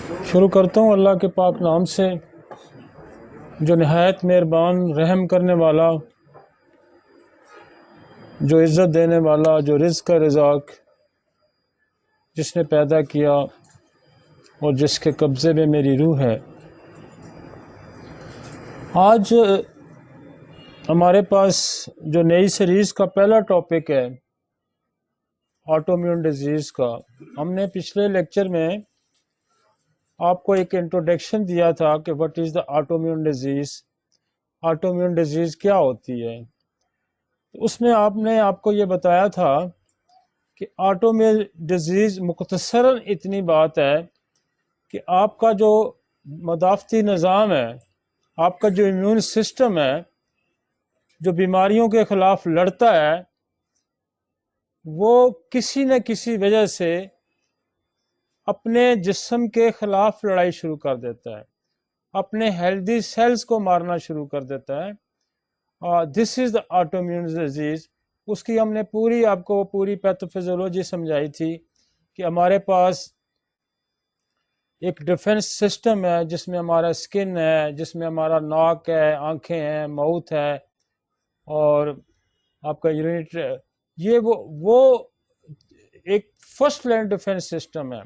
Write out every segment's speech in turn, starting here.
शुरू करता हूँ अल्लाह के पाक नाम से, जो नहायत मेहरबान रहम करने वाला, जो इज़्ज़त देने वाला, जो रिज़्क़ का रज़ाक, जिसने पैदा किया और जिसके कब्ज़े में मेरी रूह है। आज हमारे पास जो नई सीरीज़ का पहला टॉपिक है ऑटोइम्यून डिजीज़ का। हमने पिछले लेक्चर में आपको एक इंट्रोडक्शन दिया था कि what is the autoimmune disease, autoimmune disease क्या होती है। उसमें आपको ये बताया था कि ऑटोइम्यून डिजीज़ मुख्तसरन इतनी बात है कि आपका जो मदाफ़ती निज़ाम है, आपका जो इम्यून सिस्टम है, जो बीमारियों के ख़िलाफ़ लड़ता है, वो किसी न किसी वजह से अपने जिस्म के ख़िलाफ़ लड़ाई शुरू कर देता है, अपने हेल्दी सेल्स को मारना शुरू कर देता है। This is the autoimmune disease. उसकी हमने आपको पूरी पैथोफिजियोलॉजी समझाई थी कि हमारे पास एक डिफेंस सिस्टम है, जिसमें हमारा स्किन है, जिसमें हमारा नाक है, आंखें हैं, माउथ है और आपका यूरिनरी, ये वो एक फर्स्ट लाइन डिफेंस सिस्टम है।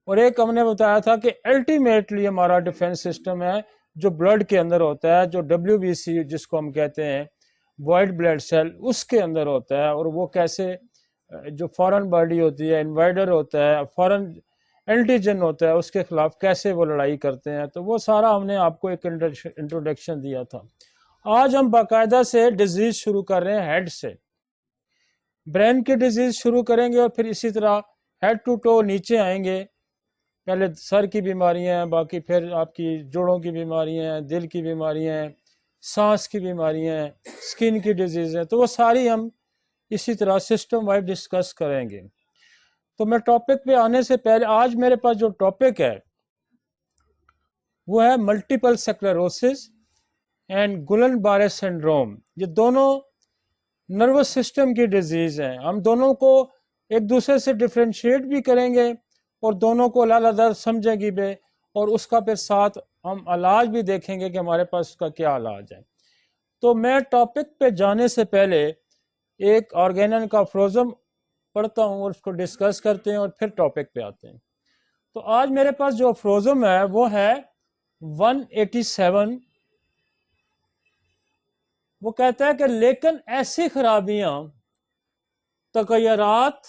और एक हमने बताया था कि अल्टीमेटली हमारा डिफेंस सिस्टम है जो ब्लड के अंदर होता है, जो WBC जिसको हम कहते हैं, वाइट ब्लड सेल, उसके अंदर होता है। और वो कैसे, जो फॉरेन बॉडी होती है, इन्वाइडर होता है, फॉरेन एंटीजन होता है, उसके खिलाफ कैसे वो लड़ाई करते हैं। तो वो सारा हमने आपको एक इंट्रोडक्शन दिया था। आज हम बाकायदा से डिजीज शुरू कर रहे हैं हेड से। ब्रेन की डिजीज शुरू करेंगे और फिर इसी तरह हेड टू टो नीचे आएंगे। पहले सर की बीमारियां हैं, बाकी फिर आपकी जोड़ों की बीमारियां हैं, दिल की बीमारियां हैं, सांस की बीमारियां हैं, स्किन की डिजीज है। तो वो सारी हम इसी तरह सिस्टम वाइज डिस्कस करेंगे। तो मैं टॉपिक पे आने से पहले, आज मेरे पास जो टॉपिक है वो है मल्टीपल स्क्लेरोसिस एंड गुलन-बारे सिंड्रोम। ये दोनों नर्वस सिस्टम की डिजीज हैं। हम दोनों को एक दूसरे से डिफ्रेंशिएट भी करेंगे और दोनों को अलग-अलग समझेंगे भी, और उसका फिर साथ हम इलाज भी देखेंगे कि हमारे पास उसका क्या इलाज है। तो मैं टॉपिक पे जाने से पहले एक ऑर्गेनन का फ्रोजम पढ़ता हूँ और उसको डिस्कस करते हैं और फिर टॉपिक पे आते हैं। तो आज मेरे पास जो फ्रोजम है वो है 187। वो कहता है कि लेकिन ऐसी खराबियां, तगयरात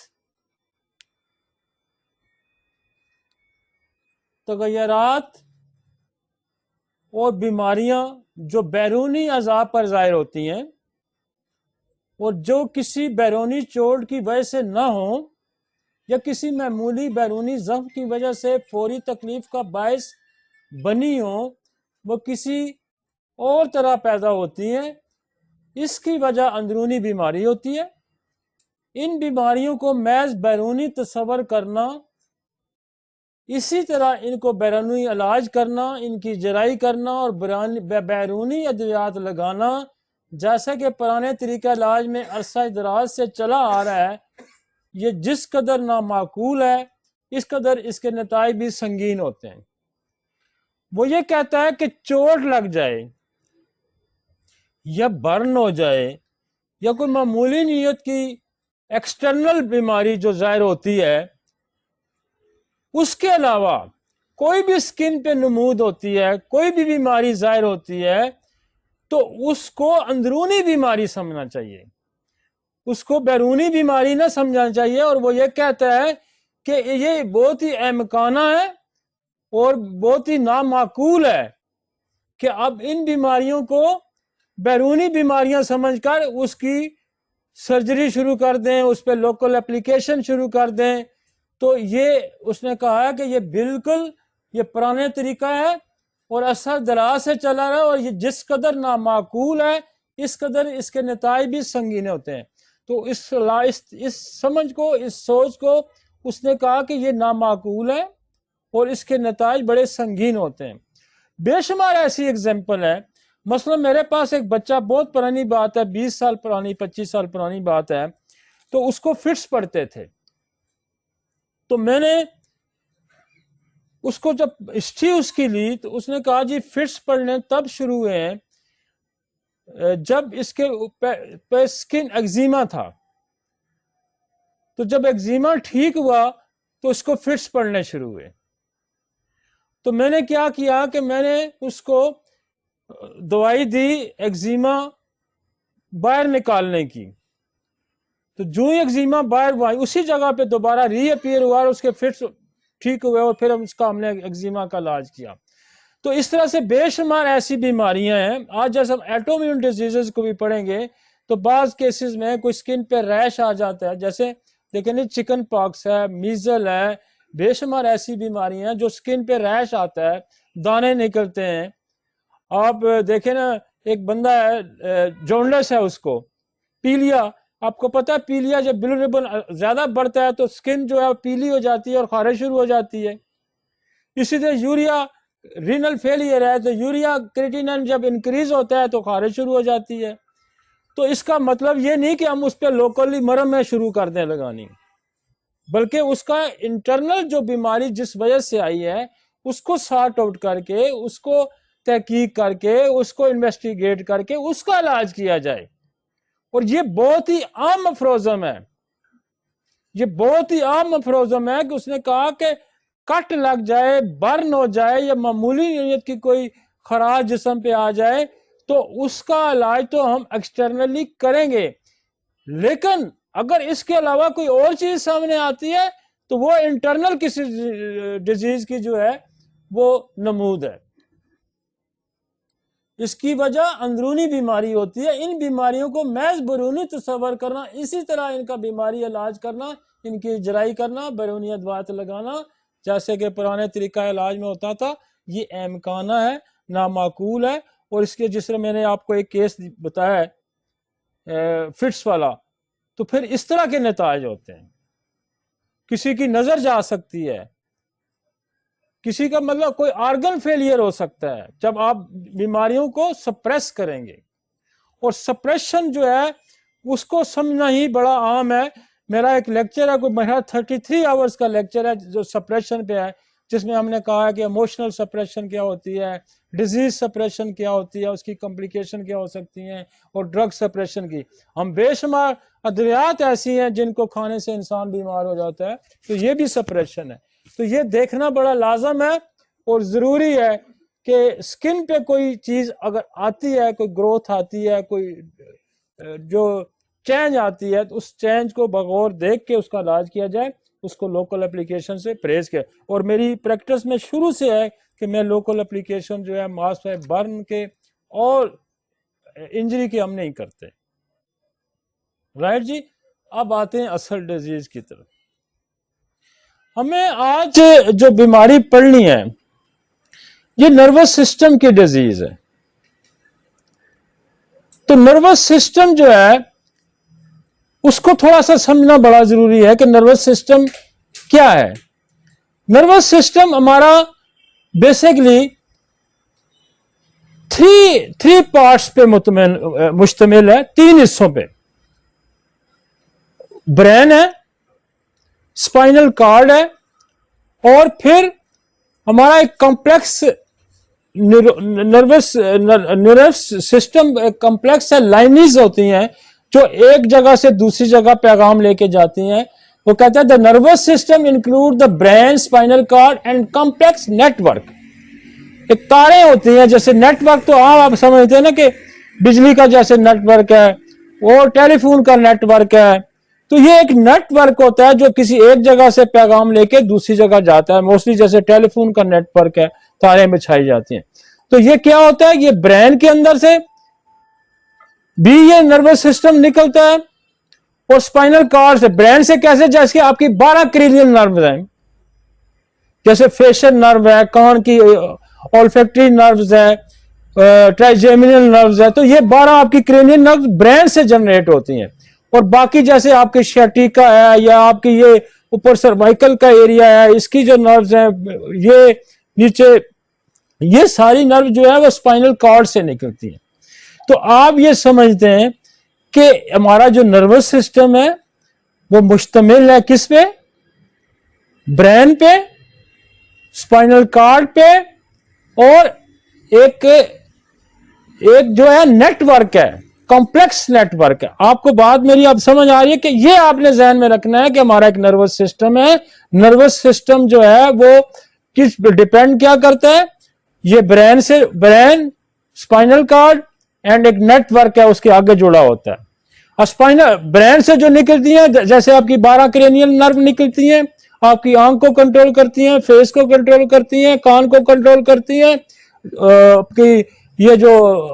और बीमारियां जो बैरूनी अज़ा पर ज़ाहिर होती हैं और जो किसी बैरूनी चोट की वजह से ना हो या किसी मामूली बैरूनी जख्म की वजह से फौरी तकलीफ का बायस बनी हो, वो किसी और तरह पैदा होती हैं। इसकी वजह अंदरूनी बीमारी होती है। इन बीमारियों को महज बैरूनी तस्वर करना, इसी तरह इनको बैरूनी इलाज करना, इनकी जराई करना और बैरूनी अद्वियात लगाना, जैसा कि पुराने तरीका इलाज में अरसा दराज से चला आ रहा है, ये जिस कदर नामाकूल है, इस कदर इसके नताइज भी संगीन होते हैं। वो ये कहता है कि चोट लग जाए या बर्न हो जाए या कोई मामूली नीयत की एक्सटर्नल बीमारी जो जाहिर होती है, उसके अलावा कोई भी स्किन पे नमूद होती है, कोई भी बीमारी जाहिर होती है, तो उसको अंदरूनी बीमारी समझना चाहिए, उसको बैरूनी बीमारी ना समझना चाहिए। और वो ये कहता है कि ये बहुत ही अहमकाना है और बहुत ही नामाकूल है कि अब इन बीमारियों को बैरूनी बीमारियां समझकर उसकी सर्जरी शुरू कर दें, उस पर लोकल एप्लीकेशन शुरू कर दें। तो ये उसने कहा है कि ये बिल्कुल ये पुराने तरीका है और असर दराज से चला रहा है, और ये जिस कदर नामाकूल है, इस कदर इसके नताइज भी संगीन होते हैं। तो इस समझ को, इस सोच को उसने कहा कि ये नामाकूल है और इसके नताइज बड़े संगीन होते हैं। बेशुमार ऐसी एग्जाम्पल है। मसलन मेरे पास एक बच्चा, बहुत पुरानी बात है, 20 साल पुरानी, 25 साल पुरानी बात है, तो उसको फिट्स पड़ते थे। तो मैंने उसको जब हिस्ट्री उसकी ली तो उसने कहा जी फिट्स पड़ने तब शुरू हुए हैं जब इसके पे स्किन एक्जिमा था, तो जब एक्जिमा ठीक हुआ तो उसको फिट्स पड़ने शुरू हुए। तो मैंने क्या किया कि मैंने उसको दवाई दी एक्जिमा बाहर निकालने की। तो जो ही एक्जिमा बाहर हुआ उसी जगह पे दोबारा रीअपीयर हुआ और उसके फिट्स ठीक हुए और फिर हमने एक्जिमा का इलाज किया। तो इस तरह से बेशुमार ऐसी बीमारियां हैं। आज जैसे हम ऑटोइम्यून डिजीजेस को भी पढ़ेंगे तो बाज केसेस में कोई स्किन पे रैश आ जाता है, जैसे देखें नहीं चिकन पॉक्स है, मीजल है, बेशुमार ऐसी बीमारियां हैं जो स्किन पे रैश आता है, दाने निकलते हैं। आप देखें ना, एक बंदा है जॉन्डिस है, उसको पीलिया, आपको पता है पीलिया जब बिलिरुबिन ज्यादा बढ़ता है तो स्किन जो है पीली हो जाती है और खारिश शुरू हो जाती है। इसी तरह यूरिया रीनल फेलियर है तो यूरिया क्रिएटिनिन जब इंक्रीज होता है तो खारिश शुरू हो जाती है। तो इसका मतलब ये नहीं कि हम उस पर लोकली मरहम में शुरू कर दें लगानी, बल्कि उसका इंटरनल जो बीमारी जिस वजह से आई है उसको सॉर्ट आउट करके, उसको तहकीक करके, उसको इन्वेस्टिगेट करके उसका इलाज किया जाए। और ये बहुत ही आम अफरोजम है, ये बहुत ही आम अफरोजम है कि उसने कहा कि कट लग जाए, बर्न हो जाए या मामूली नीयत की कोई खराश जिस्म पे आ जाए तो उसका इलाज तो हम एक्सटर्नली करेंगे, लेकिन अगर इसके अलावा कोई और चीज सामने आती है तो वो इंटरनल किसी डिजीज की जो है वो नमूद है। इसकी वजह अंदरूनी बीमारी होती है। इन बीमारियों को महज बैरूनी तस्वर करना, इसी तरह इनका बीमारी इलाज करना, इनकी जराई करना, बैरूनी अदवात लगाना जैसे कि पुराने तरीका इलाज में होता था, ये अहमकाना है, नामाकूल है। और इसके जिस तरह मैंने आपको एक केस बताया है फिट्स वाला, तो फिर इस तरह के नताज होते हैं। किसी की नजर जा सकती है, किसी का मतलब कोई ऑर्गन फेलियर हो सकता है जब आप बीमारियों को सप्रेस करेंगे। और सप्रेशन जो है उसको समझना ही बड़ा आम है। मेरा एक लेक्चर है, कोई मेरा 33 आवर्स का लेक्चर है जो सप्रेशन पे है, जिसमें हमने कहा है कि इमोशनल सप्रेशन क्या होती है, डिजीज सप्रेशन क्या होती है, उसकी कॉम्प्लिकेशन क्या हो सकती हैं, और ड्रग सप्रेशन की। हम बेशुमार अद्वियात ऐसी हैं जिनको खाने से इंसान बीमार हो जाता है, तो ये भी सप्रेशन है। तो ये देखना बड़ा लाजम है और ज़रूरी है कि स्किन पे कोई चीज़ अगर आती है, कोई ग्रोथ आती है, कोई जो चेंज आती है, तो उस चेंज को बगौर देख के उसका इलाज किया जाए, उसको लोकल एप्लीकेशन से परहेज किया। और मेरी प्रैक्टिस में शुरू से है कि मैं लोकल एप्लीकेशन जो है मास पे बर्न के और इंजरी के हम नहीं करते। राइट जी। अब आते हैं असल डिजीज की तरफ। हमें आज जो बीमारी पढ़नी है ये नर्वस सिस्टम की डिजीज है। तो नर्वस सिस्टम जो है उसको थोड़ा सा समझना बड़ा जरूरी है कि नर्वस सिस्टम क्या है। नर्वस सिस्टम हमारा बेसिकली थ्री पार्ट्स पे मुश्तमिल है, 3 हिस्सों पे। ब्रेन है, स्पाइनल कॉर्ड है, और फिर हमारा एक कॉम्प्लेक्स नर्वस सिस्टम कॉम्प्लेक्स है, लाइनिज होती हैं जो एक जगह से दूसरी जगह पैगाम लेके जाती हैं। वो कहता है the nervous system include the brain, spinal cord and complex network. एक तारें होती हैं, जैसे नेटवर्क तो आप समझते हैं ना कि बिजली का जैसे नेटवर्क है, और टेलीफोन का नेटवर्क है। तो ये एक नेटवर्क होता है जो किसी एक जगह से पैगाम लेके दूसरी जगह जाता है। मोस्टली जैसे टेलीफोन का नेटवर्क है, तारें बिछाई जाती हैं। तो ये क्या होता है, ये ब्रेन के अंदर से भी ये नर्वस सिस्टम निकलता है, और स्पाइनल कॉर्ड से, ब्रेन से कैसे, जैसे आपकी 12 क्रेनियल नर्व हैं, जैसे फेशियल नर्व है, कान की ऑल्फैक्टरी नर्व्स है, ट्राइजेमिनल नर्व्स है। तो ये 12 आपकी क्रेनियल नर्व ब्रेन से जनरेट होती हैं। और बाकी जैसे आपकी शैटिका है या आपकी ये ऊपर सर्वाइकल का एरिया है, इसकी जो नर्व्स हैं, ये नीचे, ये सारी नर्व जो है वो स्पाइनल कॉर्ड से निकलती हैं। तो आप ये समझते हैं कि हमारा जो नर्वस सिस्टम है वो मुश्तमिल है किस पे, ब्रेन पे, स्पाइनल कार्ड पे, और एक जो है नेटवर्क है, कॉम्प्लेक्स नेटवर्क है। आपको बात मेरी अब समझ आ रही है कि ये आपने ध्यान में रखना है कि हमारा एक नर्वस सिस्टम है। नर्वस सिस्टम जो है वो किस पे डिपेंड क्या करता है? ये ब्रेन से, ब्रेन, स्पाइनल कार्ड एंड एक नेटवर्क है उसके आगे जुड़ा होता है। स्पाइनल ब्रेन से जो निकलती है, जैसे आपकी 12 क्रेनियल नर्व निकलती हैं, आपकी आंख को कंट्रोल करती हैं, फेस को कंट्रोल करती हैं, कान को कंट्रोल करती हैं, आपकी ये जो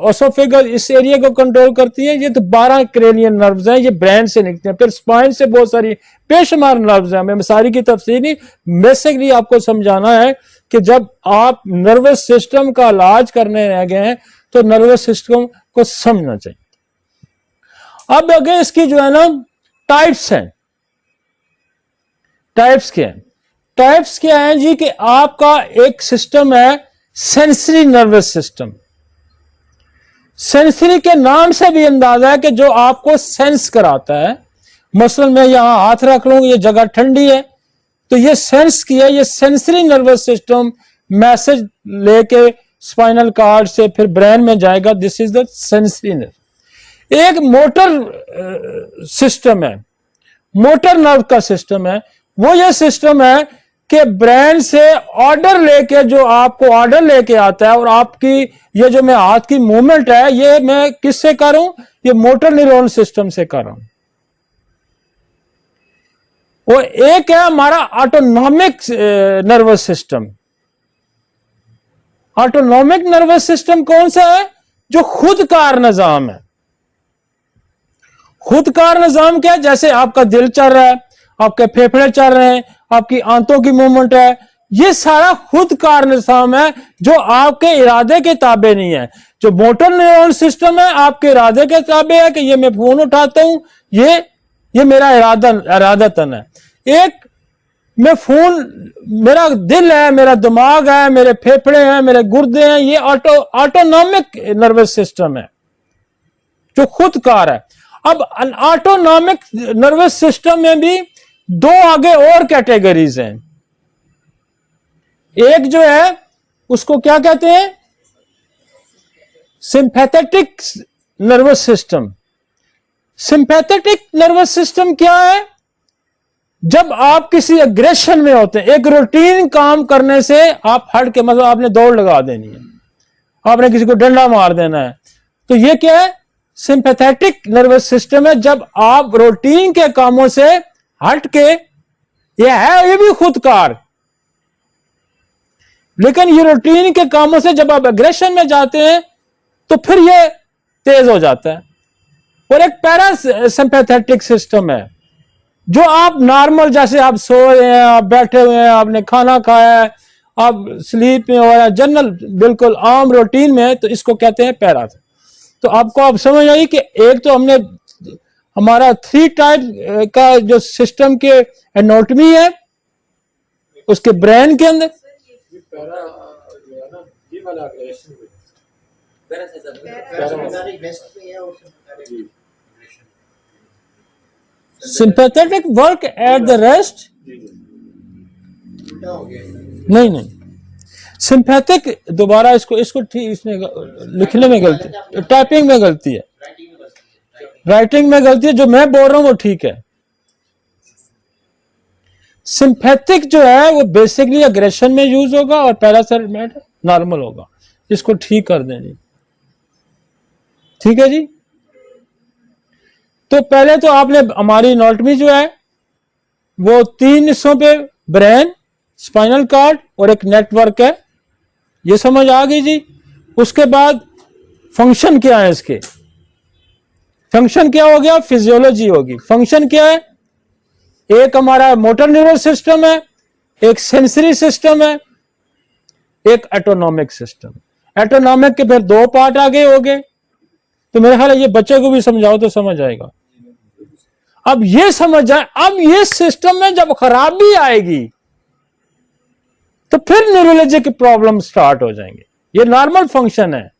ओसोफेगस इस एरिया को कंट्रोल करती है। ये तो 12 क्रेनियल नर्व्स हैं, ये ब्रेन से निकलते हैं। फिर स्पाइन से बहुत सारी बेशुमार नर्व्स हैं, मैं सारी की तफसील नहीं, बेसिकली आपको समझाना है कि जब आप नर्वस सिस्टम का इलाज करने रह गए हैं तो नर्वस सिस्टम को समझना चाहिए। अब अगर इसकी जो है ना टाइप्स हैं, टाइप्स क्या है? टाइप्स क्या है जी कि आपका एक सिस्टम है सेंसरी नर्वस सिस्टम। सेंसरी के नाम से भी अंदाजा है कि जो आपको सेंस कराता है। मसलन मैं यहां हाथ रख लूं, ये जगह ठंडी है, तो ये सेंस किया, ये सेंसरी नर्वस सिस्टम मैसेज लेके स्पाइनल कार्ड से फिर ब्रेन में जाएगा। This is the sensory nerve. एक मोटर सिस्टम है, मोटर नर्व का सिस्टम है। वो ये सिस्टम है कि ब्रेन से ऑर्डर लेके, जो आपको ऑर्डर लेके आता है, और आपकी ये जो मैं हाथ की मूवमेंट है, ये मैं किससे कर रहा हूं? ये मोटर न्यूरॉन सिस्टम से कर रहा हूं। वो एक है हमारा autonomic nervous system. Autonomic nervous system कौन सा है? जो खुदकार निजाम है। खुदकार निजाम क्या है? जैसे आपका दिल चल रहा है, आपके फेफड़े चल रहे हैं, आपकी आंतों की मूवमेंट है, ये सारा खुदकार निजाम है जो आपके इरादे के ताबे नहीं है। जो मोटर न्यूरॉन सिस्टम है आपके इरादे के ताबे है कि ये मैं फोन उठाता हूं, ये मेरा इरादतन है। एक मैं फोन, मेरा दिल है, मेरा दिमाग है, मेरे फेफड़े हैं, मेरे गुर्दे हैं, ये ऑटोनॉमिक नर्वस सिस्टम है जो खुदकार है। अब ऑटोनॉमिक नर्वस सिस्टम में भी दो आगे और कैटेगरीज हैं। एक जो है उसको क्या कहते हैं? Sympathetic nervous system. Sympathetic nervous system क्या है? जब आप किसी एग्रेशन में होते हैं, एक रूटीन काम करने से आप हट के, मतलब आपने दौड़ लगा देनी है, आपने किसी को डंडा मार देना है, तो ये क्या है? सिंपैथेटिक नर्वस सिस्टम है। जब आप रूटीन के कामों से हट के, ये भी खुदकार, लेकिन ये रूटीन के कामों से जब आप एग्रेशन में जाते हैं तो फिर ये तेज हो जाता है। और एक पैरा सिंपैथेटिक सिस्टम है जो आप नॉर्मल, जैसे आप सो रहे हैं, आप बैठे हुए हैं, आपने खाना खाया है, आप स्लीप में हो, जनरल बिल्कुल आम रूटीन में, तो इसको कहते हैं पैरा। तो आपको अब समझ आई कि एक तो हमने हमारा 3 टाइप का जो सिस्टम के एनाटॉमी है उसके ब्रेन के अंदर। Sympathetic work at the rest, नहीं सिंपैथिक, दोबारा इसको ठीक, इसमें लिखने में गलती, टाइपिंग में गलती है, राइटिंग में गलती है। जो मैं बोल रहा हूं वो ठीक है। सिंपैथिक जो है वो बेसिकली एग्रेशन में यूज होगा और पैरासिम्पैथिक नॉर्मल होगा। इसको ठीक कर दें जी, ठीक है जी। तो पहले तो आपने, हमारी एनाटॉमी जो है वो 3 हिस्सों पे, ब्रेन, स्पाइनल कार्ड और एक नेटवर्क है, ये समझ आ गई जी। उसके बाद फंक्शन क्या है इसके? फंक्शन क्या हो गया? फिजियोलॉजी होगी। फंक्शन क्या है? एक हमारा मोटर न्यूरल सिस्टम है, एक सेंसरी सिस्टम है, एक ऑटोनॉमिक सिस्टम। ऑटोनॉमिक के फिर 2 पार्ट आगे हो गए। तो मेरे ख्याल है ये बच्चे को भी समझाओ तो समझ आएगा। अब ये समझ जाए, अब ये सिस्टम में जब खराबी आएगी तो फिर न्यूरोलॉजिक प्रॉब्लम स्टार्ट हो जाएंगे। ये नॉर्मल फंक्शन है,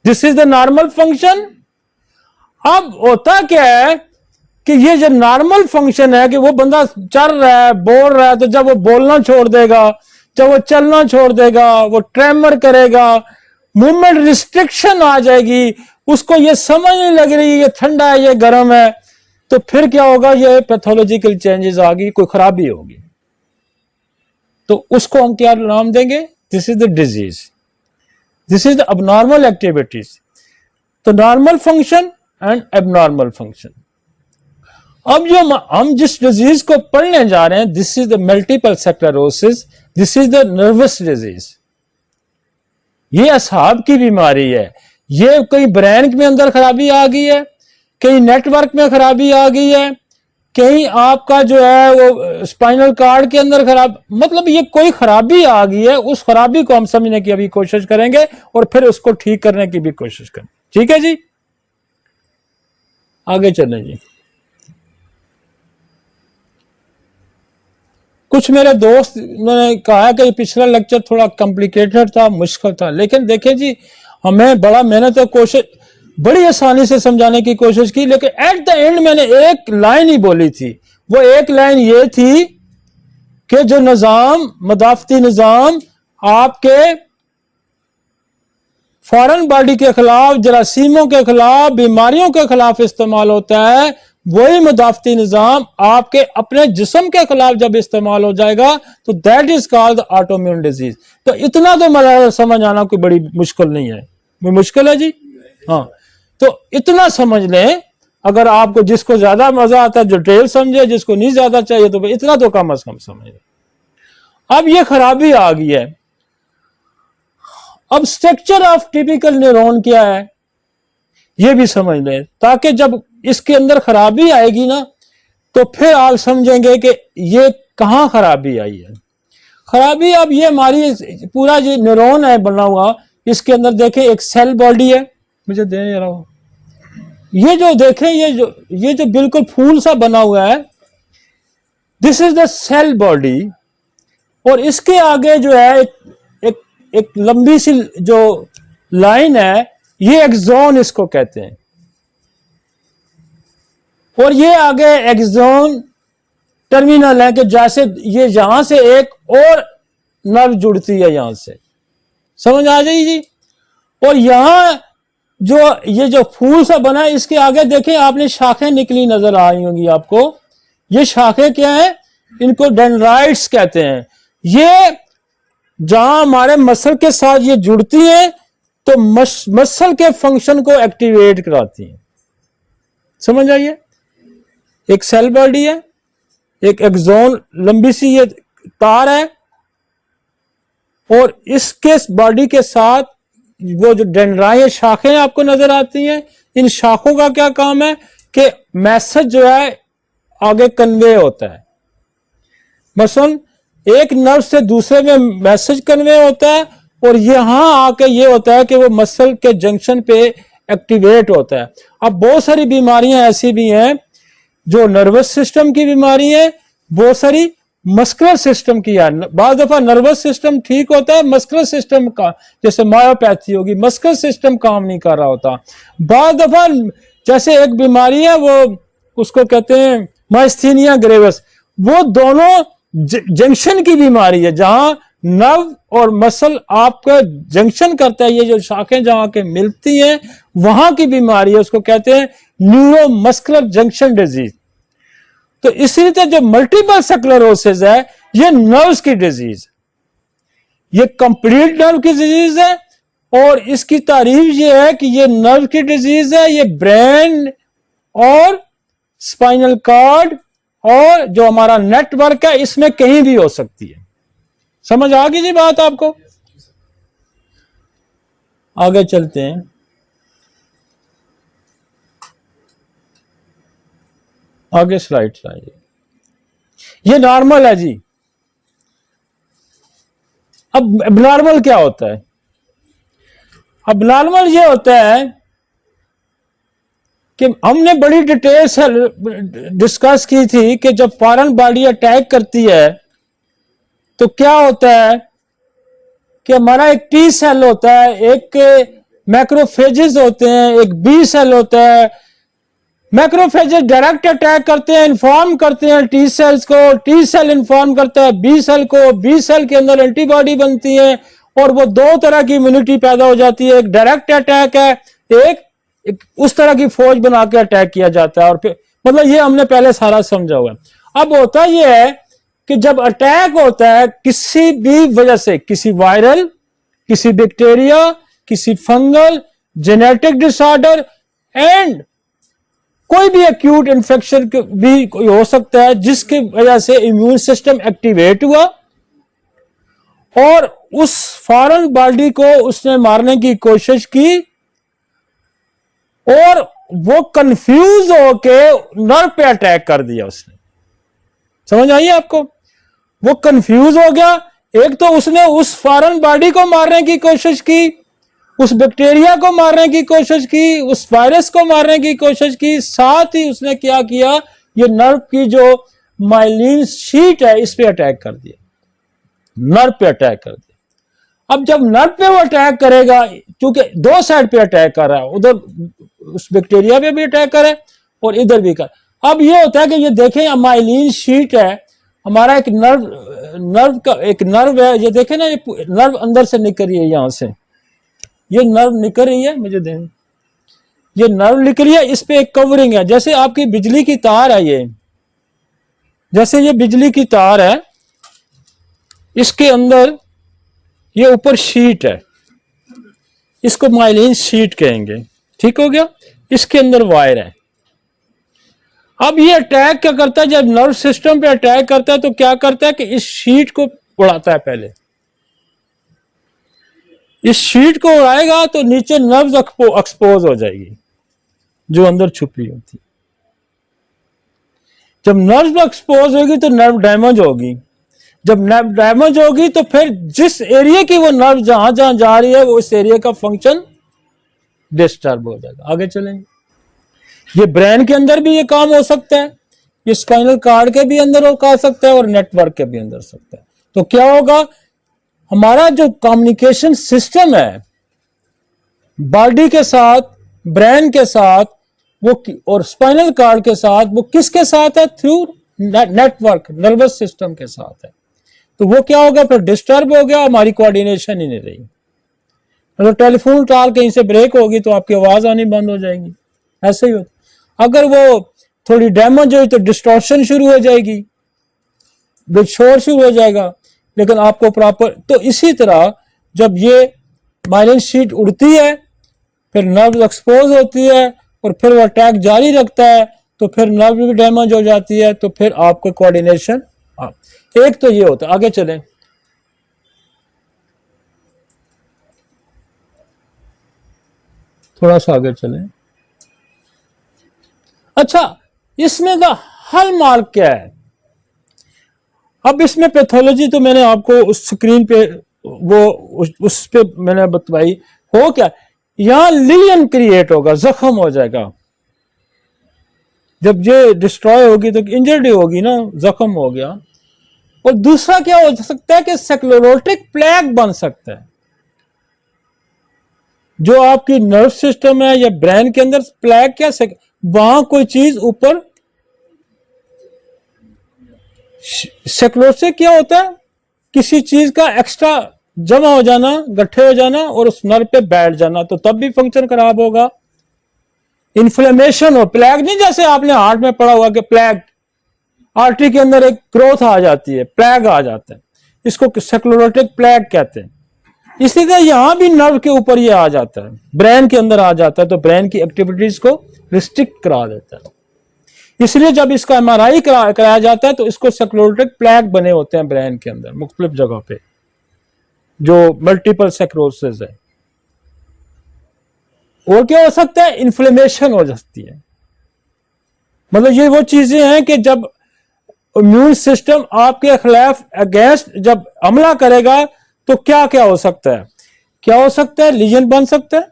this is the normal function. अब होता क्या है कि ये जो नॉर्मल फंक्शन है कि वो बंदा चल रहा है, बोल रहा है, तो जब वो बोलना छोड़ देगा, जब वो चलना छोड़ देगा, वो ट्रेमर करेगा, मूवमेंट रिस्ट्रिक्शन आ जाएगी, उसको ये समझ नहीं लग रही ये ठंडा है ये गर्म है, तो फिर क्या होगा, ये पैथोलॉजिकल चेंजेस आ गई, कोई खराबी होगी। तो उसको हम क्या नाम देंगे? This is the disease, this is the abnormal activities. तो normal function and abnormal function. अब जो हम जिस डिजीज को पढ़ने जा रहे हैं, this is the multiple sclerosis, this is the nervous disease. ये असाब की बीमारी है। ये कहीं ब्रेन में अंदर खराबी आ गई है, कहीं नेटवर्क में खराबी आ गई है, कहीं आपका जो है वो स्पाइनल कार्ड के अंदर खराब, मतलब ये कोई खराबी आ गई है, उस खराबी को हम समझने की अभी कोशिश करेंगे और फिर उसको ठीक करने की भी कोशिश करेंगे। ठीक है जी, आगे चलें जी। कुछ मेरे दोस्त ने कहा कि पिछला लेक्चर थोड़ा कॉम्प्लिकेटेड था, मुश्किल था, लेकिन देखें जी, हमें बड़ा मेहनत और कोशिश, बड़ी आसानी से समझाने की कोशिश की, लेकिन एट द एंड मैंने एक लाइन ही बोली थी। वो एक लाइन ये थी कि जो निजाम, मदाफती निजाम आपके फॉरेन बॉडी के खिलाफ, जरासीमों के खिलाफ, बीमारियों के खिलाफ इस्तेमाल होता है, वही मुदाफती निजाम आपके अपने जिस्म के खिलाफ जब इस्तेमाल हो जाएगा तो that is called autoimmune disease. तो इतना तो मतलब समझ आना कोई बड़ी मुश्किल नहीं है। मुश्किल है जी? हाँ, तो इतना समझ लें। अगर आपको, जिसको ज्यादा मजा आता है डिटेल समझे, जिसको नहीं ज्यादा चाहिए तो इतना तो कम अज कम समझे। अब ये खराबी आ गई है। अब स्ट्रक्चर ऑफ टिपिकल न्यूरॉन क्या है ये भी समझ लें, ताकि जब इसके अंदर खराबी आएगी ना तो फिर आप समझेंगे कि ये कहां खराबी आई है। खराबी, अब ये हमारी पूरा जो न्यूरॉन है बना हुआ, इसके अंदर देखें एक सेल बॉडी है, मुझे दे रहा हूं, ये जो देखें, ये जो बिल्कुल फूल सा बना हुआ है, this is the cell body. और इसके आगे जो है एक लंबी सी जो लाइन है, ये एक्सॉन इसको कहते हैं। और ये आगे एक्सॉन टर्मिनल है कि जैसे ये यहां से एक और नर्व जुड़ती है, यहां से समझ आ जाएगी जी। और यहां जो ये जो फूल सा बना है, इसके आगे देखें आपने शाखें निकली नजर आ रही होंगी आपको। ये शाखें क्या है? इनको डेंड्राइट्स कहते हैं। ये जहां हमारे मसल के साथ ये जुड़ती हैं तो मसल के फंक्शन को एक्टिवेट कराती हैं। समझ आइए, एक सेल बॉडी है, एक एक्सॉन लंबी सी ये तार है, और इसके बॉडी के साथ वो जो डेंड्राई शाखें आपको नजर आती हैं, इन शाखों का क्या काम है कि मैसेज जो है आगे कन्वे होता है। मसलन एक नर्व से दूसरे में मैसेज कन्वे होता है, और यहां आके ये होता है कि वो मसल के जंक्शन पे एक्टिवेट होता है। अब बहुत सारी बीमारियां ऐसी भी हैं जो नर्वस सिस्टम की बीमारी है, बहुत सारी मस्कुलर सिस्टम की है। बाद दफा नर्वस सिस्टम ठीक होता है, मस्कुलर सिस्टम का, जैसे मायोपैथी होगी, मस्कुलर सिस्टम काम नहीं कर रहा होता। बाद दफा जैसे एक बीमारी है, वो उसको कहते हैं माइस्थीनिया ग्रेविस, वो दोनों जंक्शन की बीमारी है, जहां नर्व और मसल आपका जंक्शन करता है, ये जो शाखें जहां के मिलती हैं वहां की बीमारी है, उसको कहते हैं न्यूरोमस्कुलर जंक्शन डिजीज। तो इसी तरह जो मल्टीपल स्क्लेरोसिस है, ये नर्व्स की डिजीज, ये कंप्लीट नर्व की डिजीज है। और इसकी तारीफ ये है कि ये नर्व की डिजीज है, ये ब्रेन और स्पाइनल कार्ड और जो हमारा नेटवर्क है इसमें कहीं भी हो सकती है। समझ आ गई जी बात आपको? आगे चलते हैं। आगे स्लाइड आइए। ये नॉर्मल है जी। अब एबनॉर्मल क्या होता है? एबनॉर्मल ये होता है कि हमने बड़ी डिटेल से डिस्कस की थी कि जब फॉरेन बॉडी अटैक करती है तो क्या होता है कि हमारा एक टी सेल होता है, एक मैक्रोफेजेस होते हैं, एक बी सेल होता है, मैक्रोफेजेस डायरेक्ट अटैक करते हैं, इन्फॉर्म करते हैं टी सेल्स को, टी सेल इन्फॉर्म करता है बी सेल को, बी सेल के अंदर एंटीबॉडी बनती है और वो दो तरह की इम्यूनिटी पैदा हो जाती है। एक डायरेक्ट अटैक है, एक उस तरह की फौज बना के अटैक किया जाता है। और फिर मतलब ये हमने पहले सारा समझा हुआ है। अब होता यह है कि जब अटैक होता है किसी भी वजह से, किसी वायरल, किसी बैक्टीरिया, किसी फंगल, जेनेटिक डिसऑर्डर एंड कोई भी एक्यूट इन्फेक्शन भी कोई हो सकता है जिसकी वजह से इम्यून सिस्टम एक्टिवेट हुआ और उस फॉरेन बॉडी को उसने मारने की कोशिश की और वो कंफ्यूज होके नर्व पे अटैक कर दिया उसने। समझ आई आपको? वो कंफ्यूज हो गया। एक तो उसने उस फॉरेन बॉडी को मारने की कोशिश की, उस बैक्टीरिया को मारने की कोशिश की, उस वायरस को मारने की कोशिश की, साथ ही उसने क्या किया, ये नर्व की जो माइलिन शीट है इस पे अटैक कर दिया, नर्व पे अटैक कर दिया। अब जब नर्व पे वो अटैक करेगा, क्योंकि दो साइड पे अटैक कर रहा है, उधर उस बैक्टीरिया पे भी अटैक करे और इधर भी कर। अब ये होता है कि ये देखें माइलिन शीट है हमारा, एक नर्व का एक नर्व है, ये देखें ना, ये नर्व अंदर से निकल रही है, यहां से ये नर्व निकल रही है, मुझे दें, ये नर्व निकल रही है, इस पे एक कवरिंग है, जैसे आपकी बिजली की तार है, ये जैसे ये बिजली की तार है, इसके अंदर ये ऊपर शीट है, इसको माइलिन शीट कहेंगे। ठीक हो गया? इसके अंदर वायर है। अब ये अटैक क्या करता है, जब नर्व सिस्टम पे अटैक करता है तो क्या करता है कि इस शीट को उड़ाता है। पहले इस शीट को उड़ाएगा तो नीचे नर्व एक्सपोज हो जाएगी जो अंदर छुपी होती। जब नर्व एक्सपोज होगी तो नर्व डैमेज होगी। जब नर्व डैमेज होगी तो फिर जिस एरिया की वो नर्व जहां जहां जा रही है वो इस एरिया का फंक्शन डिस्टर्ब हो जाएगा। आगे चलेंगे। ये ब्रेन के अंदर भी ये काम हो सकता है, ये स्पाइनल कार्ड के भी अंदर हो सकता है और नेटवर्क के भी अंदर सकता है। तो क्या होगा, हमारा जो कम्युनिकेशन सिस्टम है बॉडी के साथ, ब्रेन के साथ, वो और स्पाइनल कार्ड के साथ, वो किसके साथ है, थ्रू नेटवर्क, नर्वस सिस्टम के साथ है। तो वो क्या होगा, फिर डिस्टर्ब हो गया, हमारी कोऑर्डिनेशन ही नहीं रही। मतलब टेलीफोन तार कहीं से ब्रेक होगी तो आपकी आवाज आनी बंद हो जाएगी, ऐसे ही होता। अगर वो थोड़ी डैमेज हुई तो डिस्टॉर्शन शुरू हो जाएगी, शोर शुरू हो जाएगा, लेकिन आपको प्रॉपर। तो इसी तरह जब ये माइलिन शीट उड़ती है, फिर नर्व एक्सपोज होती है और फिर वो अटैक जारी रखता है, तो फिर नर्व भी डैमेज हो जाती है, तो फिर आपको कोऑर्डिनेशन। एक तो ये होता है। आगे चलें। थोड़ा सा आगे चलें। अच्छा, इसमें का हल मार्क क्या है? अब इसमें पैथोलॉजी तो मैंने आपको उस स्क्रीन पे वो उस पे मैंने बताई। हो क्या, यहां लीजन क्रिएट होगा, जख्म हो जाएगा। जब ये डिस्ट्रॉय होगी तो इंजर्ड होगी ना, जख्म हो गया। और दूसरा क्या हो सकता है कि स्क्लेरोटिक प्लेग बन सकता है। जो आपकी नर्व सिस्टम है या ब्रेन के अंदर प्लेग, क्या वहां कोई चीज ऊपर, स्क्लेरोसिस क्या होता है, किसी चीज का एक्स्ट्रा जमा हो जाना, गट्ठे हो जाना और उस नर्व पे बैठ जाना, तो तब भी फंक्शन खराब होगा। इन्फ्लेमेशन हो, प्लेग नहीं जैसे आपने हार्ट में पढ़ा हुआ कि प्लेग, आर्टरी के अंदर एक ग्रोथ आ जाती है, प्लेग आ जाता है, इसको स्क्लेरोटिक प्लेग कहते हैं। इसी तरह यहां भी नर्व के ऊपर ये आ जाता है, ब्रेन के अंदर आ जाता है, तो ब्रेन की एक्टिविटीज को रिस्ट्रिक्ट करा देता है। इसलिए जब इसका एमआरआई कराया जाता है तो इसको स्क्लेरोटिक प्लेग बने होते हैं ब्रेन के अंदर मुख्तलिफ जगह पे, जो मल्टीपल स्क्लेरोसिस है। और क्या हो सकता है, इन्फ्लेमेशन हो सकती है। मतलब ये वो चीजें हैं कि जब इम्यून सिस्टम आपके खिलाफ अगेंस्ट जब हमला करेगा तो क्या क्या हो सकता है, क्या हो सकता है, लीजन बन सकता है,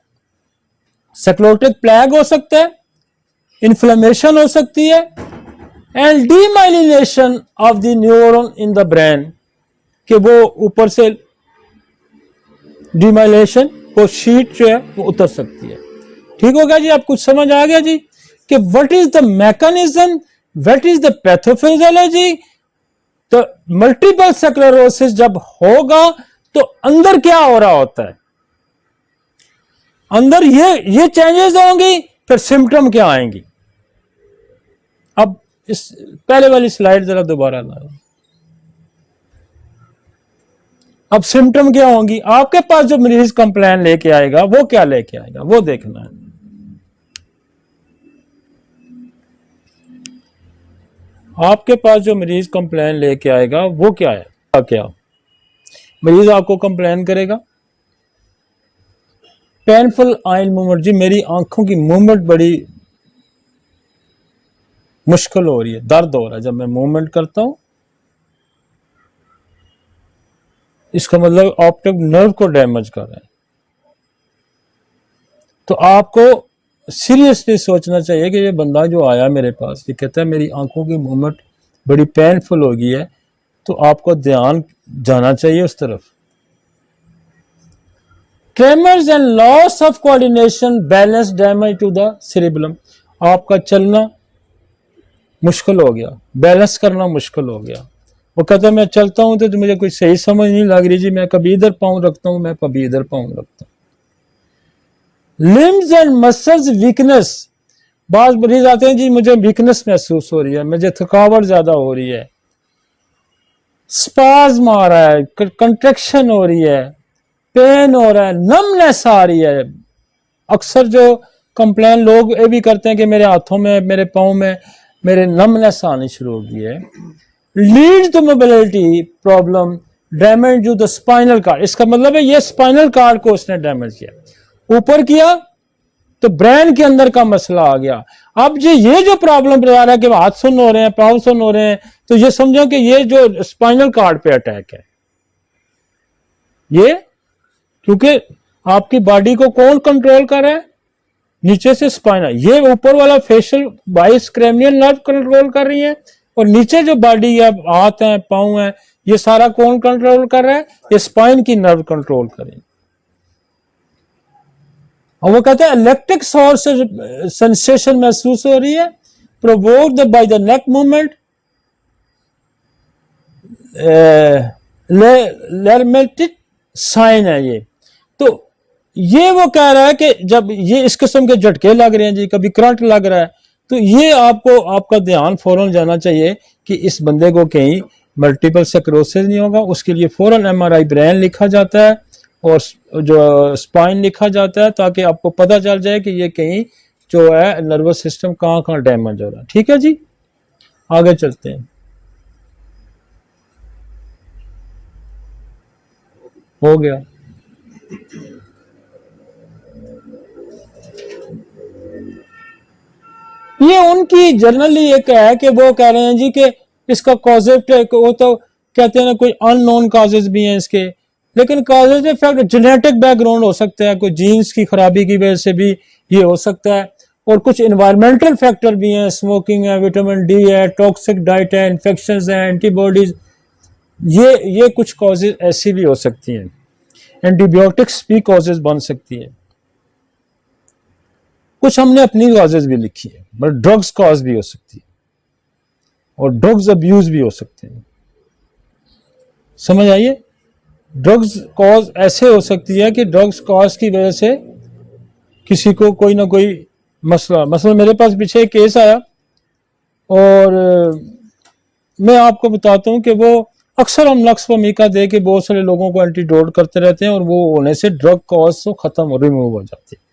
स्क्लेरोटिक प्लेग हो सकता है, इन्फ्लेमेशन हो सकती है, and demyelination of the neuron in the brain, कि वो ऊपर से डीमाइलिनेशन, वो शीट जो है वो उतर सकती है। ठीक होगा जी? आप कुछ समझ आ गया जी कि what is the mechanism, what is the pathophysiology. तो मल्टीपल स्क्लेरोसिस जब होगा तो अंदर क्या हो रहा होता है, अंदर ये चेंजेस होंगी, फिर सिम्टम क्या आएंगी। अब इस पहले वाली स्लाइड जरा दोबारा लाओ। अब सिम्टम क्या होंगी, आपके पास जो मरीज कंप्लेन लेके आएगा वो क्या लेके आएगा वो देखना है। आपके पास जो मरीज कंप्लेन लेके आएगा वो क्या है, क्या मरीज आपको कंप्लेन करेगा, पेनफुल आई मूवमेंट, जी मेरी आंखों की मूवमेंट बड़ी मुश्किल हो रही है, दर्द हो रहा है जब मैं मूवमेंट करता हूं। इसका मतलब ऑप्टिक नर्व को डैमेज कर रहा है। तो आपको सीरियसली सोचना चाहिए कि ये बंदा जो आया मेरे पास, ये कहता है मेरी आंखों की मूवमेंट बड़ी पेनफुल हो गई है, तो आपको ध्यान जाना चाहिए उस तरफ। Tremors and loss of coordination, balance damage to the cerebellum, आपका चलना मुश्किल हो गया, बैलेंस करना मुश्किल हो गया। वो कहता है मैं चलता हूं तो मुझे कोई सही समझ नहीं लग रही जी, मैं कभी इधर पाँव रखता हूं, मैं कभी इधर पाँव रखता हूं। लिम्स एंड मसल्स वीकनेस, बात मरीज आते हैं जी मुझे वीकनेस महसूस हो रही है, मुझे थकावट ज्यादा हो रही है, स्पाज्म आ रहा है, कंट्रैक्शन हो रही है, पेन हो रहा है, नमनेस आ रही है। अक्सर जो कंप्लेन लोग ये भी करते हैं कि मेरे हाथों में, मेरे पाँव में मेरे नमनेस आनी शुरू हो गई है। Lead to mobility problem, damage to the spinal card, इसका मतलब है ये स्पाइनल कार्ड को उसने डैमेज किया, ऊपर किया तो ब्रेन के अंदर का मसला आ गया। अब ये जो प्रॉब्लम बता रहा है कि हाथ सुन्न हो रहे हैं, पाँव सुन्न हो रहे हैं, तो ये समझो कि ये जो स्पाइनल कार्ड पे अटैक है, ये क्योंकि आपकी बॉडी को कौन कंट्रोल कर रहा है, नीचे से स्पाइनल, ये ऊपर वाला फेशियल बाइस क्रैनियल नर्व कंट्रोल कर रही है, और नीचे जो बॉडी है, हाथ है, पाँव है, ये सारा कौन कंट्रोल कर रहा है, ये स्पाइन की नर्व कंट्रोल कर रही है। और वो कहते हैं इलेक्ट्रिक सोर्स सेंसेशन महसूस हो रही है, provoked by the neck movement, Lhermitte sign है ये। तो ये वो कह रहा है कि जब ये इस किस्म के झटके लग रहे हैं जी, कभी करंट लग रहा है, तो ये आपको, आपका ध्यान फौरन जाना चाहिए कि इस बंदे को कहीं मल्टीपल स्क्लेरोसिस नहीं होगा। उसके लिए फौरन एमआरआई ब्रेन लिखा जाता है और जो स्पाइन लिखा जाता है, ताकि आपको पता चल जाए कि ये कहीं जो है नर्वस सिस्टम कहाँ कहाँ डैमेज हो रहा है। ठीक है जी, आगे चलते हैं। हो गया। ये उनकी जनरली एक है कि वो कह रहे हैं जी कि इसका कॉजेज, वो तो कहते हैं ना कोई अननोन कॉजेज भी हैं इसके, लेकिन कॉजेज इफेक्ट जेनेटिक बैकग्राउंड हो सकता है, कोई जीन्स की खराबी की वजह से भी ये हो सकता है, और कुछ इन्वायरमेंटल फैक्टर भी हैं, स्मोकिंग है, विटामिन डी है, टॉक्सिक डाइट है, इन्फेक्शंस हैं, एंटीबॉडीज, ये कुछ कॉजेज ऐसी भी हो सकती हैं। एंटीबायोटिक्स भी कॉजेज बन सकती है। कुछ हमने अपनी कॉजेज भी लिखी है, बट ड्रग्स कॉज भी हो सकती है और ड्रग्स अब्यूज भी हो सकते हैं। समझ आइए, ड्रग्स कॉज ऐसे हो सकती है कि ड्रग्स कॉज की वजह से किसी को कोई ना कोई मसला मेरे पास पीछे एक केस आया, और मैं आपको बताता हूं कि वो अक्सर हम नक्स वमीका दे के बहुत सारे लोगों को एंटीडोट करते रहते हैं, और वो होने से ड्रग कॉज तो खत्म रिमूव हो जाती है।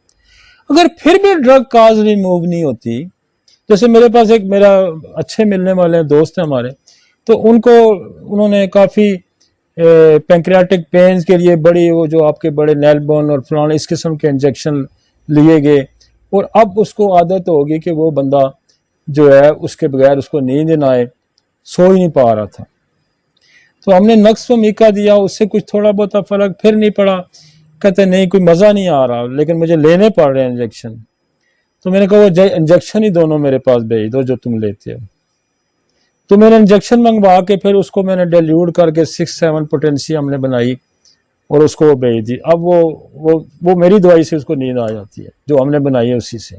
अगर फिर भी ड्रग कॉज रिमूव नहीं होती, जैसे मेरे पास एक मेरा अच्छे मिलने वाले दोस्त हैं हमारे, तो उन्होंने काफ़ी पैंक्रियाटिक पेन के लिए बड़ी, वो जो आपके बड़े नेलबोन और फलाना इस किस्म के इंजेक्शन लिए गए, और अब उसको आदत होगी कि वो बंदा जो है उसके बगैर उसको नींद ना आए, सो ही नहीं पा रहा था। तो हमने नक्स वमीका दिया, उससे कुछ थोड़ा बहुत फर्क फिर नहीं पड़ा। कहते नहीं कोई मज़ा नहीं आ रहा, लेकिन मुझे लेने पड़ रहे हैं इंजेक्शन। तो मैंने कहा वो इंजेक्शन ही दोनों मेरे पास भेज दो जो तुम लेते हो। तो मैंने इंजेक्शन मंगवा के फिर उसको मैंने डाइल्यूट करके 6-7 पोटेंसी हमने बनाई और उसको वो भेज दी। अब वो मेरी दवाई से उसको नींद आ जाती है, जो हमने बनाई है उसी से।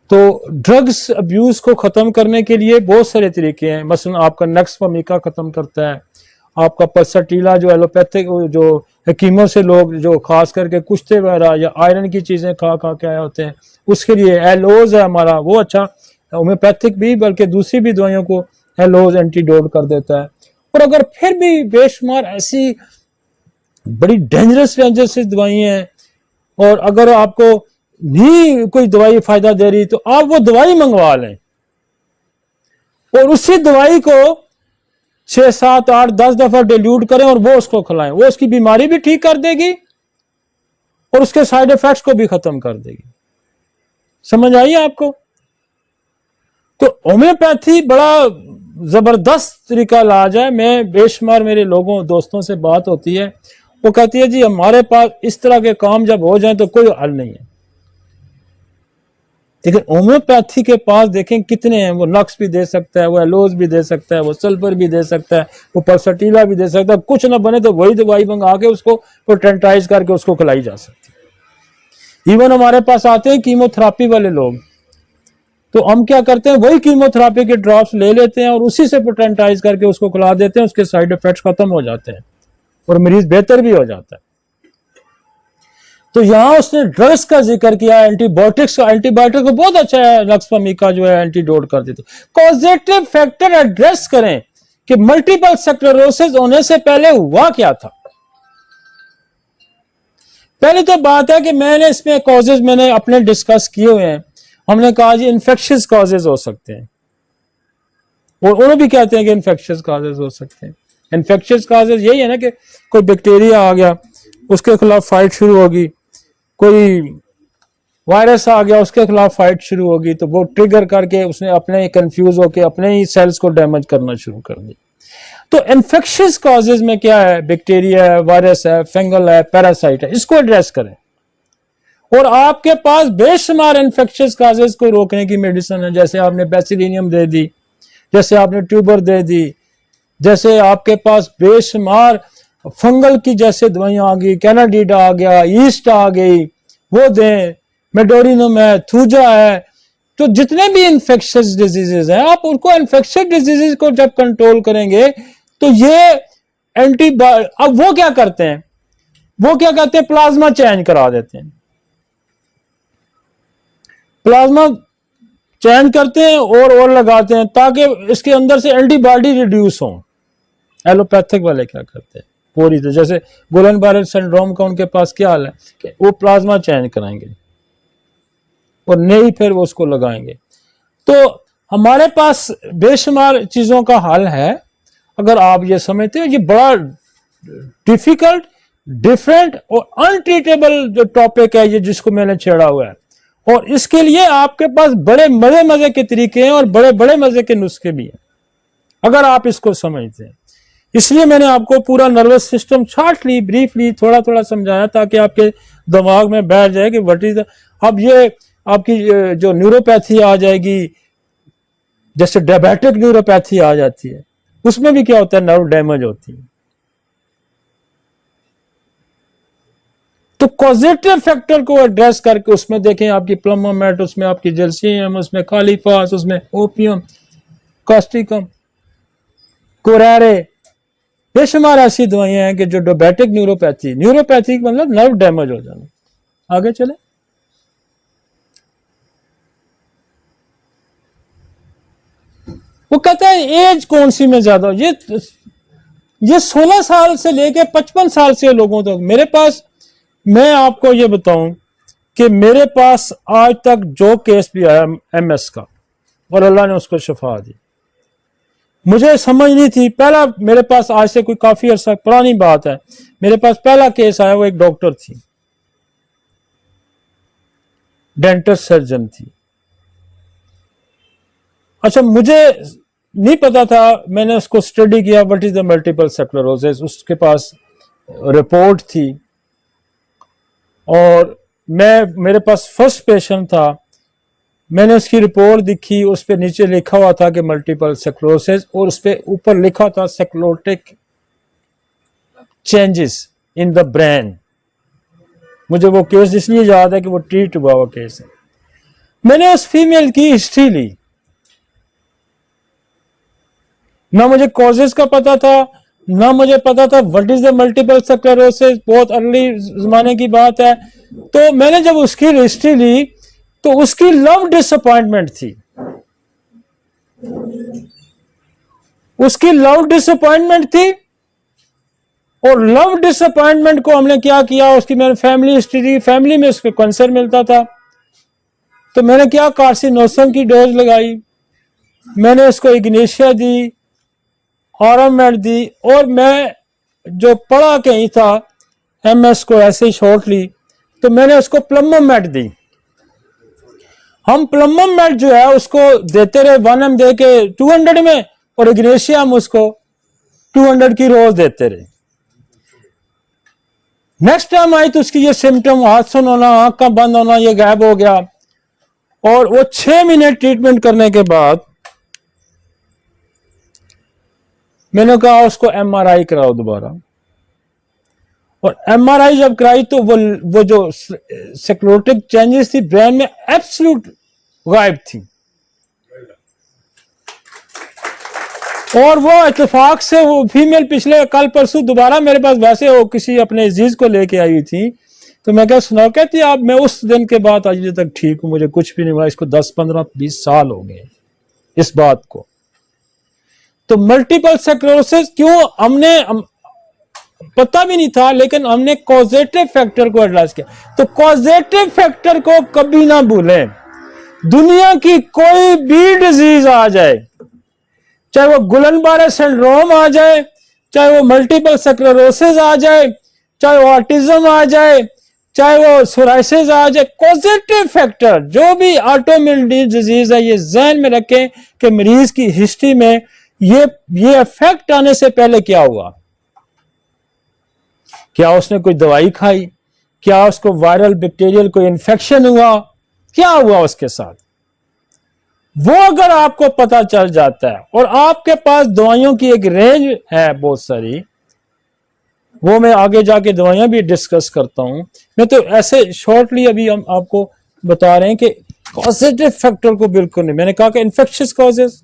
तो ड्रग्स अब्यूज को खत्म करने के लिए बहुत सारे तरीके हैं। मसलन आपका नक्स फमीका खत्म करता है, आपका पल्सटीला जो एलोपैथिक जो हकीमों से लोग जो खास करके कुश्ते वगैरह या आयरन की चीजें खा खा के आए होते हैं, उसके लिए एलोज है हमारा, वो अच्छा होम्योपैथिक भी बल्कि दूसरी भी दवाइयों को एलोज एंटीडोट कर देता है। और अगर फिर भी बेशुमार ऐसी बड़ी डेंजरस दवाइयां हैं और अगर आपको नहीं कोई दवाई फायदा दे रही तो आप वो दवाई मंगवा लें और उसी दवाई को 6, 7, 8, 10 दफा डिल्यूट करें और वो उसको खिलाएं। वो उसकी बीमारी भी ठीक कर देगी और उसके साइड इफेक्ट्स को भी खत्म कर देगी। समझ आई आपको? तो होम्योपैथी बड़ा जबरदस्त तरीका इलाज है। मैं बेशुमार मेरे लोगों दोस्तों से बात होती है, वो कहती है जी हमारे पास इस तरह के काम जब हो जाए तो कोई हल नहीं है। लेकिन होम्योपैथी के पास देखें कितने हैं, वो नक्स भी दे सकता है, वो एलोज भी दे सकता है, वो सल्फर भी दे सकता है, वो पल्सटीला भी दे सकता है। कुछ ना बने तो वही दवाई मंगा के उसको पोटेंटाइज करके उसको खिलाई जा सकती है। इवन हमारे पास आते हैं कीमोथेरापी वाले लोग, तो हम क्या करते हैं, वही कीमोथेरापी के ड्रॉप्स ले लेते हैं और उसी से पोटेंटाइज करके उसको खिला देते हैं। उसके साइड इफेक्ट्स खत्म हो जाते हैं और मरीज बेहतर भी हो जाता है। तो यहां उसने ड्रग्स का जिक्र किया, एंटीबायोटिक्स का। एंटीबायोटिक को बहुत अच्छा है, नक्स फमीका जो है एंटीडोट कर देते। कॉजेटिव फैक्टर एड्रेस करें कि मल्टीपल स्क्लेरोसिस होने से पहले हुआ क्या था। पहली तो बात है कि मैंने इसमें कॉजेज मैंने अपने डिस्कस किए हुए हैं। हमने कहा जी इन्फेक्शियस कॉजेज हो सकते हैं और उन्होंने भी कहते हैं कि इन्फेक्शियस कॉजेज हो सकते हैं। इन्फेक्शियस कॉजेज यही है ना कि कोई बैक्टीरिया आ गया, उसके खिलाफ फाइट शुरू होगी, कोई वायरस आ गया, उसके खिलाफ फाइट शुरू होगी, तो वो ट्रिगर करके उसने अपने कंफ्यूज होकर अपने ही सेल्स को डैमेज करना शुरू कर दी। तो इन्फेक्शियस कॉजेज में क्या है, बैक्टीरिया है, वायरस है, फंगल है, पैरासाइट है, इसको एड्रेस करें। और आपके पास बेशुमार इन्फेक्शियस कॉजेज को रोकने की मेडिसिन है, जैसे आपने बेसिलिनियम दे दी, जैसे आपने ट्यूबर दे दी, जैसे आपके पास बेशुमार फंगल की जैसे दवाइयां आ गई, कैनाडीडा आ गया, ईस्ट आ गई, वो दें, मेडोरिनम है, थूजा है। तो जितने भी इन्फेक्शियस डिजीजेज हैं, आप उनको इन्फेक्शियस डिजीजेज को जब कंट्रोल करेंगे तो ये अब वो क्या करते हैं, वो क्या कहते हैं, प्लाज्मा चेंज करा देते हैं। प्लाज्मा चेंज करते हैं और लगाते हैं ताकि इसके अंदर से एंटीबॉडी रिड्यूस हो। एलोपैथिक वाले क्या करते हैं पूरी तो, जैसे गुलन बारेल सिंड्रोम का उनके पास क्या हाल है कि वो प्लाज्मा चेंज कराएंगे और नहीं फिर वो उसको लगाएंगे। तो हमारे पास बेशुमार चीजों का हल है। अगर आप ये समझते हो, ये बड़ा डिफिकल्ट, डिफरेंट और अनट्रीटेबल जो टॉपिक है ये, जिसको मैंने छेड़ा हुआ है, और इसके लिए आपके पास बड़े मजे मजे के तरीके हैं और बड़े बड़े मजे के नुस्खे भी हैं अगर आप इसको समझते हैं। इसलिए मैंने आपको पूरा नर्वस सिस्टम शॉर्टली ब्रीफली थोड़ा थोड़ा समझाया ताकि आपके दिमाग में बैठ जाए कि व्हाट इज। अब ये आपकी जो न्यूरोपैथी आ जाएगी, जैसे डायबिटिक न्यूरोपैथी आ जाती है, उसमें भी क्या होता है, नर्व डैमेज होती है। तो कॉजेटिव फैक्टर को एड्रेस करके उसमें देखें आपकी प्लमोमेट, उसमें आपकी जल्सियम, उसमें कालीफास, उसमें ओपियम, कास्टिकम, कोरारे, बेशुमार ऐसी दवाइयां हैं कि जो डायबिटिक न्यूरोपैथी, न्यूरोपैथी मतलब नर्व डैमेज हो जाना। आगे चले। वो कहता है एज कौन सी में ज्यादा, ये 16 साल से लेके 55 साल से लोगों तक मेरे पास, मैं आपको ये बताऊं कि मेरे पास आज तक जो केस भी आया एमएस का, और अल्लाह ने उसको शिफा दी, मुझे समझ नहीं थी। पहला मेरे पास, आज से कोई काफी अर्सा पुरानी बात है, मेरे पास पहला केस आया, वो एक डॉक्टर थी, डेंटिस्ट सर्जन थी। अच्छा, मुझे नहीं पता था, मैंने उसको स्टडी किया, what is the multiple sclerosis, उसके पास रिपोर्ट थी और मेरे पास फर्स्ट पेशेंट था। मैंने उसकी रिपोर्ट दिखी, उस पर नीचे लिखा हुआ था कि मल्टीपल स्क्लेरोसिस, और उस पर ऊपर लिखा था sclerotic changes in the brain. मुझे वो केस इसलिए याद है कि वो ट्रीट हुआ हुआ केस है। मैंने उस फीमेल की हिस्ट्री ली, ना मुझे कॉजेस का पता था, ना मुझे पता था what is the multiple sclerosis, बहुत अर्ली जमाने की बात है। तो मैंने जब उसकी हिस्ट्री ली तो उसकी लव डिसअपॉइंटमेंट थी, उसकी लव डिसअपॉइंटमेंट थी। और लव डिसअपॉइंटमेंट को हमने क्या किया, उसकी मैंने फैमिली हिस्ट्री दी, फैमिली में उसको कैंसर मिलता था, तो मैंने क्या कार्सिनोसम की डोज लगाई, मैंने उसको इग्नेशिया दी, ऑरामेड दी, और मैं जो पढ़ा कहीं था एमएस को ऐसे ही छोड़ ली, तो मैंने उसको प्लम्बोमेट दी। हम प्लम्बोमेट जो है उसको देते रहे 1 दे के 200 में, और इग्नेशिया हम उसको 200 की रोज देते रहे। नेक्स्ट टाइम आई तो उसकी ये सिम्टम, हाथ सुन होना, आंख का बंद होना, ये गायब हो गया। और वो 6 महीने ट्रीटमेंट करने के बाद मैंने कहा उसको एमआरआई कराओ दोबारा, और एमआरआई जब कराई तो वो जो स्क्लेरोटिक चेंजेस थी ब्रेन में एब्सोल्यूट गायब थी। और वो इत्तेफाक से वो फीमेल पिछले कल परसों दोबारा मेरे पास, वैसे वो किसी अपने अजीज को लेके आई हुई थी, तो मैं क्या सुना, कहती आप मैं उस दिन के बाद आज तक ठीक हूं, मुझे कुछ भी नहीं हुआ। इसको 10, 15, 20 साल हो गए इस बात को। तो मल्टीपल स्क्लेरोसिस क्यों, हमने पता भी नहीं था, लेकिन हमने कॉजेटिव फैक्टर को एड्रेस किया। तो कॉजेटिव फैक्टर को कभी ना भूलें। दुनिया की कोई भी डिजीज आ जाए, चाहे वो गुलन-बारे सिंड्रोम आ जाए, चाहे वो मल्टीपल स्क्लेरोसिस आ जाए, चाहे वो ऑटिज्म आ जाए, चाहे वो सोराइसिस आ जाए, कॉजेटिव फैक्टर जो भी ऑटोइम्यून डिजीज है, ये ध्यान में रखें कि मरीज की हिस्ट्री में ये इफेक्ट आने से पहले क्या हुआ, क्या उसने कोई दवाई खाई, क्या उसको वायरल बैक्टीरियल कोई इन्फेक्शन हुआ, क्या हुआ उसके साथ, वो अगर आपको पता चल जाता है। और आपके पास दवाइयों की एक रेंज है बहुत सारी, वो मैं आगे जाके दवाइयां भी डिस्कस करता हूं। मैं तो ऐसे शॉर्टली अभी हम आपको बता रहे हैं कि कॉजेटिव फैक्टर को बिल्कुल नहीं। मैंने कहा कि इन्फेक्शियस कॉजेस,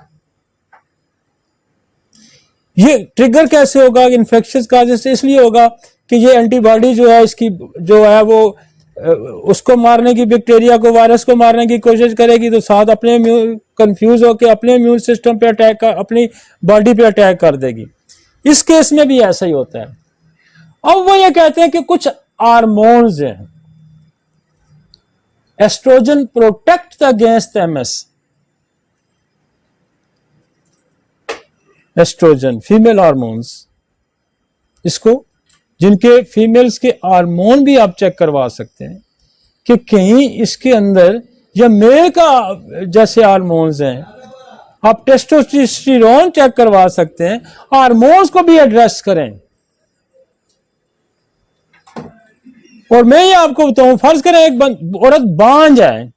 ये ट्रिगर कैसे होगा इन्फेक्शियस कॉजेस, इसलिए होगा कि ये एंटीबॉडी जो है इसकी जो है वो उसको मारने की, बैक्टीरिया को, वायरस को मारने की कोशिश करेगी, तो साथ अपने कंफ्यूज होकर अपने इम्यून सिस्टम पे अटैक कर, अपनी बॉडी पे अटैक कर देगी। इस केस में भी ऐसा ही होता है। अब वो ये कहते हैं कि कुछ हार्मोन्स हैं, estrogen protect against MS, estrogen female hormones, इसको जिनके फीमेल्स के हार्मोन भी आप चेक करवा सकते हैं कि कहीं इसके अंदर, या मेल का जैसे हार्मोन्स हैं, आप टेस्टोस्टेरोन चेक करवा सकते हैं, हार्मोन्स को भी एड्रेस करें। और मैं ये आपको बताऊं, फर्ज करें एक औरत बांझ है,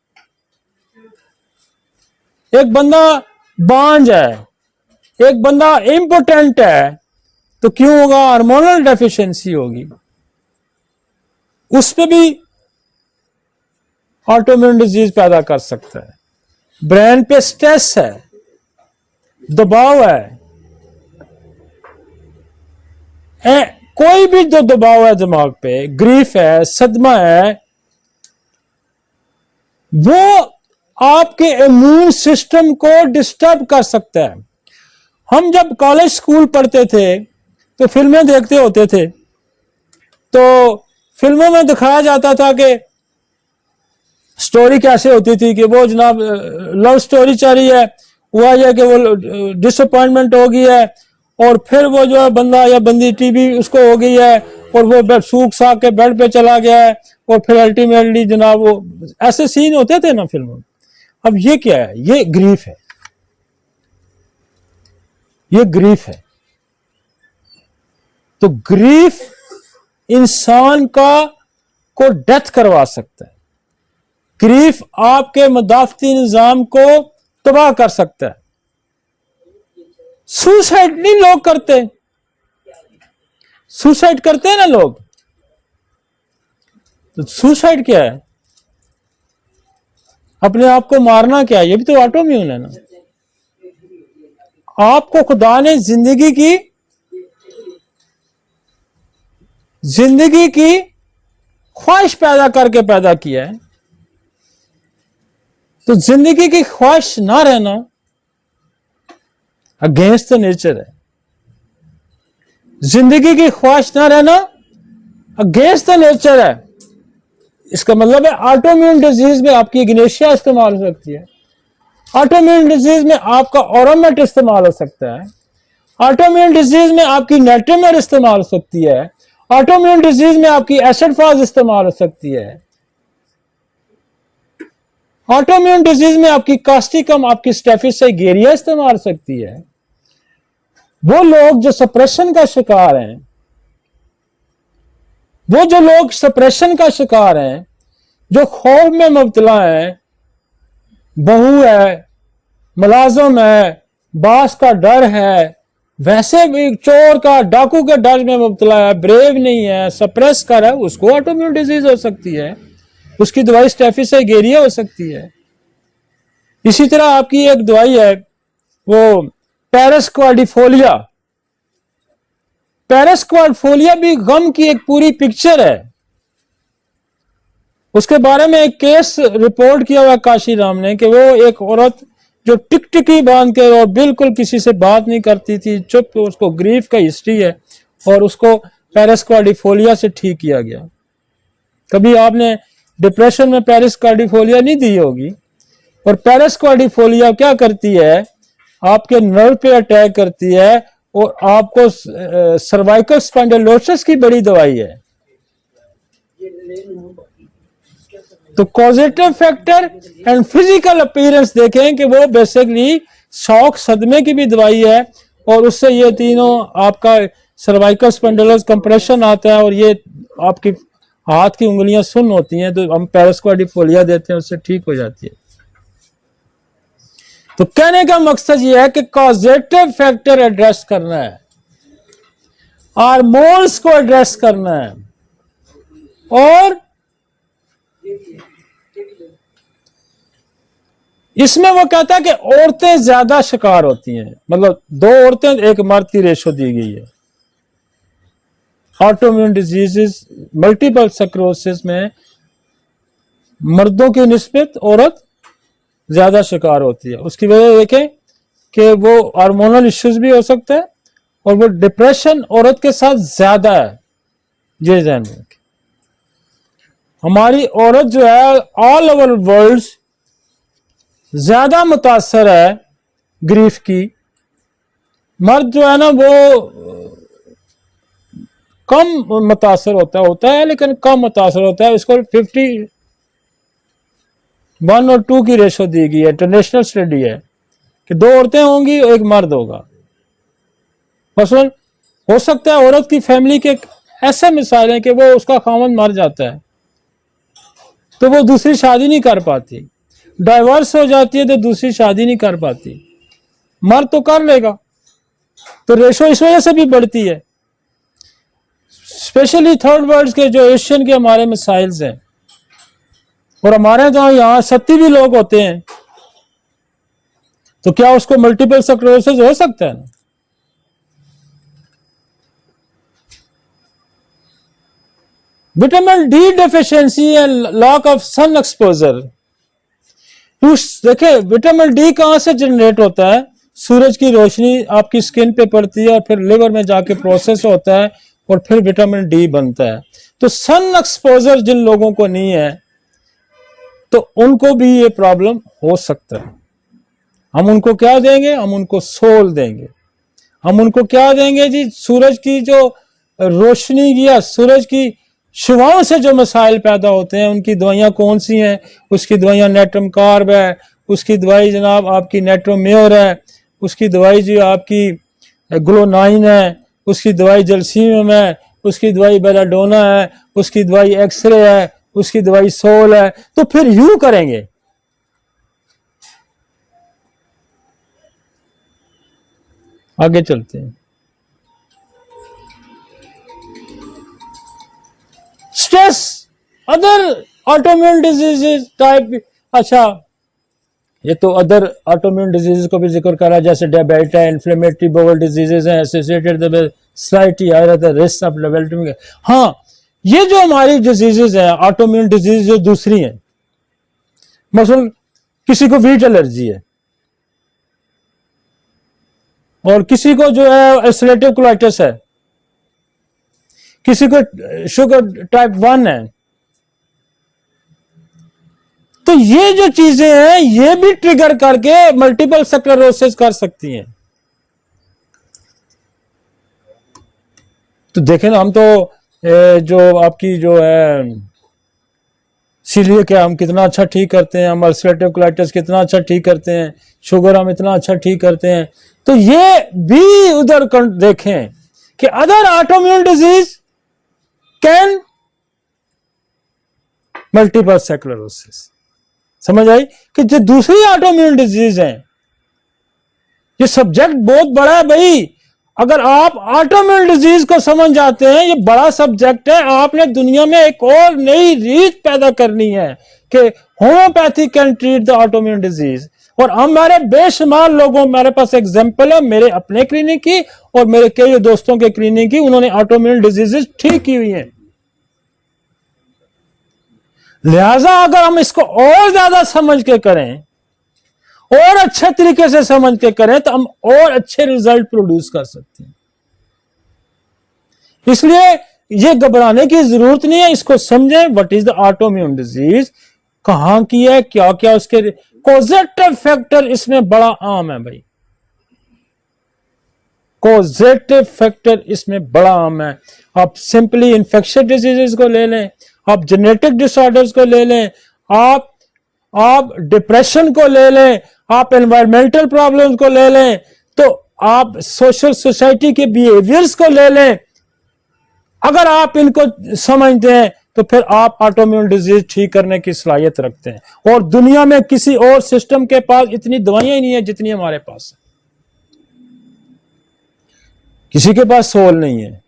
एक बंदा बांझ है, एक बंदा इंपोर्टेंट है, तो क्यों होगा, हार्मोनल डेफिशिएंसी होगी, उस पर भी ऑटोइम्यून डिजीज पैदा कर सकता है। ब्रेन पे स्ट्रेस है, दबाव है, कोई भी जो दबाव है दिमाग पे, ग्रीफ है, सदमा है, वो आपके इम्यून सिस्टम को डिस्टर्ब कर सकता है। हम जब कॉलेज स्कूल पढ़ते थे तो फिल्में देखते होते थे, तो फिल्मों में दिखाया जाता था कि स्टोरी कैसे होती थी कि वो जनाब लव स्टोरी चल रही है, हुआ यह कि वो डिसअपॉइंटमेंट हो गई है, और फिर वो जो है बंदा या बंदी टीबी उसको हो गई है, और वो सूख साख के बेड पे चला गया है, और फिर अल्टीमेटली जनाब वो ऐसे सीन होते थे ना फिल्मों में। अब ये क्या है, ये ग्रीफ है, ये ग्रीफ है। तो ग्रीफ इंसान को डेथ करवा सकता है, ग्रीफ आपके मदाफती निजाम को तबाह कर सकता है। सुसाइड नहीं लोग करते, सुसाइड करते हैं ना लोग, तो सुसाइड क्या है, अपने आप को मारना क्या है, ये भी तो ऑटोम्यून है ना। आपको खुदा ने जिंदगी की ख्वाहिश पैदा करके पैदा किया है, तो जिंदगी की ख्वाहिश ना रहना अगेंस्ट द नेचर है। जिंदगी की ख्वाहिश ना रहना अगेंस्ट द नेचर है। इसका मतलब है ऑटोम्यून डिजीज में आपकी इग्नेशिया इस्तेमाल हो सकती है, ऑटोम्यून डिजीज में आपका ऑरोमेट इस्तेमाल हो सकता है, ऑटोम्यून डिजीज में आपकी नेट्रोमेर इस्तेमाल हो सकती है, ऑटोम्यून डिजीज में आपकी एसिड फाज इस्तेमाल हो सकती है, ऑटोम्यून डिजीज में आपकी कास्टिकम, आपकी स्टेफिसाइगेरिया इस्तेमाल हो सकती है। वो लोग जो सप्रेशन का शिकार हैं, वो जो लोग सप्रेशन का शिकार हैं, जो खौफ में मुब्तला है, बहू है, मुलाजम है, बास का डर है, वैसे भी चोर का, डाकू के डर में मुब्तला है, ब्रेव नहीं है, सप्रेस कर है, उसको ऑटोम्यून डिजीज हो सकती है, उसकी दवाई स्टेफिसाइगेरिया हो सकती है। इसी तरह आपकी एक दवाई है वो पैरास्क्वाडिफोलिया। पैरास्क्वाडिफोलिया भी गम की एक पूरी पिक्चर है। उसके बारे में एक केस रिपोर्ट किया हुआ काशी राम ने कि वो एक औरत जो टिकटिकी बांध के और बिल्कुल किसी से बात नहीं करती थी, चुप, उसको ग्रीफ का हिस्ट्री है, और उसको पैरास्क्वाडिफोलिया से ठीक किया गया। कभी आपने डिप्रेशन में पैरास्क्वाडिफोलिया नहीं दी होगी। और पैरास्क्वाडिफोलिया क्या करती है, आपके नर्व पे अटैक करती है, और आपको सर्वाइकल स्पॉन्डिलोसिस की बड़ी दवाई है। तो causative factor and physical appearance देखें कि वो बेसिकली शॉक सदमे की भी दवाई है, और उससे ये तीनों आपका सर्वाइकल स्पॉन्डिलोसिस कंप्रेशन आता है, और ये आपकी हाथ की उंगलियां सुन्न होती हैं, तो हम पैरास्क्वाडिफोलिया देते हैं, उससे ठीक हो जाती है। तो कहने का मकसद यह है कि कॉजेटिव फैक्टर एड्रेस करना है, हार्मोन्स को एड्रेस करना है, और इसमें वो कहता है कि औरतें ज्यादा शिकार होती हैं, मतलब 2 औरतें 1 मर्द की रेशो दी गई है। ऑटोइम्यून डिजीजेस, मल्टीपल स्क्लेरोसिस में मर्दों की निस्बत औरत ज्यादा शिकार होती है। उसकी वजह देखें कि वो हार्मोनल इश्यूज भी हो सकता है, और वो डिप्रेशन औरत के साथ ज्यादा है। ये ध्यान में हमारी औरत जो है ऑल ओवर वर्ल्ड ज्यादा मुतासर है ग्रीफ की। मर्द जो है ना वो कम मुतासर होता है, लेकिन कम मुतासर होता है। इसको 51 और 2 की रेशो दी गई है, इंटरनेशनल स्टडी है कि 2 औरतें होंगी, 1 मर्द होगा। मसलन हो सकता है औरत की फैमिली के ऐसे मिसाल हैं कि वो उसका खामन मर जाता है तो वो दूसरी शादी नहीं कर पाती, डाइवर्स हो जाती है तो दूसरी शादी नहीं कर पाती, मर्द तो कर लेगा। तो रेशो इस वजह से भी बढ़ती है, स्पेशली थर्ड वर्ल्ड के जो एशियन के हमारे मिसाइल्स हैं, और हमारे तो यहाँ 70 भी लोग होते हैं, तो क्या उसको मल्टीपल स्क्लेरोसिस हो सकता है ना? Vitamin D deficiency and lack of sun exposure. देखे विटामिन डी कहां से जनरेट होता है? सूरज की रोशनी आपकी स्किन पे पड़ती है और फिर लिवर में जाके प्रोसेस होता है और फिर विटामिन डी बनता है। तो सन एक्सपोजर जिन लोगों को नहीं है तो उनको भी ये प्रॉब्लम हो सकता है। हम उनको क्या देंगे? हम उनको सोल देंगे। हम उनको क्या देंगे जी? सूरज की जो रोशनी या सूरज की शुआओं से जो मसाइल पैदा होते हैं उनकी दवाइयां कौन सी हैं? उसकी दवाइयां नेट्रम कार्ब है, उसकी दवाई जनाब आपकी नेट्रोम्योर है, उसकी दवाई जो आपकी ग्लोनाइन है, उसकी दवाई जलसीम है, उसकी दवाई बेलाडोना है, उसकी दवाई एक्सरे है, उसकी दवाई सोल है। तो फिर यूं करेंगे, आगे चलते हैं। Stress, other autoimmune diseases type. अच्छा, ये तो अदर ऑटोइम्यून डिजीज को भी जिक्र करा, जैसे डायबिटीज है, इन्फ्लेमेटरी बाउल डिजीजेज हैं, associated with slightly higher risk of developing. हाँ, ये जो हमारी डिजीजेज हैं, ऑटोइम्यून डिजीज जो दूसरी हैं, मसलन किसी को वीट एलर्जी है, और किसी को जो है अल्सरेटिव कोलाइटिस है, किसी को शुगर टाइप 1 है, तो ये जो चीजें हैं ये भी ट्रिगर करके मल्टीपल स्क्लेरोसिस कर सकती हैं। तो देखें ना, हम तो जो आपकी जो है सीलिएक है, हम कितना अच्छा ठीक करते हैं, हम अल्सरेटिव कोलाइटिस कितना अच्छा ठीक करते हैं, शुगर हम इतना अच्छा ठीक करते हैं। तो ये भी उधर देखें कि other autoimmune disease can multiple sclerosis. समझ आई कि जो दूसरी ऑटोइम्यून डिजीज है, ये सब्जेक्ट बहुत बड़ा है भाई। अगर आप ऑटोइम्यून डिजीज को समझ जाते हैं, ये बड़ा सब्जेक्ट है। आपने दुनिया में एक और नई रीत पैदा करनी है कि homeopathy can treat the autoimmune disease. और हमारे बेशुमार लोगों, मेरे पास एग्जांपल है मेरे अपने क्लिनिक की और मेरे कई दोस्तों के क्लिनिक की, उन्होंने ऑटोइम्यून डिजीजेस ठीक की हुई हैं। लिहाजा अगर हम इसको और ज्यादा समझ के करें और अच्छे तरीके से समझ के करें तो हम और अच्छे रिजल्ट प्रोड्यूस कर सकते हैं। इसलिए ये घबराने की जरूरत नहीं है, इसको समझें। What is the autoimmune disease, कहां की है, क्या क्या उसके कॉजेटिव फैक्टर इसमें बड़ा आम है भाई। कॉजेटिव फैक्टर इसमें बड़ा आम है। आप सिंपली इन्फेक्शियस डिजीजेस को ले लें, आप जेनेटिक डिसऑर्डर्स को ले लें, आप डिप्रेशन को ले लें, आप एनवायरमेंटल प्रॉब्लम्स को ले लें, तो आप सोशल सोसाइटी के बिहेवियर्स को ले लें। अगर आप इनको समझते हैं तो फिर आप ऑटोइम्यून डिजीज ठीक करने की सलाहियत रखते हैं। और दुनिया में किसी और सिस्टम के पास इतनी दवाइयां ही नहीं है जितनी हमारे पास है। किसी के पास सोल नहीं है,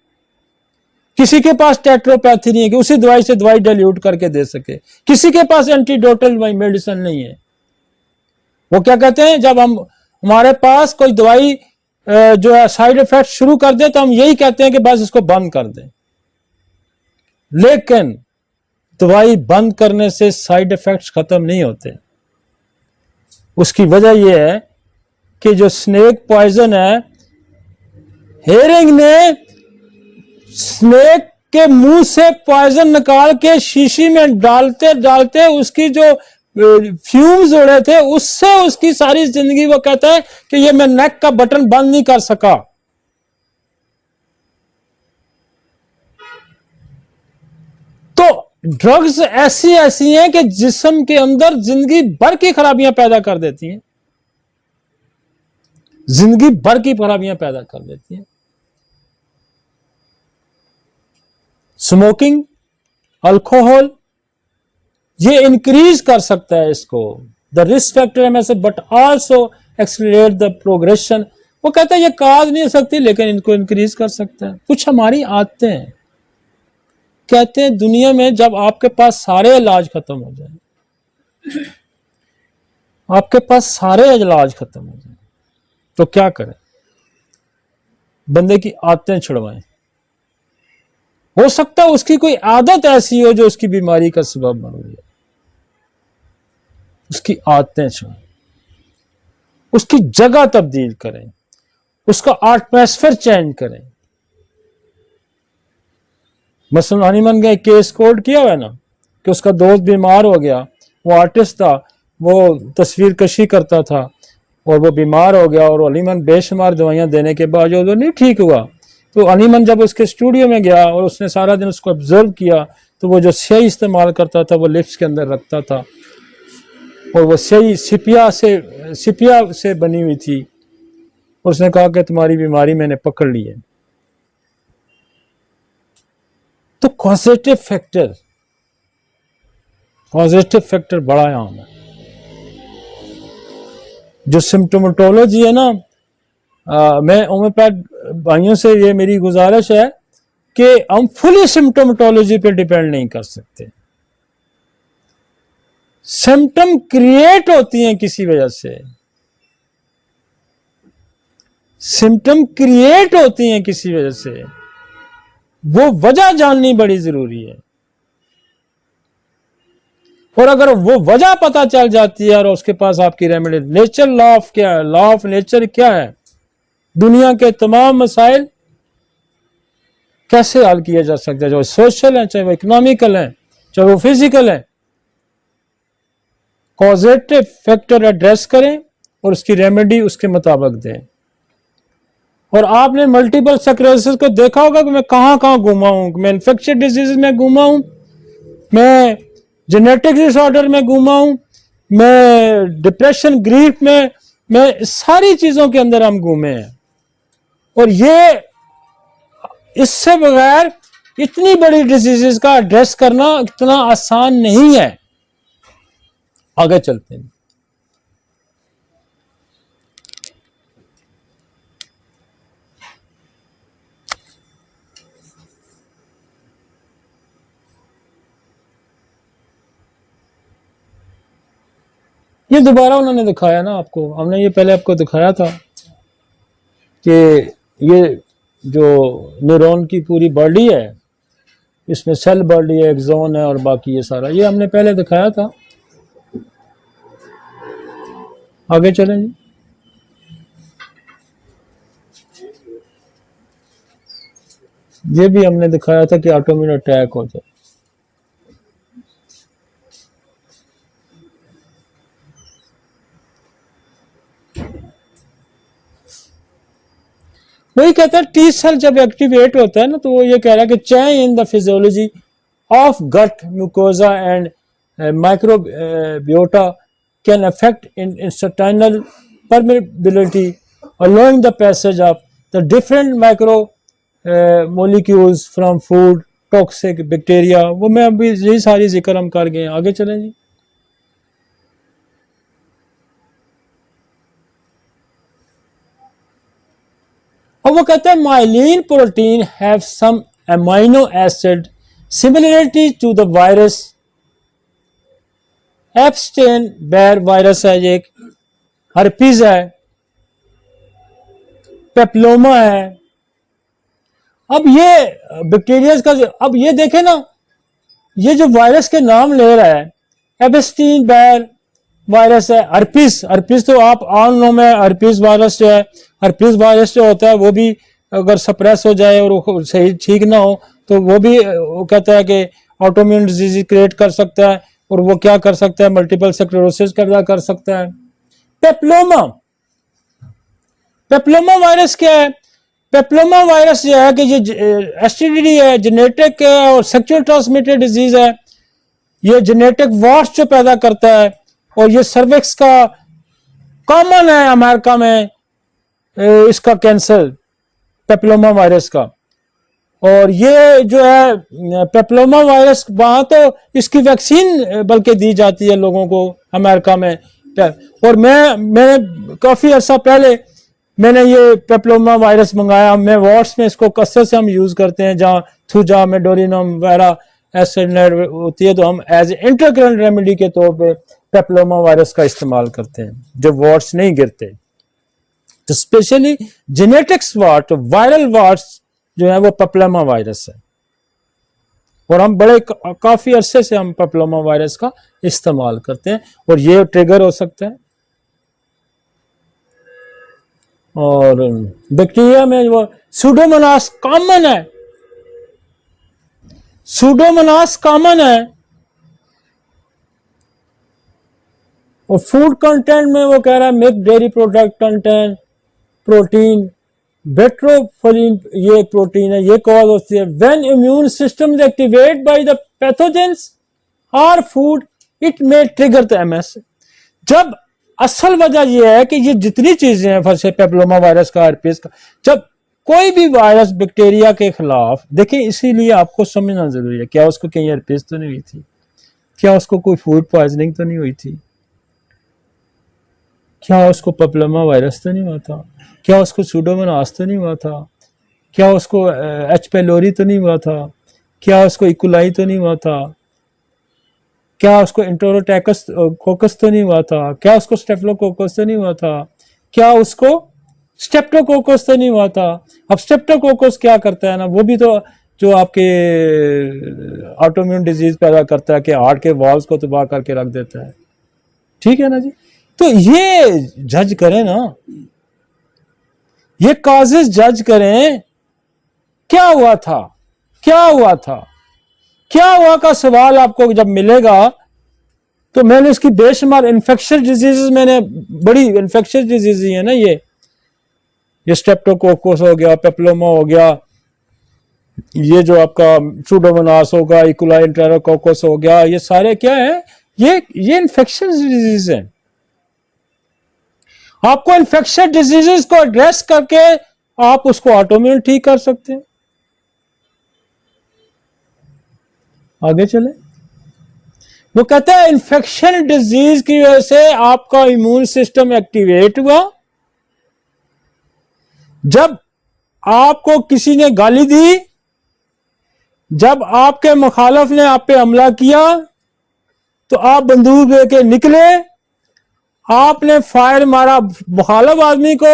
किसी के पास टेट्रोपैथी नहीं है कि उसी दवाई से दवाई डाइल्यूट करके दे सके, किसी के पास एंटीडोटल मेडिसिन नहीं है। वो क्या कहते हैं, जब हम हमारे पास कोई दवाई जो है साइड इफेक्ट शुरू कर दे तो हम यही कहते हैं कि बस इसको बंद कर दें। लेकिन दवाई बंद करने से साइड इफेक्ट्स खत्म नहीं होते। उसकी वजह यह है कि जो स्नेक पॉइजन है, हेरिंग ने स्नेक के मुंह से पॉइजन निकाल के शीशी में डालते डालते उसकी जो फ्यूम्स उड़े थे उससे उसकी सारी जिंदगी, वो कहता है कि ये मैं नेक का बटन बंद नहीं कर सका। तो ड्रग्स ऐसी ऐसी हैं कि जिस्म के अंदर जिंदगी भर की खराबियां पैदा कर देती हैं, जिंदगी भर की खराबियां पैदा कर देती हैं। स्मोकिंग, अल्कोहल, ये इंक्रीज कर सकता है इसको, द रिस्क फैक्टर में से, but also accelerate the progression. वो कहता है ये काज नहीं हो सकती लेकिन इनको इंक्रीज कर सकता है। कुछ हमारी आदतें हैं। कहते हैं दुनिया में जब आपके पास सारे इलाज खत्म हो जाए, आपके पास सारे इलाज खत्म हो जाए, तो क्या करें? बंदे की आदतें छुड़वाएं। हो सकता है उसकी कोई आदत ऐसी हो जो उसकी बीमारी का सबब बन रही है। उसकी आदतें छुड़ाएं, उसकी जगह तब्दील करें, उसका एटमॉस्फेयर चेंज करें। मसलन हनीमन का एक केस कोड किया हुआ है ना कि उसका दोस्त बीमार हो गया, वो आर्टिस्ट था, वो तस्वीर कशी करता था और वो बीमार हो गया और हनीमन बेशुमार दवाइयां देने के बावजूद वो नहीं ठीक हुआ। तो हनीमन जब उसके स्टूडियो में गया और उसने सारा दिन उसको ऑब्जर्व किया तो वो जो स्याही इस्तेमाल करता था वो लिप्स के अंदर रखता था और वो स्याही सिपिया से बनी हुई थी। उसने कहा कि तुम्हारी बीमारी मैंने पकड़ ली है। तो कॉजेटिव फैक्टर बड़ा आम है। जो सिम्टोमेटोलॉजी है ना, मैं होम्योपैथ भाइयों से ये मेरी गुजारिश है कि हम फुली सिम्टोमेटोलॉजी पे डिपेंड नहीं कर सकते। सिम्टम क्रिएट होती हैं किसी वजह से, सिम्टम क्रिएट होती हैं किसी वजह से, वो वजह जाननी बड़ी जरूरी है। और अगर वो वजह पता चल जाती है और उसके पास आपकी रेमेडी, नेचर लॉ ऑफ क्या है, लॉ ऑफ नेचर क्या है, दुनिया के तमाम मसाइल कैसे हल किया जा सकता है, चाहे वो सोशल है, चाहे वो इकोनॉमिकल है, चाहे वो फिजिकल है। कॉजेटिव फैक्टर एड्रेस करें और उसकी रेमेडी उसके मुताबिक दें। और आपने मल्टीपल स्क्लेरोसिस को देखा होगा कि मैं कहां कहां घूमा हूं, मैं इन्फेक्शियस डिजीज में घूमा हूं, मैं जेनेटिक डिसऑर्डर में घूमा हूं, मैं डिप्रेशन ग्रीफ में, मैं सारी चीजों के अंदर हम घूमे हैं। और ये इससे बगैर इतनी बड़ी डिजीजेस का एड्रेस करना इतना आसान नहीं है। आगे चलते हैं। ये दोबारा उन्होंने दिखाया ना आपको, हमने ये पहले आपको दिखाया था कि ये जो न्यूरॉन की पूरी बॉडी है, इसमें सेल बॉडी है, एक्सोन है और बाकी ये सारा, ये हमने पहले दिखाया था। आगे चलें जी। ये भी हमने दिखाया था कि ऑटोइम्यून अटैक हो जाए। वही कहता है टी सेल जब एक्टिवेट होता है ना, तो वो ये कह रहा है कि change in the physiology of gut mucosa and microbiota can affect intestinal permeability, allowing the passage of the different micro molecules from food, toxic bacteria। वो मैं अभी यही सारी जिक्र हम कर गए। आगे चलें जी। और वो कहते हैं myelin protein have some amino acid similarity to the virus. Epstein Barr virus है, एक हर्पीज है, पेप्लोमा है। अब ये बैक्टीरिया का, अब ये देखें ना, ये जो वायरस के नाम ले रहा है, एप्स्टीन बैर वायरस है, हर्पीज, हर्पीज तो आप आम नो में हर्पीज वायरस जो है, हर्पीज वायरस जो होता है वो भी अगर सप्रेस हो जाए और सही ठीक ना हो तो वो भी वो कहता है कि ऑटोइम्यून डिजीज क्रिएट कर सकता है। और वो क्या कर सकता है, मल्टीपल स्क्लेरोसिस पैदा कर सकता है। पेप्लोमा, पेप्लोमा वायरस क्या है? पेप्लोमा वायरस जो है कि ये एसटीडी है, जेनेटिक और सेक्सुअल ट्रांसमिटेड डिजीज है। ये जेनेटिक वॉर्स जो पैदा करता है और ये सर्विक्स का कॉमन है अमेरिका में, इसका कैंसर पेप्लोमा वायरस का। और ये जो है पेप्लोमा वायरस वहां तो इसकी वैक्सीन बल्कि दी जाती है लोगों को अमेरिका में। और मैंने काफी अर्सा पहले मैंने ये पेप्लोमा वायरस मंगाया। मैं वार्ड्स में इसको कसरत से हम यूज करते हैं, जहाँ थूजा मेडोरिनम वगैरह एसिड होती है, तो हम एज इंटरकरेंट रेमेडी के तौर पे पेप्लोमा वायरस का इस्तेमाल करते हैं जब वार्ड्स नहीं गिरते। तो स्पेशली जेनेटिक्स वार्ड, वायरल वार्ड्स जो है वो पेप्लोमा वायरस है। और हम बड़े काफी अरसे से हम पेप्लोमा वायरस का इस्तेमाल करते हैं और ये ट्रिगर हो सकता है। और बैक्टीरिया में वो सूडोमोनास कॉमन है, सूडोमोनास कॉमन है। और फूड कंटेंट में वो कह रहा है milk dairy product content protein butyrophilin, ये प्रोटीन है, ये कॉज होती है when immune system is activate by the pathogens और food it may trigger the MS. जब असल वजह यह है कि ये जितनी चीजें हैं फर्स्ट पेप्लोमा वायरस का, हर्पीस का, जब कोई भी वायरस बैक्टीरिया के खिलाफ, देखिए इसीलिए आपको समझना जरूरी है, क्या उसको कहीं हर्पीस तो नहीं हुई थी, क्या उसको कोई फूड पॉइजनिंग तो नहीं हुई थी, क्या उसको पेप्लोमा वायरस तो नहीं हुआ था, क्या उसको सूडोमोनास तो नहीं हुआ था, क्या उसको एच पेलोरी तो नहीं हुआ था, क्या उसको इकोलाई तो नहीं हुआ था। क्या उसको इंटरोटैकस कोकस तो नहीं हुआ था? क्या उसको स्टेफिलोकोकस तो नहीं हुआ था? क्या उसको स्टेप्टोकोकस तो नहीं हुआ था? अब स्टेप्टोकोकस क्या करता है ना, वो भी तो जो आपके ऑटोइम्यून डिजीज पैदा करता है कि हार्ट के वॉल्स को तबाह करके रख देता है। ठीक है ना जी? तो ये जज करें ना, ये कॉजेज जज करें, क्या हुआ था, क्या हुआ था, क्या हुआ का सवाल आपको जब मिलेगा तो मैंने इसकी बेशुमार इन्फेक्शियस डिजीजेस, मैंने बड़ी इन्फेक्शियस डिजीज है ना ये स्ट्रेप्टोकोकस हो गया, पेप्लोमा हो गया, ये जो आपका सूडोमोनास होगा, इकोलाई एंटेरोकोकस हो गया, ये सारे क्या है, ये इन्फेक्शियस डिजीज है। आपको इन्फेक्शियस डिजीजेस को एड्रेस करके आप उसको ऑटोइम्यून ठीक कर सकते हैं। आगे चले, वो कहते हैं इन्फेक्शन डिजीज की वजह से आपका इम्यून सिस्टम एक्टिवेट हुआ। जब आपको किसी ने गाली दी, जब आपके मुखालिफ ने आप पे हमला किया, तो आप बंदूक लेके निकले, आपने फायर मारा मुखालिफ आदमी को,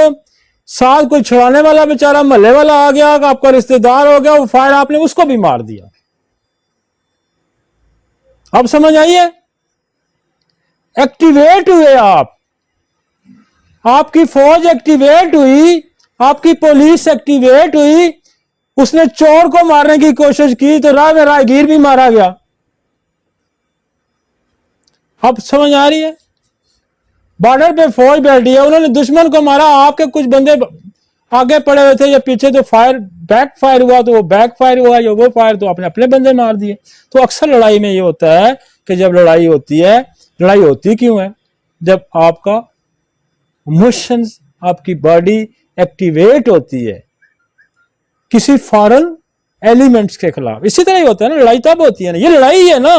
साथ कोई छुड़ाने वाला बेचारा महल्ले वाला आ गया, आपका रिश्तेदार हो गया, वो फायर आपने उसको भी मार दिया। अब समझ आइए, एक्टिवेट हुए आप, आपकी फौज एक्टिवेट हुई, आपकी पुलिस एक्टिवेट हुई, उसने चोर को मारने की कोशिश की तो राह में राहगीर भी मारा गया। अब समझ आ रही है, बॉर्डर पे फौज बैठी है, उन्होंने दुश्मन को मारा, आपके कुछ बंदे आगे पड़े हुए थे या पीछे, तो फायर बैक फायर हुआ, तो वो बैक फायर हुआ या वो फायर, तो आपने अपने बंदे मार दिए। तो अक्सर लड़ाई में ये होता है कि जब लड़ाई होती है, लड़ाई होती क्यों है? जब आपका इमोशंस, आपकी बॉडी एक्टिवेट होती है किसी फॉरेन एलिमेंट्स के खिलाफ। इसी तरह ही होता है ना, लड़ाई तब होती है ना, ये लड़ाई है ना।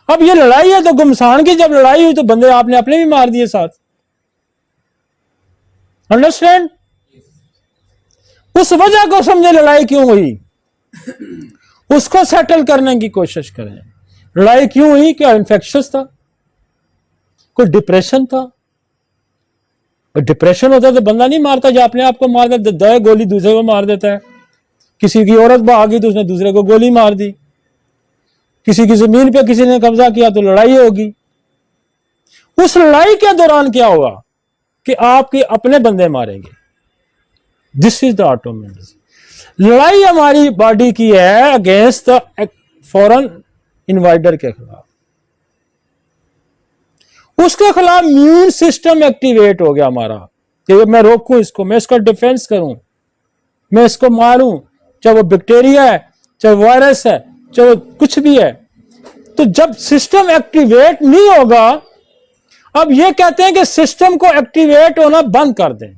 अब ये लड़ाई है तो घमसान की जब लड़ाई हुई तो बंदे आपने अपने भी मार दिए साथ। अंडरस्टैंड? उस वजह को समझे लड़ाई क्यों हुई, उसको सेटल करने की कोशिश करें। लड़ाई क्यों हुई? क्या इन्फेक्शस था, कोई डिप्रेशन था? डिप्रेशन होता तो बंदा नहीं मारता, जो अपने आप को मार देता, गोली दूसरे को मार देता है। किसी की औरत भागी तो उसने दूसरे को गोली मार दी, किसी की जमीन पे किसी ने कब्जा किया तो लड़ाई होगी। उस लड़ाई के दौरान क्या होगा कि आपके अपने बंदे मारेंगे। This is the autoimmune disease. लड़ाई हमारी बॉडी की है अगेंस्ट द फॉरेन इन्वाइडर के खिलाफ, उसके खिलाफ इम्यून सिस्टम एक्टिवेट हो गया हमारा कि मैं रोकूं इसको, मैं इसका डिफेंस करूं, मैं इसको मारूं, चाहे वो बैक्टीरिया है, चाहे वायरस है, चाहे कुछ भी है। तो जब सिस्टम एक्टिवेट नहीं होगा, अब ये कहते हैं कि सिस्टम को एक्टिवेट होना बंद कर दें।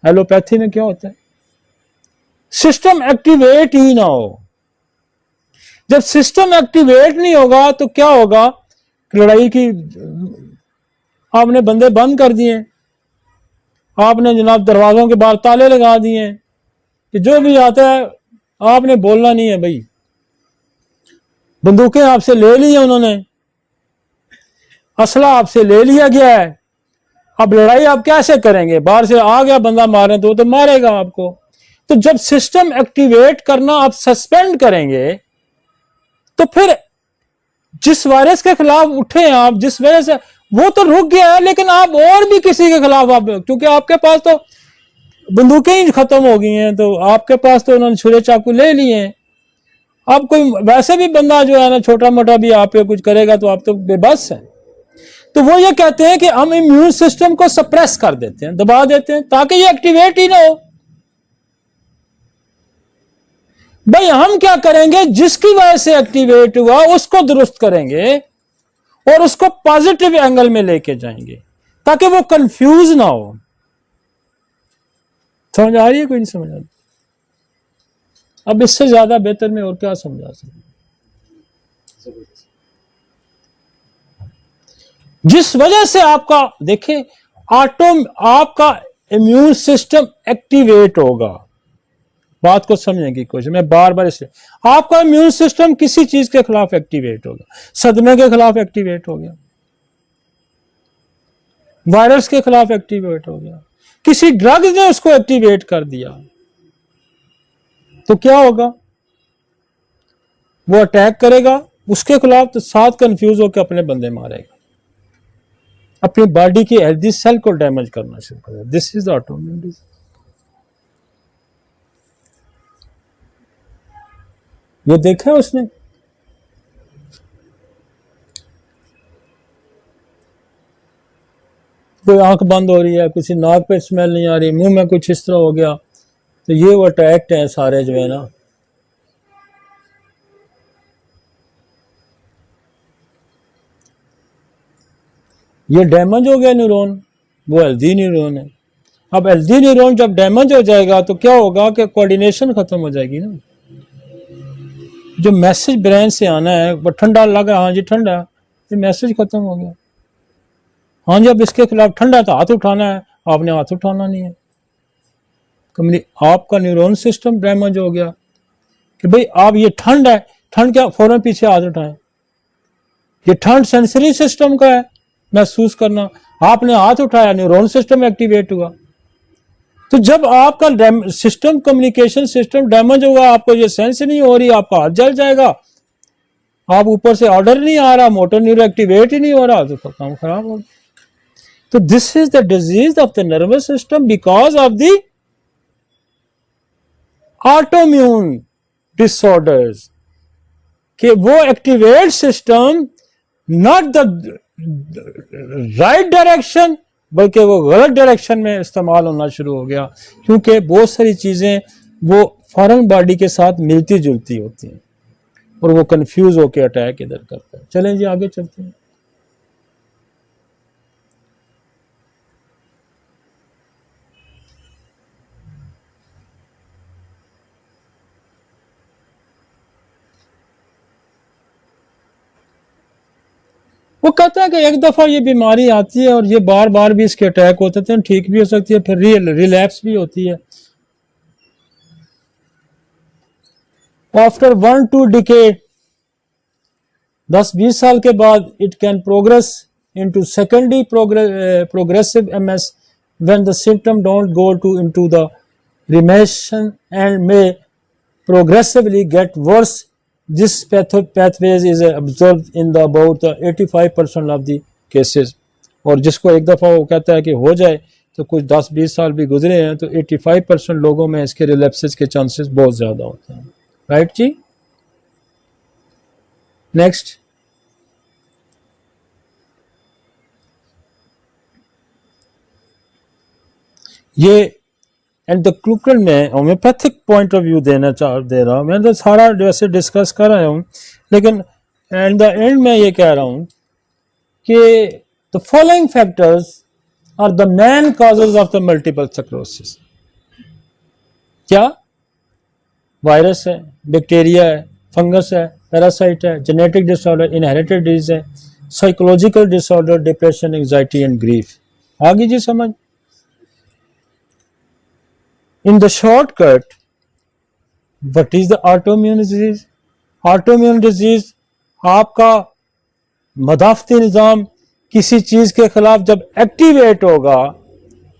एलोपैथी में क्या होता है? सिस्टम एक्टिवेट ही ना हो। जब सिस्टम एक्टिवेट नहीं होगा तो क्या होगा? लड़ाई की आपने बंदे बंद कर दिए, आपने जनाब दरवाजों के बाहर ताले लगा दिए कि जो भी आता है आपने बोलना नहीं है भाई। बंदूकें आपसे ले ली है उन्होंने, असला आपसे ले लिया गया है। अब लड़ाई आप कैसे करेंगे? बाहर से आ गया बंदा मारने तो मारेगा आपको। तो जब सिस्टम एक्टिवेट करना आप सस्पेंड करेंगे तो फिर जिस वायरस के खिलाफ उठे आप, जिस वजह से वो तो रुक गया है, लेकिन आप और भी किसी के खिलाफ आप, क्योंकि आपके पास तो बंदूकें ही खत्म हो गई हैं, तो आपके पास तो उन्होंने छुरे चाकू ले लिए हैं। अब कोई वैसे भी बंदा जो है ना छोटा मोटा भी आप पे कुछ करेगा तो आप तो बेबस हैं। तो वो ये कहते हैं कि हम इम्यून सिस्टम को सप्रेस कर देते हैं, दबा देते हैं ताकि ये एक्टिवेट ही ना हो। भाई हम क्या करेंगे? जिसकी वजह से एक्टिवेट हुआ उसको दुरुस्त करेंगे और उसको पॉजिटिव एंगल में लेके जाएंगे ताकि वो कंफ्यूज ना हो। समझ आ रही है? कोई नहीं समझ आ रही? अब इससे ज्यादा बेहतर में और क्या समझा सकते? जिस वजह से आपका देखिए आपका इम्यून सिस्टम एक्टिवेट होगा, बात को समझने की कोशिश, मैं बार बार इसलिए, आपका इम्यून सिस्टम किसी चीज के खिलाफ एक्टिवेट हो गया, सदमे के खिलाफ एक्टिवेट हो गया, वायरस के खिलाफ एक्टिवेट हो गया, किसी ड्रग ने उसको एक्टिवेट कर दिया, तो क्या होगा, वो अटैक करेगा उसके खिलाफ, तो साथ कंफ्यूज होकर अपने बंदे मारेगा, अपनी बॉडी की हेल्दी सेल को डैमेज करना शुरू करेगा। This is the autoimmune disease. ये देखा है उसने, कोई आंख बंद हो रही है, किसी नाक पे स्मेल नहीं आ रही, मुंह में कुछ इस तरह हो गया, तो ये वो अटैक्ट है सारे जो है ना। ये डैमेज हो गया न्यूरॉन, वो हेल्दी न्यूरॉन है। अब हेल्दी न्यूरॉन जब डैमेज हो जाएगा तो क्या होगा कि कोऑर्डिनेशन खत्म हो जाएगी ना, जो मैसेज ब्रेन से आना है, वो ठंडा लग रहा, हाँ जी ठंडा, ये मैसेज खत्म हो गया। हाँ जी अब इसके खिलाफ ठंडा तो हाथ उठाना है, आपने हाथ उठाना नहीं है, आपका न्यूरॉन सिस्टम डैमेज हो गया कि भाई आप ये ठंड है, ठंड क्या, फौरन पीछे हाथ उठाएं, ये ठंड सेंसरी सिस्टम का है, महसूस करना, आपने हाथ उठाया, न्यूरॉन सिस्टम एक्टिवेट हुआ। तो जब आपका सिस्टम, कम्युनिकेशन सिस्टम डैमेज होगा, आपको ये सेंस नहीं हो रही, आपका हाथ जल जाएगा, आप ऊपर से ऑर्डर नहीं आ रहा, मोटर न्यूरो एक्टिवेट ही नहीं हो रहा, तो काम खराब होगा। तो this is the disease of the nervous system because of the autoimmune disorders, कि वो activate system not the right direction, बल्कि वो गलत डायरेक्शन में इस्तेमाल होना शुरू हो गया, क्योंकि बहुत सारी चीजें वो फॉरेन बॉडी के साथ मिलती जुलती होती हैं और वो कंफ्यूज होकर अटैक इधर करता है। चलें जी आगे चलते हैं। वो कहता है कि एक दफा ये बीमारी आती है और ये बार बार भी इसके अटैक होते थे, ठीक भी हो सकती है, फिर रिलैप्स भी होती है। आफ्टर 1-2 डिकेड, 10-20 साल के बाद, it can progress into secondary progressive MS when the symptom don't go to into the remission and may progressively get worse. This pathways is observed in the about 85% of the cases. और जिसको एक दफ़ा वो कहता है कि हो जाए, तो कुछ 10-20 साल भी गुजरे हैं, तो 85% लोगों में इसके रिलैप्सेस के चांसेस बहुत ज़्यादा होते हैं। राइट जी, नेक्स्ट। ये एंड द क्लूकन में होम्योपैथिक पॉइंट ऑफ व्यू दे रहा हूँ, मैं तो सारा वैसे डिस्कस कर रहा हूँ, लेकिन एंड द एंड में ये कह रहा हूँ कि the following factors are the main causes of the multiple sclerosis. क्या? वायरस है, बैक्टीरिया है, फंगस है, पैरासाइट है, जेनेटिक डिसऑर्डर, इनहेरिटेड डिजीज है, psychological disorder, depression, anxiety and grief. आगे जी समझ। In the shortcut, what is the autoimmune disease? Autoimmune disease आपका मदाफ़ती निज़ाम किसी चीज़ के खिलाफ जब एक्टिवेट होगा,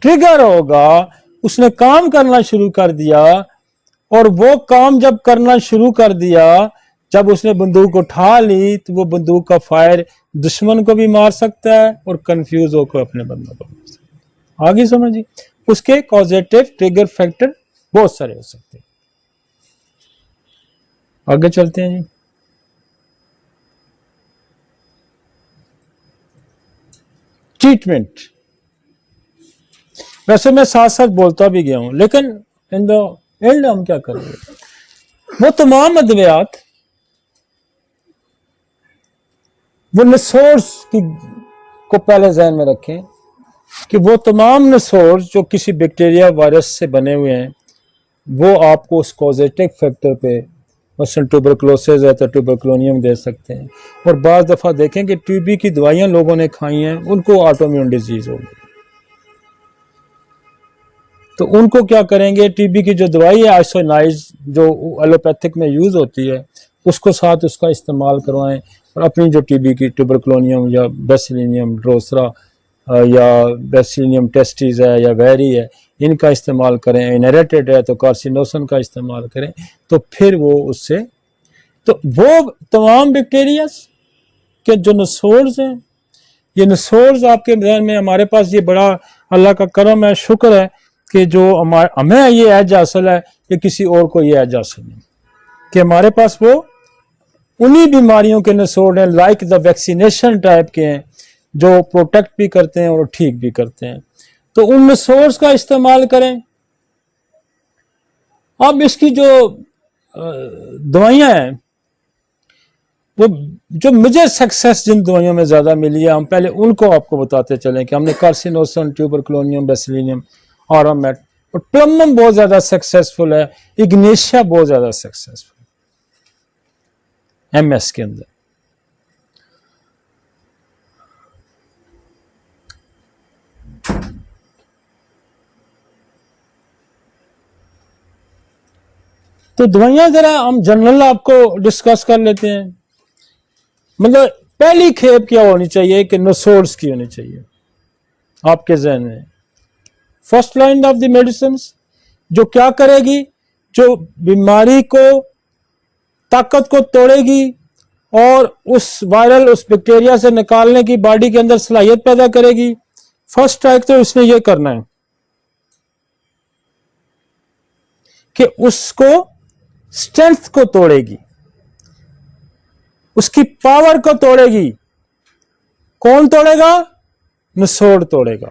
ट्रिगर होगा, उसने काम करना शुरू कर दिया, और वो काम जब करना शुरू कर दिया, जब उसने बंदूक उठा ली, तो वो बंदूक का फायर दुश्मन को भी मार सकता है और कंफ्यूज होकर अपने बंदों को मार सकता है। आगे समझिए, उसके कॉजेटिव ट्रिगर फैक्टर बहुत सारे हो सकते हैं। आगे चलते हैं जी। ट्रीटमेंट, वैसे मैं साथ साथ बोलता भी गया हूं, लेकिन इन द एंड हम क्या करेंगे, वो तमाम अद्वियात, वो निसोर्स को पहले ज़हन में रखें कि वो तमाम निसोर्स जो किसी बैक्टीरिया वायरस से बने हुए हैं, वो आपको उस कॉजेटिव फैक्टर पे, मसलन ट्यूबरकुलोसिस है तो ट्यूबरकुलोनियम दे सकते हैं, और बाज़ दफ़ा देखें कि टीबी की दवाइयाँ लोगों ने खाई हैं, उनको ऑटोइम्यून डिजीज़ हो गई। तो उनको क्या करेंगे, टीबी की जो दवाई है आइसोनाइज जो एलोपैथिक में यूज होती है उसको साथ उसका इस्तेमाल करवाएं, और अपनी जो टीबी की ट्यूबरकुलोनियम या बेसिलिनियम रोसरा या बेसिलिनियम टेस्टिस है या वेरी है, इनका इस्तेमाल करें। इनहेरिटेड है तो कार्सिनोसन का इस्तेमाल करें, तो फिर वो उससे, तो वो तमाम बैक्टीरियाज के जो नसोर्स हैं, ये नसोर्स आपके जहन में, हमारे पास ये बड़ा अल्लाह का करम है, शुक्र है कि जो हमें ये एज हासिल है, ये किसी और को ये एज हासिल नहीं, कि हमारे पास वो उन्हीं बीमारियों के नसोर हैं, लाइक द वैक्सीनेशन टाइप के हैं, जो प्रोटेक्ट भी करते हैं और ठीक भी करते हैं। तो उन नसोर्स का इस्तेमाल करें। अब इसकी जो दवाइयां हैं, वो जो मुझे सक्सेस जिन दवाइयों में ज्यादा मिली है, हम पहले उनको आपको बताते चलें कि हमने कार्सिनोसन, ट्यूबरकुलोनियम, बेसिलिनियम, ऑरोमेट, और प्लमम बहुत ज्यादा सक्सेसफुल है, इग्नेशिया बहुत ज्यादा सक्सेसफुल एमएस के अंदर। तो दवाइयां जरा हम जनरल आपको डिस्कस कर लेते हैं। मतलब पहली खेप क्या होनी चाहिए कि नसोर्स की होनी चाहिए आपके जहन में। First line of the medicine जो क्या करेगी, जो बीमारी को, ताकत को तोड़ेगी और उस वायरल, उस बैक्टीरिया से निकालने की बॉडी के अंदर सलाहियत पैदा करेगी। फर्स्ट स्ट्राइक तो इसने ये करना है कि उसको स्ट्रेंथ को तोड़ेगी, उसकी पावर को तोड़ेगी। कौन तोड़ेगा? नसोड़ तोड़ेगा।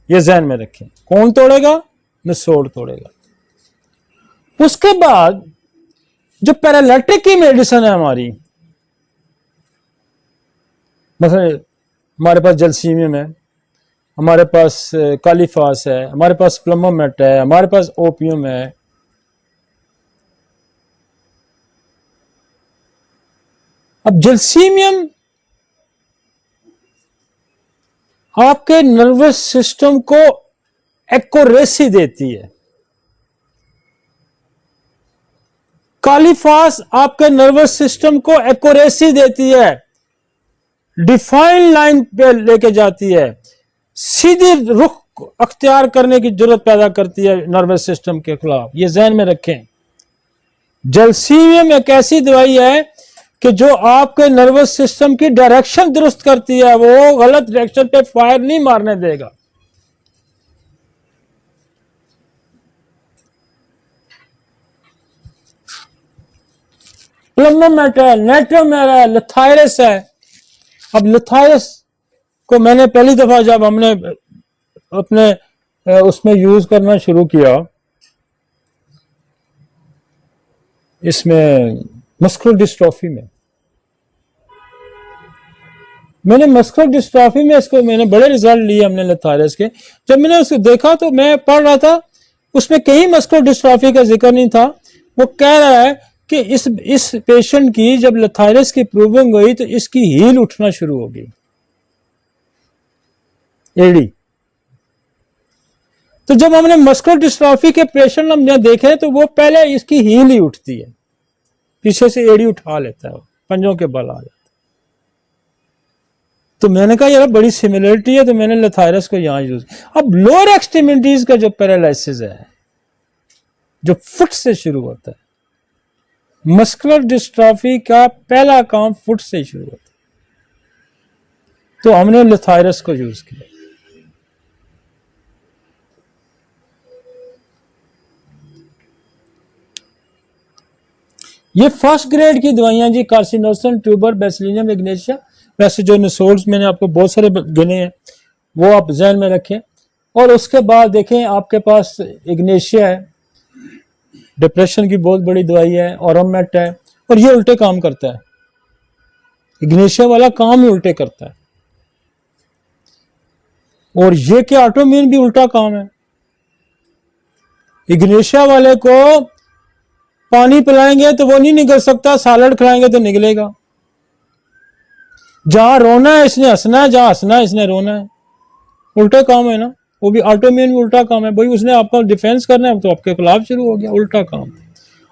ये जहन में रखें, कौन तोड़ेगा? नसोड़ तोड़ेगा। उसके बाद जो पैरालिटिक की मेडिसिन है हमारी, मतलब हमारे पास जलसीमियम है, हमारे पास कालीफास है, हमारे पास प्लमोमेट है, हमारे पास ओपियम है, अब जलसीमियम आपके नर्वस सिस्टम को एक्यूरेसी देती है, कालीफास आपके नर्वस सिस्टम को एक्यूरेसी देती है, डिफाइन लाइन पे लेके जाती है, सीधी रुख अख्तियार करने की जरूरत पैदा करती है नर्वस सिस्टम के खिलाफ। ये जहन में रखें, जलसीमियम एक ऐसी दवाई है कि जो आपके नर्वस सिस्टम की डायरेक्शन दुरुस्त करती है, वो गलत डायरेक्शन पे फायर नहीं मारने देगा। प्लमोमेट है, नेट्रोमेर है, लिथायरस है। अब लिथायरस को मैंने पहली दफा जब हमने अपने उसमें यूज करना शुरू किया, इसमें मस्कुलर डिस्ट्रॉफी में, मैंने मस्कुलर डिस्ट्रॉफी में इसको मैंने बड़े रिजल्ट लिए हमने लिथायरस के। जब मैंने उसको देखा तो मैं पढ़ रहा था, उसमें कहीं मस्कुलर डिस्ट्रॉफी का जिक्र नहीं था। वो कह रहा है कि इस पेशेंट की जब लिथायरस की प्रूविंग हुई तो इसकी हील उठना शुरू हो गई, एडी। तो जब हमने मस्कुलर डिस्ट्रॉफी के पेशेंट हमने देखे तो वो पहले इसकी हील ही उठती है, पीछे से एडी उठा लेता है, पंजों के बल आ जाता है। तो मैंने कहा यार बड़ी सिमिलरिटी है, तो मैंने लिथायरस को यहां यूज। अब लोअर एक्सट्रीमिटीज का जो पैरालिसिस है, जो फुट से शुरू होता है, मस्कुलर डिस्ट्रॉफी का पहला काम फुट से शुरू होता है, तो हमने लिथायरस को यूज किया। ये फर्स्ट ग्रेड की दवाइयां जी, कार्सिनोसन, ट्यूबर, बेसिलिनियम, इग्नेशिया। वैसे जो नसोर्स मैंने आपको बहुत सारे गिने हैं वो आप जहन में रखें। और उसके बाद देखें आपके पास इग्नेशिया है, डिप्रेशन की बहुत बड़ी दवाई है, ऑरोमेट है, और ये उल्टे काम करता है। इग्नेशिया वाला काम ही उल्टे करता है, और ये कि ऑटोइम्यून भी उल्टा काम है। इग्नेशिया वाले को पानी पिलाएंगे तो वो नहीं निकल सकता, सैलड खिलाएंगे तो निकलेगा। जहां रोना है इसने हंसना है, जहां हंसना है इसने रोना है, उल्टे काम है ना। वो भी ऑटोम्यून उल्टा काम है। भाई उसने आपका डिफेंस करना है तो आपके खिलाफ शुरू हो गया, उल्टा काम।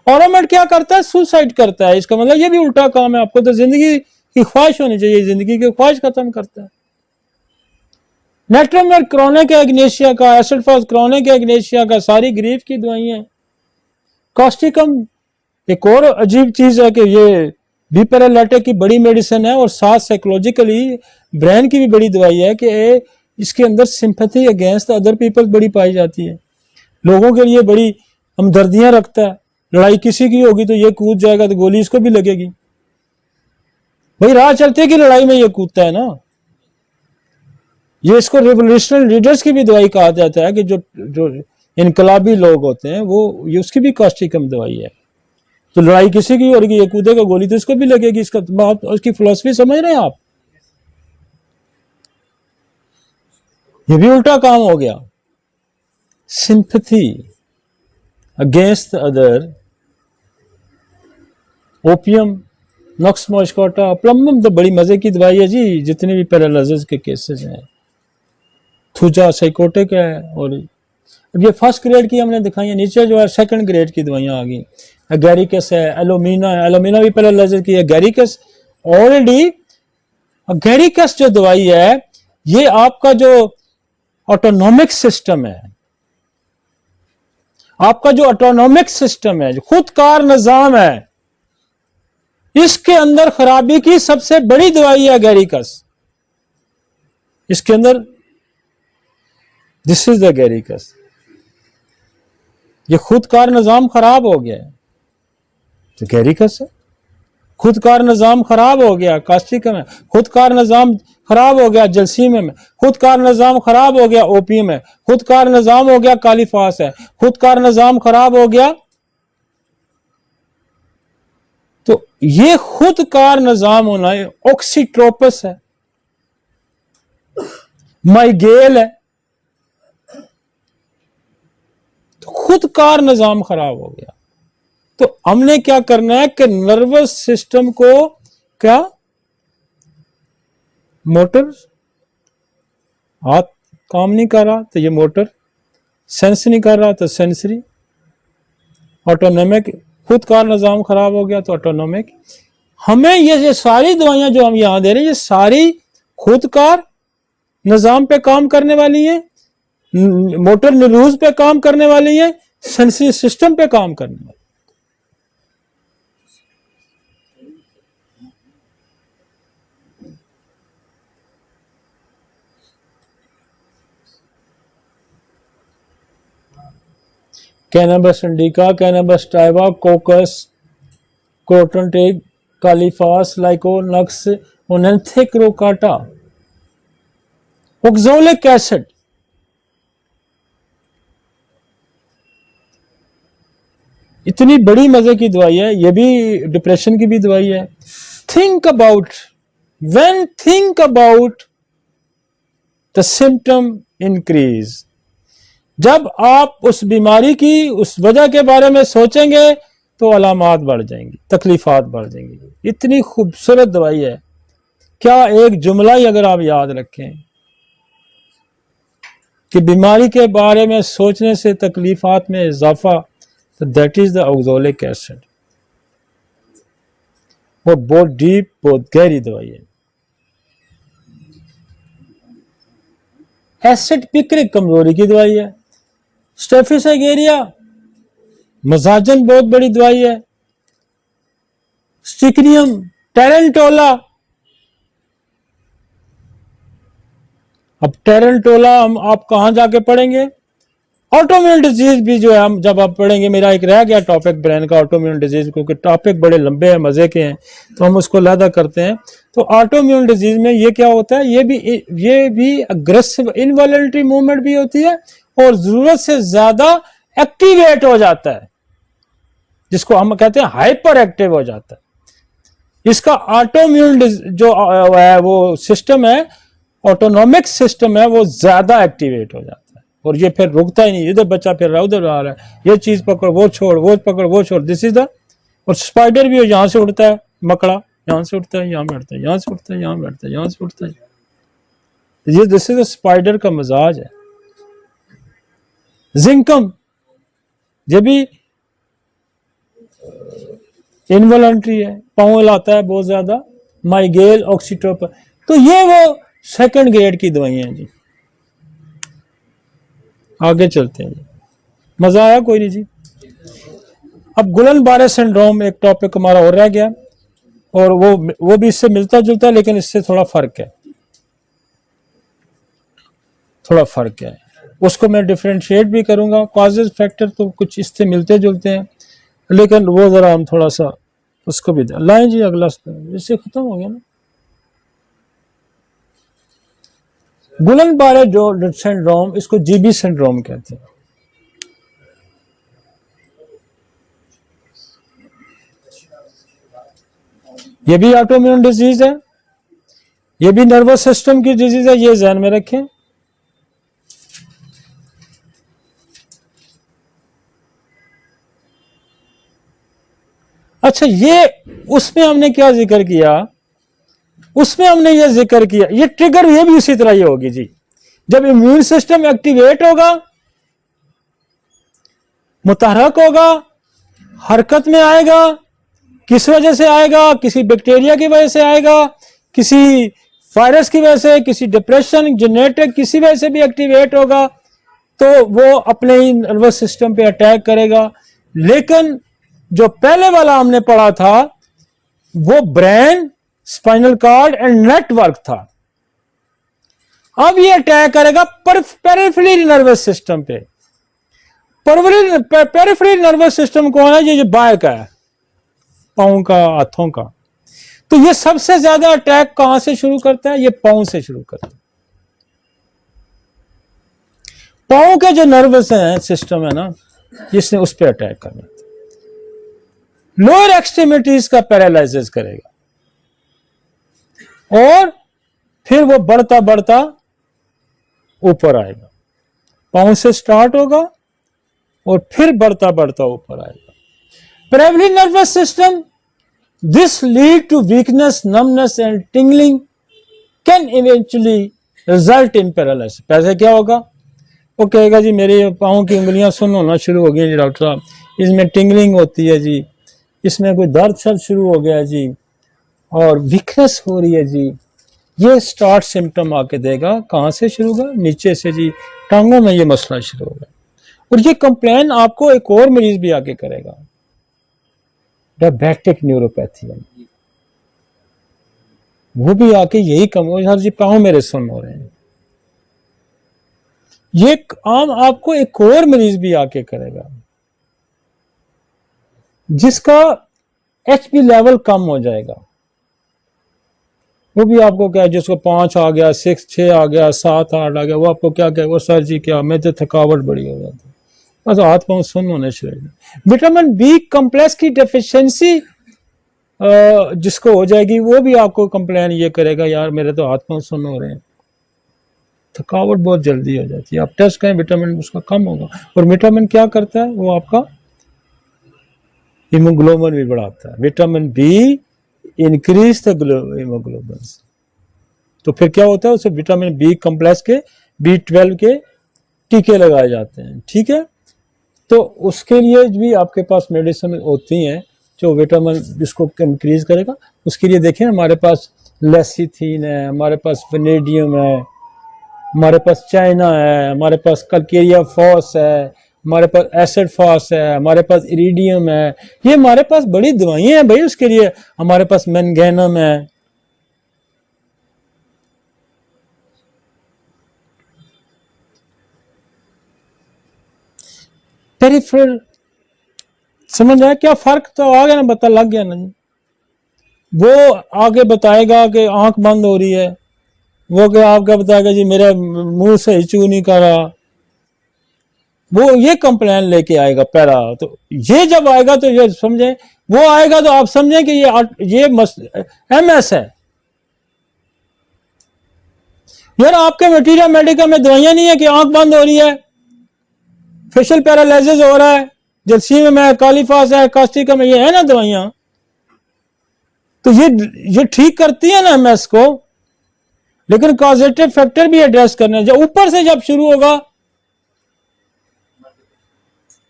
ऑटोमेट क्या करता है? सुसाइड करता है। इसका मतलब ये भी उल्टा काम है। आपको तो जिंदगी की ख्वाहिश होनी चाहिए, जिंदगी की ख्वाहिश खत्म करता है। नेट्रम और क्रोनिक एग्नेशिया का, एसिड फॉस क्रोनिक एग्नेशिया का, सारी ग्रीफ की दवाइयां। कॉस्टिकम एक और अजीब चीज है कि ये बिपेरालाइटिक की बड़ी मेडिसिन है और साथ साइकोलॉजिकली ब्रेन की भी बड़ी दवाई है कि इसके अंदर सिंपैथी अगेंस्ट अदर पीपल बड़ी पाई जाती है। लोगों के लिए बड़ी हमदर्दियां रखता है। लड़ाई किसी की होगी तो ये कूद जाएगा तो गोली इसको भी लगेगी। भाई राह चलते की लड़ाई में ये कूदता है ना। ये इसको रिवोल्यूशनरी लीडर्स की भी दवाई कहा जाता है कि जो जो इनकलाबी लोग होते हैं वो, ये उसकी भी कॉस्टिकम दवाई है। तो लड़ाई किसी की हो रही है, ये कूदेगा गोली तो इसको भी लगेगी। इसका आप उसकी फिलॉसफी समझ रहे हैं आप? ये भी उल्टा काम हो गया। सिंपैथी अगेंस्ट अदर, ओपियम, नक्स मॉस्कोटा, प्लम्बम तो बड़ी मजे की दवाई है जी। जितने भी पैरालिसिस के केसेस हैं, थूजा साइकोटिक है। और अब ये फर्स्ट ग्रेड की हमने दिखाई है, नीचे जो है सेकंड ग्रेड की दवाइयां आ गई। गैरिकस है, एलोमिना है, एलोमिना भी पैरालिसिस की है। गैरिकस ऑलरेडी, गैरिकस जो दवाई है ये आपका जो ऑटोनॉमिक सिस्टम है, आपका जो ऑटोनॉमिक सिस्टम है, जो खुदकार निजाम है, इसके अंदर खराबी की सबसे बड़ी दवाई है गैरिकस। इसके अंदर दिस इज द गैरिकस। ये खुदकार निजाम खराब हो गया है तो गैरिकस है। खुदकार निजाम खराब हो गया कास्टिकम है। खुदकार निजाम खराब हो गया जलसीम में। खुदकार निजाम खराब हो गया ओपियम है। खुदकार निजाम हो गया कालीफास है। खुदकार निजाम खराब हो गया। तो ये खुदकार निजाम होना है। ऑक्सीट्रोपस है, माइगेल है। तो खुदकार निजाम खराब हो गया। तो हमने क्या करना है कि नर्वस सिस्टम को, क्या मोटर हाथ काम नहीं कर रहा तो ये मोटर, सेंस नहीं कर रहा तो सेंसरी, ऑटोनॉमिक, खुदकार निजाम खराब हो गया तो ऑटोनॉमिक। हमें ये सारी दवाइयां जो हम यहां दे रहे हैं ये सारी खुदकार निजाम पे काम करने वाली है, मोटर न्यूरॉन्स पे काम करने वाली है, सेंसरी सिस्टम पे काम करने वाली। कैनबिस इंडिका, कैनबिस टाइवा, कोकस, क्रोटनटेक, कालीफास, लाइकोनक्स, ओनेंथिक रोकाटा, ओक्सोलिक एसिड। इतनी बड़ी मजे की दवाई है। ये भी डिप्रेशन की भी दवाई है। Think about, when think about the symptom increase, जब आप उस बीमारी की, उस वजह के बारे में सोचेंगे तो अलामात बढ़ जाएंगी, तकलीफात बढ़ जाएंगी। इतनी खूबसूरत दवाई है। क्या एक जुमला ही अगर आप याद रखें कि बीमारी के बारे में सोचने से तकलीफात में इजाफा, तो दैट इज द ऑक्सोलिक एसिड। वो बहुत डीप, बहुत गहरी दवाई है। एसिड पिक्रिक कमजोरी की दवाई है। स्टेफिस एगेरिया मजाजन बहुत बड़ी दवाई है। स्टिकनियम, टेरेंटोला। अब टेरेंटोला हम आप कहां जाके पढ़ेंगे? ऑटोम्यून डिजीज भी जो है हम जब आप पढ़ेंगे, मेरा एक रह गया टॉपिक ब्रेन का ऑटोम्यून डिजीज, क्योंकि टॉपिक बड़े लंबे हैं, मजे के हैं, तो हम उसको लहदा करते हैं। तो ऑटोम्यून डिजीज में ये क्या होता है? ये भी अग्रेसिव इनवॉलंटरी मूवमेंट भी होती है और जरूरत से ज्यादा एक्टिवेट हो जाता है, जिसको हम कहते हैं हाइपर एक्टिव हो जाता है। इसका ऑटोम्यून जो है वो सिस्टम है, ऑटोनॉमिक सिस्टम है, वो ज्यादा एक्टिवेट हो जाता है और ये फिर रुकता ही नहीं। इधर बच्चा फिर रहा, उधर आ रहा है, ये चीज पकड़, वो छोड़, वो पकड़, वो छोड़। दिस इज द, और स्पाइडर भी यहां से उड़ता है, मकड़ा यहां से उड़ता है, यहां बैठता है, यहां से उड़ता है, यहां बैठता है, यहां से उड़ता है। ये दिस इज द स्पाइडर का मजाज है। जिंकम ये भी इनवॉलंटरी है, पाँव हिलाता है बहुत ज्यादा, माइगेल, ऑक्सीटोप, तो ये वो सेकंड ग्रेड की दवाइयां हैं जी। आगे चलते हैं जी, मजा आया कोई नहीं जी। अब गुलन बारे सिंड्रोम एक टॉपिक हमारा और रह गया, और वो भी इससे मिलता जुलता है, लेकिन इससे थोड़ा फर्क है, थोड़ा फर्क है, उसको मैं डिफरेंशिएट भी करूंगा। कॉजेज फैक्टर तो कुछ इससे मिलते जुलते हैं, लेकिन वो जरा हम थोड़ा सा उसको भी लाएं जी। अगला इससे खत्म हो गया ना। गुलन बारे जो सिंड्रोम, इसको जीबी सिंड्रोम कहते हैं। ये भी ऑटोइम्यून डिजीज है, ये भी नर्वस सिस्टम की डिजीज है, ये ध्यान में रखें। अच्छा, ये उसमें हमने क्या जिक्र किया, उसमें हमने ये जिक्र किया, ये ट्रिगर ये भी उसी तरह ये होगी जी। जब इम्यून सिस्टम एक्टिवेट होगा, मुतहरक होगा, हरकत में आएगा, किस वजह से आएगा, किसी बैक्टीरिया की वजह से आएगा, किसी वायरस की वजह से, किसी डिप्रेशन, जेनेटिक, किसी वजह से भी एक्टिवेट होगा, तो वो अपने ही नर्वस सिस्टम पे अटैक करेगा। लेकिन जो पहले वाला हमने पढ़ा था वो brain, spinal cord and network था। अब ये अटैक करेगा पेरिफेरल नर्वस सिस्टम पे। पेरिफेरल नर्वस सिस्टम कौन है? ये बाएं का है, पांव का, हाथों का। तो ये सबसे ज्यादा अटैक कहां से शुरू करता है? ये पांव से शुरू करता है। पांव के जो नर्वस हैं सिस्टम है ना, जिसने उस पर अटैक करना है। लोअर एक्सट्रीमिटीज का पैरालाइसिस करेगा, और फिर वो बढ़ता बढ़ता ऊपर आएगा। पांव से स्टार्ट होगा और फिर बढ़ता बढ़ता ऊपर आएगा। Peripheral nervous system, this lead to weakness, numbness and tingling, can eventually result in paralysis. पैसे क्या होगा? वो कहेगा जी मेरे पाँव की उंगलियां सुन्न होना शुरू हो गई जी डॉक्टर साहब, इसमें टिंगलिंग होती है जी, इसमें कोई दर्द शर्द शुरू हो गया जी, और वीकनेस हो रही है जी। ये स्टार्ट सिम्टम आके देगा। कहाँ से शुरू होगा? नीचे से जी, टांगों में ये मसला शुरू होगा। और ये कंप्लेन आपको एक और मरीज भी आके करेगा, डायबिटिक न्यूरोपैथी, वो भी आके यही कम हो, सर जी पाँव मेरे सुन्न हो रहे हैं। ये आम आपको एक और मरीज भी आके करेगा जिसका एचपी लेवल कम हो जाएगा। वो भी आपको क्या है, जिसको 5 आ गया, 6 आ गया, 7 8 आ गया, वो आपको क्या कहे, वो सर जी क्या मैं तो थकावट बड़ी हो जाती, बस हाथ पांव सुन्न होने शुरू। विटामिन बी कम्प्लेक्स की डेफिशिएंसी जिसको हो जाएगी, वो भी आपको कंप्लेन ये करेगा, यार मेरे तो हाथ पांव सुन्न हो रहे हैं, थकावट बहुत जल्दी हो जाती है। आप टेस्ट करें, विटामिन उसका कम होगा। और विटामिन क्या करता है? वो आपका हीमोग्लोबिन भी बढ़ाता है। Vitamin be increase the haemoglobin. तो फिर क्या होता है? उसे विटामिन बी कम्प्लेक्स के B12 के टीके लगाए जाते हैं, ठीक है। तो उसके लिए भी आपके पास मेडिसिन होती हैं जो विटामिन जिसको इंक्रीज करेगा। उसके लिए देखें, हमारे पास लेसिथिन है, हमारे पास वेनेडियम है, हमारे पास चाइना है, हमारे पास कैलकेरिया फॉस है, हमारे पास एसिड फॉस है, हमारे पास इरिडियम है। ये हमारे पास बड़ी दवाइयां हैं भाई उसके लिए। हमारे पास मैंगेनम है। पेरिफेरल समझ आया क्या फर्क? तो आ गया ना, पता लग गया ना जी। वो आगे बताएगा कि आंख बंद हो रही है, वो क्या आपका बताएगा जी मेरा मुंह से चू नहीं कर रहा, वो ये कंप्लेन लेके आएगा पैरा। तो ये जब आएगा तो ये समझें, वो आएगा तो आप समझें कि ये MS है। यार आपके मटीरियल मेडिकल में दवाइयां नहीं है कि आंख बंद हो रही है, फेशियल पैरालिसिस हो रहा है, जलसीम में कालीफास है, कास्टिका में, ये है ना दवाइयां। तो ये ठीक करती है ना MS को, लेकिन कॉजेटिव फैक्टर भी एड्रेस करना है। जब ऊपर से जब शुरू होगा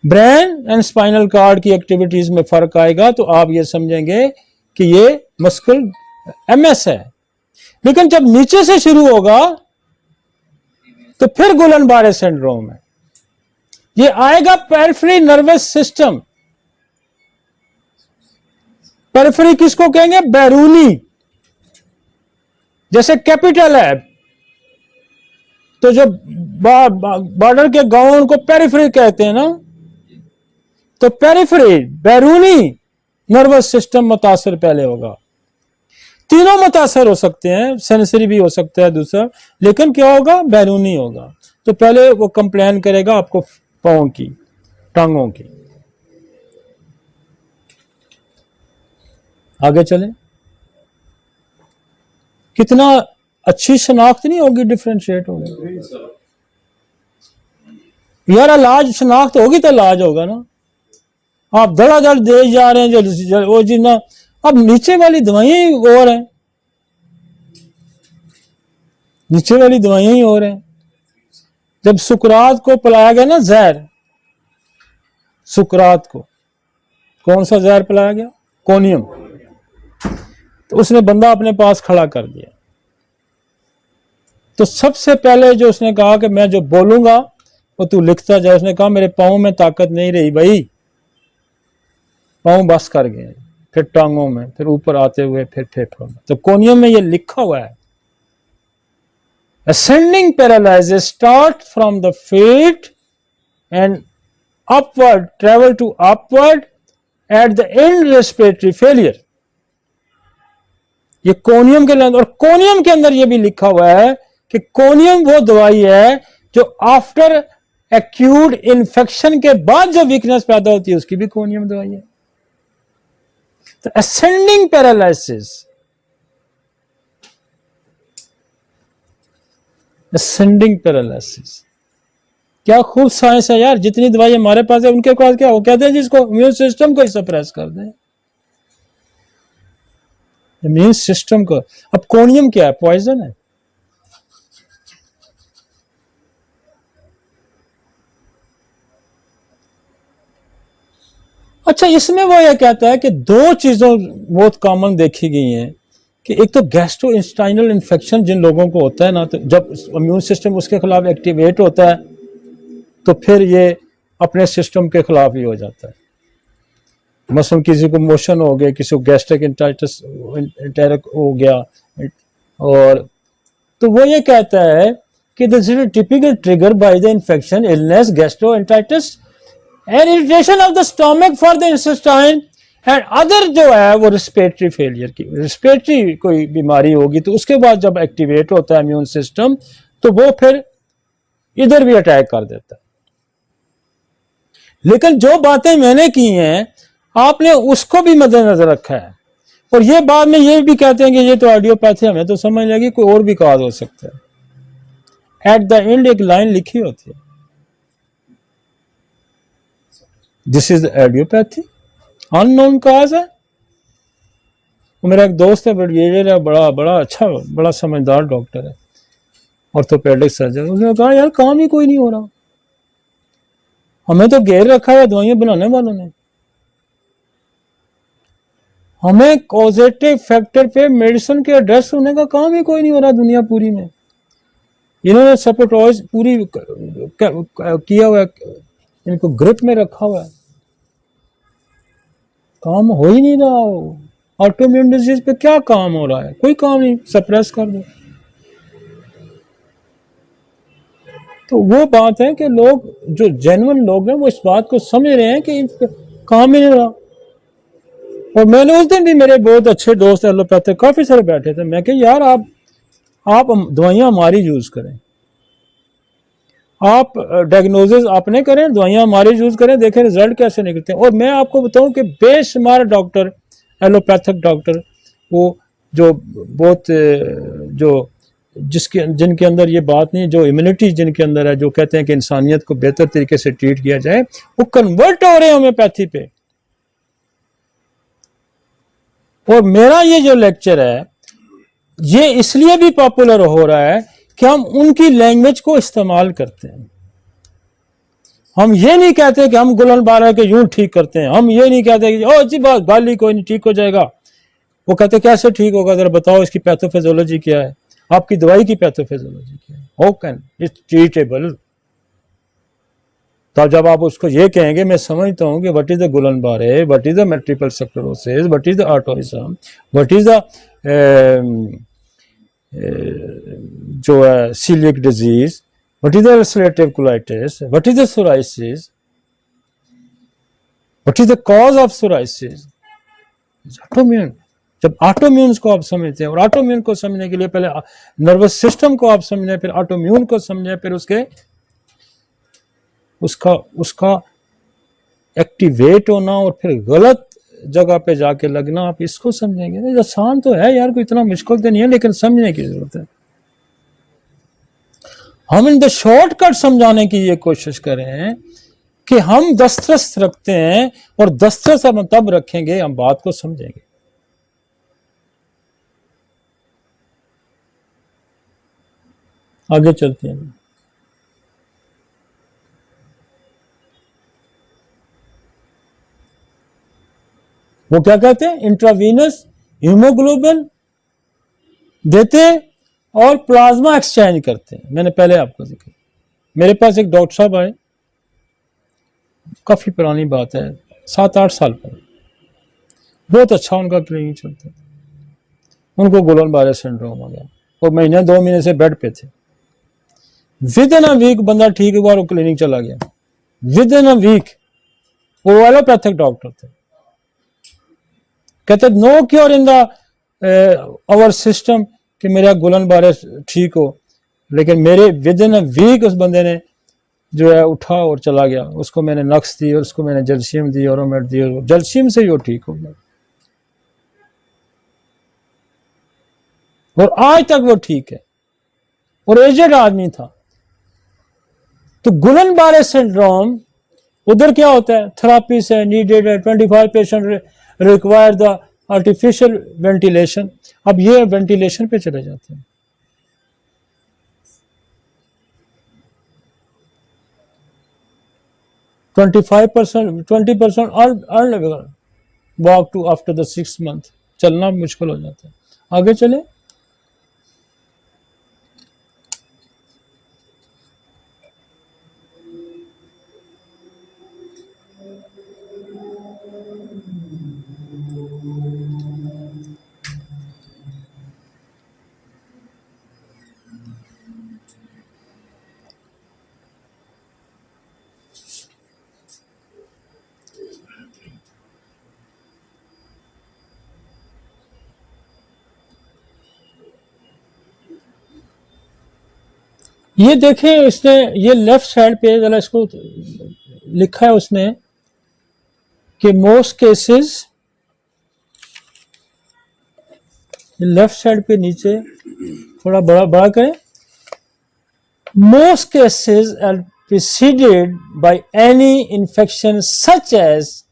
ब्रेन एंड स्पाइनल कार्ड की एक्टिविटीज में फर्क आएगा तो आप ये समझेंगे कि ये मस्कुल एमएस है। लेकिन जब नीचे से शुरू होगा तो फिर गुलन-बारे सिंड्रोम है। ये आएगा पेरिफेरल नर्वस सिस्टम। पेरिफेरल किसको कहेंगे? बैरूनी। जैसे कैपिटल है तो जो बॉर्डर के गांव उनको पेरिफेरल कहते हैं ना, तो पेरिफेरल बैरूनी नर्वस सिस्टम मुतासर पहले होगा। तीनों मुतासर हो सकते हैं, सेंसरी भी हो सकता है दूसरा, लेकिन क्या होगा? बैरूनी होगा। तो पहले वो कंप्लेन करेगा आपको पांव की, टांगों की। आगे चलें। कितना अच्छी शनाख्त नहीं होगी, डिफ्रेंशिएट होगी यार। इलाज शनाख्त होगी तो इलाज होगा ना। आप धड़ाधड़ दे जा रहे हैं जो वो जितना, अब नीचे वाली दवाइयां ही और हैं, नीचे वाली दवाइयां ही और हैं। जब सुकरात को पिलाया गया ना जहर, सुकरात को कौन सा जहर पिलाया गया? कोनियम। तो उसने बंदा अपने पास खड़ा कर दिया। तो सबसे पहले जो उसने कहा कि मैं जो बोलूंगा वो तू लिखता जा। उसने कहा मेरे पाँव में ताकत नहीं रही भाई, पाँव बस कर गए, फिर टांगों में, फिर ऊपर आते हुए फिर फेफड़ों में। तो कोनियम में ये लिखा हुआ है, ascending paralysis start from the feet and upward, travel to upward at the end respiratory failure। ये कोनियम के अंदर, और कोनियम के अंदर ये भी लिखा हुआ है कि कोनियम वो दवाई है जो आफ्टर एक्यूट इन्फेक्शन के बाद जो वीकनेस पैदा होती है उसकी भी कोनियम दवाई है। तो असेंडिंग पैरालिसिस, असेंडिंग पैरालिसिस, क्या खूब साइंस है यार। जितनी दवाई हमारे पास है उनके पास क्या, वो कहते हैं जिसको इम्यून सिस्टम को ही सप्रेस कर दें, इम्यून सिस्टम को। अब कोनियम क्या है? पॉइजन है। अच्छा, इसमें वो ये कहता है कि दो चीजों बहुत कॉमन देखी गई हैं कि एक तो गैस्ट्रोइंटेस्टाइनल इन्फेक्शन जिन लोगों को होता है ना, तो जब इम्यून सिस्टम उसके खिलाफ एक्टिवेट होता है तो फिर ये अपने सिस्टम के खिलाफ ही हो जाता है। मसलन किसी को मोशन हो गया, किसी को गैस्ट्रिक इंटेरिक हो गया, और तो वो ये कहता है कि this is typical trigger by the infection, illness, gastroenteritis and irritation of the stomach for the intestine and other जो है वो रिस्पिरेटरी फेलियर की, रिस्पिरेटरी कोई बीमारी होगी तो उसके बाद जब एक्टिवेट होता है इम्यून सिस्टम तो वो फिर इधर भी अटैक कर देता है। लेकिन जो बातें मैंने की हैं आपने उसको भी मद्देनजर रखा है। और ये बाद में ये भी कहते हैं कि ये तो आइडियोपैथी, हमें तो समझ लगी कोई और भी काज हो सकता है। एट द एंड एक लाइन लिखी होती है, दिस इज आइडियोपैथी, अननोन काज है। मेरा एक दोस्त है ब्रिगेडियर है, बड़ा बड़ा अच्छा, बड़ा समझदार डॉक्टर है, ऑर्थोपेडिक सर्जन। उसने कहा यार काम ही कोई नहीं हो रहा, हमें तो घेर रखा है दवाइयां बनाने वालों ने, हमें कॉजेटिव फैक्टर पे मेडिसिन के एड्रेस होने का काम ही कोई नहीं हो रहा दुनिया पूरी में। इन्होंने सपोर्टॉइज पूरी किया हुआ है, इनको ग्रिप में रखा हुआ है, काम हो ही नहीं रहा। ऑटोइम्यून डिजीज पे क्या काम हो रहा है? कोई काम नहीं, सप्रेस कर दो। तो वो बात है कि लोग जो जेन्युइन लोग हैं वो इस बात को समझ रहे हैं कि काम ही नहीं रहा। और मैंने उस दिन भी, मेरे बहुत अच्छे दोस्त एलोपैथिक काफी सारे बैठे थे, मैं कहा यार आप दवाइयां हमारी यूज करें, आप डायग्नोसिस अपने करें, दवाइयां हमारी यूज करें, देखें रिजल्ट कैसे निकलते हैं। और मैं आपको बताऊं कि बेशुमार डॉक्टर, एलोपैथिक डॉक्टर, वो जो बहुत जो जिनके अंदर ये बात नहीं, जो इम्यूनिटी जिनके अंदर है, जो कहते हैं कि इंसानियत को बेहतर तरीके से ट्रीट किया जाए, वो कन्वर्ट हो रहे हैं होम्योपैथी पे। और मेरा ये जो लेक्चर है ये इसलिए भी पॉपुलर हो रहा है कि हम उनकी लैंग्वेज को इस्तेमाल करते हैं। हम ये नहीं कहते कि हम गुलनबारा के यूं ठीक करते हैं, हम ये नहीं कहते कि ओ जी बात गाली कोई नहीं ठीक हो जाएगा। वो कहते कैसे ठीक होगा, जरा बताओ इसकी पैथोफिजियोलॉजी क्या है, आपकी दवाई की पैथोफिजियोलॉजी क्या है, हाउ कैन इट्स ट्रीटेबल। तब जब आप उसको ये कहेंगे, मैं समझता हूँ कि what is the Guillain Barre, what is the multiple sclerosis, what is the autism, what is the जो है celiac disease, what is the ulcerative colitis, what is the psoriasis, what is the cause of psoriasis, autoimmune. जब autoimmunes को आप समझते हैं, और autoimmune को समझने के लिए पहले नर्वस सिस्टम को आप समझें, फिर ऑटोइम्यून को समझें, फिर उसका एक्टिवेट होना और फिर गलत जगह पे जाके लगना, आप इसको समझेंगे। आसान तो है यार, कोई इतना मुश्किल तो नहीं है, लेकिन समझने की जरूरत है। हम इन द शॉर्टकट समझाने की ये कोशिश करें कि हम दस्तरस रखते हैं, और दस्तरस हम तब रखेंगे हम बात को समझेंगे। आगे चलते हैं। वो क्या कहते हैं, इंट्रावीनस हीमोग्लोबिन देते हैं और प्लाज्मा एक्सचेंज करते हैं। मैंने पहले आपको दिखाया, मेरे पास एक डॉक्टर साहब आए, काफी पुरानी बात है, 7-8 साल पहले, बहुत अच्छा उनका क्लिनिक चलता था। उनको गुलनबारे सिंड्रोम हो गया, वो 1-2 महीने से बेड पे थे। विद इन अ वीक बंदा ठीक हुआ और क्लिनिक चला गया, विद इन अ वीक। वो एलोपैथिक डॉक्टर थे, कहते no cure in the our system कि मेरा गुलनबारे ठीक हो, लेकिन मेरे विद इन अ वीक उस बंदे ने जो है उठा और चला गया। उसको मैंने नक्स दी और उसको मैंने जल्शियम दी, औरोमेट दी, और जल्शियम से ही वो ठीक हो गया, और आज तक वो ठीक है, और एजेड आदमी था। तो गुलनबारे सिंड्रोम उधर क्या होता है, थेरापी से नीडेड है, 25 patient require the artificial ventilation. अब ये वेंटिलेशन पे चले जाते हैं। $20% earn walk to after the 6 month, चलना मुश्किल हो जाता है। आगे चले। ये देखें, इसने ये लेफ्ट साइड पे जरा इसको लिखा है उसने कि मोस्ट केसेस, लेफ्ट साइड पे नीचे थोड़ा बड़ा बड़ा करें, most cases are preceded by any infection such as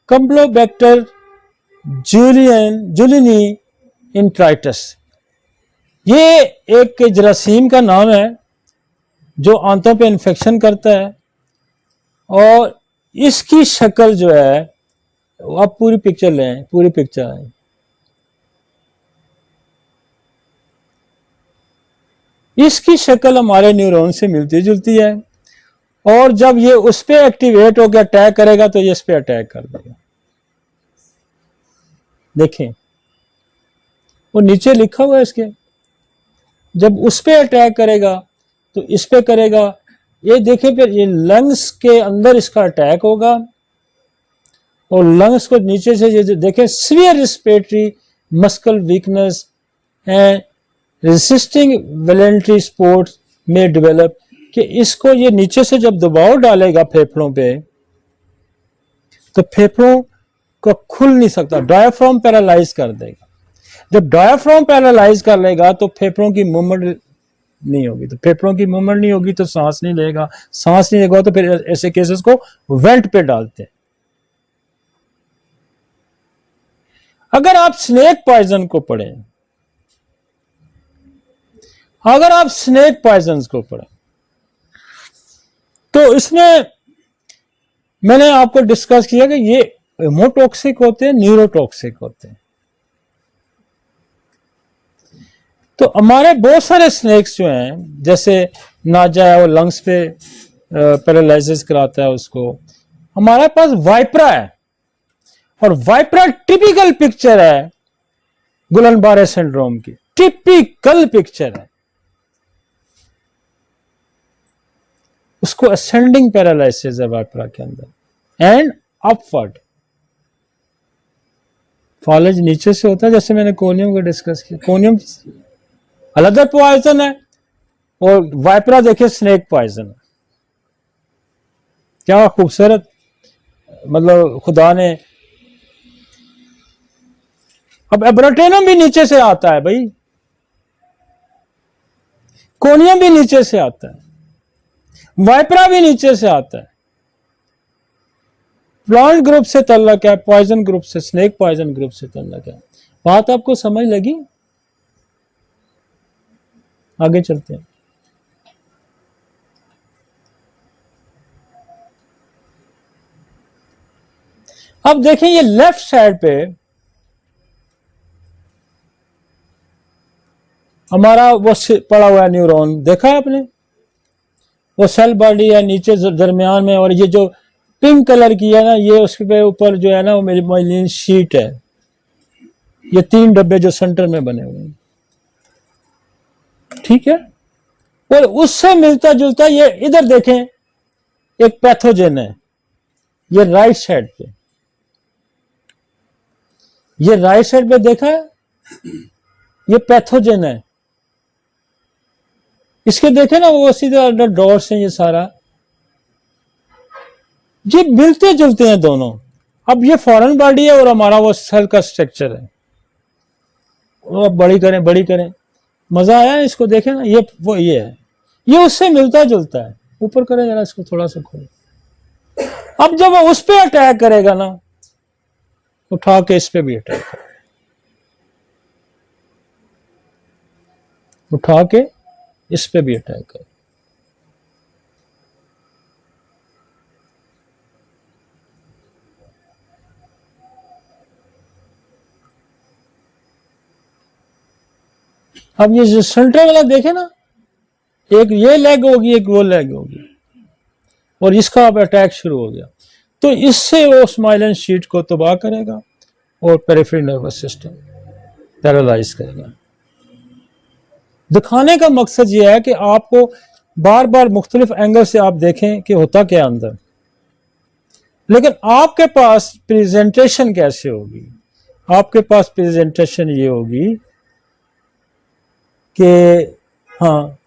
Campylobacter jejuni intritus। ये एक जरासीम का नाम है जो आंतों पे इन्फेक्शन करता है, और इसकी शक्ल जो है, आप पूरी पिक्चर लें, पूरी पिक्चर है, इसकी शक्ल हमारे न्यूरॉन से मिलती जुलती है, और जब ये उस पर एक्टिवेट होकर अटैक करेगा तो ये इस पर अटैक कर देगा। देखें, वो नीचे लिखा हुआ है इसके, जब उस पर अटैक करेगा तो इस पे करेगा। ये देखें, फिर ये लंग्स के अंदर इसका अटैक होगा, और लंग्स को नीचे से ये देखें, severe respiratory muscular weakness and resisting voluntary sports में डेवलप, कि इसको ये नीचे से जब दबाव डालेगा फेफड़ों पे, तो फेफड़ों को खुल नहीं सकता, डायफ्राम पैरालाइज कर देगा। जब डायफ्राम पैरालाइज कर लेगा तो फेफड़ों की मूवमेंट नहीं होगी, तो फेफड़ों की मूवमेंट नहीं होगी तो सांस नहीं लेगा, सांस नहीं लेगा तो फिर ऐसे केसेस को वेंट पे डालते हैं। अगर आप स्नेक पॉइजन को पढ़ें, अगर आप स्नेक पॉइजन को पढ़ें, तो इसमें मैंने आपको डिस्कस किया कि ये हेमोटॉक्सिक होते हैं, न्यूरोटॉक्सिक होते हैं। तो हमारे बहुत सारे स्नेक्स जो हैं, जैसे नाजा है वो लंग्स पे पैरालिसिस कराता है उसको। हमारे पास वाइपरा है, और वाइपरा टिपिकल पिक्चर है गुलन-बारे सिंड्रोम की, टिपिकल पिक्चर है। उसको असेंडिंग पैरालिसिस है वाइपरा के अंदर, एंड अपवर्ड फॉलेज नीचे से होता है, जैसे मैंने कोनियम का डिस्कस किया। कोनियम अलग पॉइजन है, और वाइपरा देखिए स्नेक पॉइजन है। क्या खूबसूरत, मतलब खुदा ने। अब एब्रोटेनम भी नीचे से आता है भाई, कोनियम भी नीचे से आता है, वाइपरा भी नीचे से आता है। प्लांट ग्रुप से तल्लक है, पॉइजन ग्रुप से, स्नेक पॉइजन ग्रुप से तल्लक है। बात आपको समझ लगी? आगे चलते हैं। अब देखें ये लेफ्ट साइड पे हमारा वो पड़ा हुआ है न्यूरॉन, देखा है आपने? वो सेल बॉडी है नीचे दरमियान में, और ये जो पिंक कलर की है ना, ये उसके ऊपर जो है ना वो मेरी माइलिन शीट है। ये 3 डब्बे जो सेंटर में बने हुए हैं, ठीक है। और उससे मिलता जुलता ये इधर देखें, एक पैथोजन है, ये राइट साइड पे, ये राइट साइड पे देखा है, ये पैथोजन है। इसके देखे ना वो सीधा अंडर डॉट्स हैं, ये सारा ये मिलते जुलते हैं दोनों। अब ये फॉरेन बॉडी है और हमारा वो सेल का स्ट्रक्चर है। वो अब बड़ी करें बड़ी करें, मजा आया है इसको देखें ना, ये वो ये है, ये उससे मिलता जुलता है। ऊपर करें जरा इसको, थोड़ा सा खोलो। अब जब वो उस पर अटैक करेगा ना, उठा के इस पे भी अटैक करेगा, उठा के इस पे भी अटैक करेगा। अब ये जो सेंटर वाला देखे ना, एक ये लेग होगी, एक वो लेग होगी, और इसका अब अटैक शुरू हो गया, तो इससे वो स्माइलन शीट को तबाह करेगा और पेरिफेरल नर्वस सिस्टम पैरालाइज करेगा। दिखाने का मकसद ये है कि आपको बार बार मुख्तलिफ एंगल से आप देखें कि होता क्या अंदर, लेकिन आपके पास प्रेजेंटेशन कैसे होगी? आपके पास प्रेजेंटेशन ये होगी कि हाँ,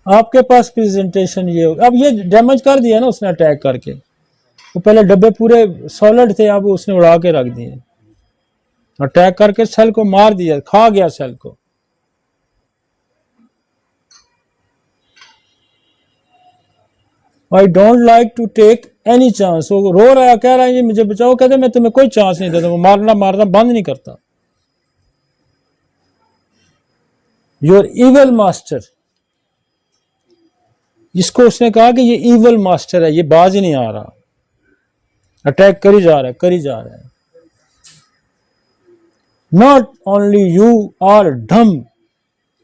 आपके पास प्रेजेंटेशन ये होगी। अब ये डैमेज कर दिया ना उसने अटैक करके, वो पहले डब्बे पूरे सॉलिड थे, अब उसने उड़ा के रख दिए, अटैक करके सेल को मार दिया, खा गया सेल को। I don't like to take any chance. वो रो रहा है, कह रहा है ये मुझे बचाओ, कहते मैं तुम्हें कोई चांस नहीं देता, वो मारना मारना बंद नहीं करता। योर इविल मास्टर, जिसको उसने कहा कि ये इविल मास्टर है, ये बाज ही नहीं आ रहा, अटैक करी जा रहा है, करी जा रहा है। Not only you are dumb,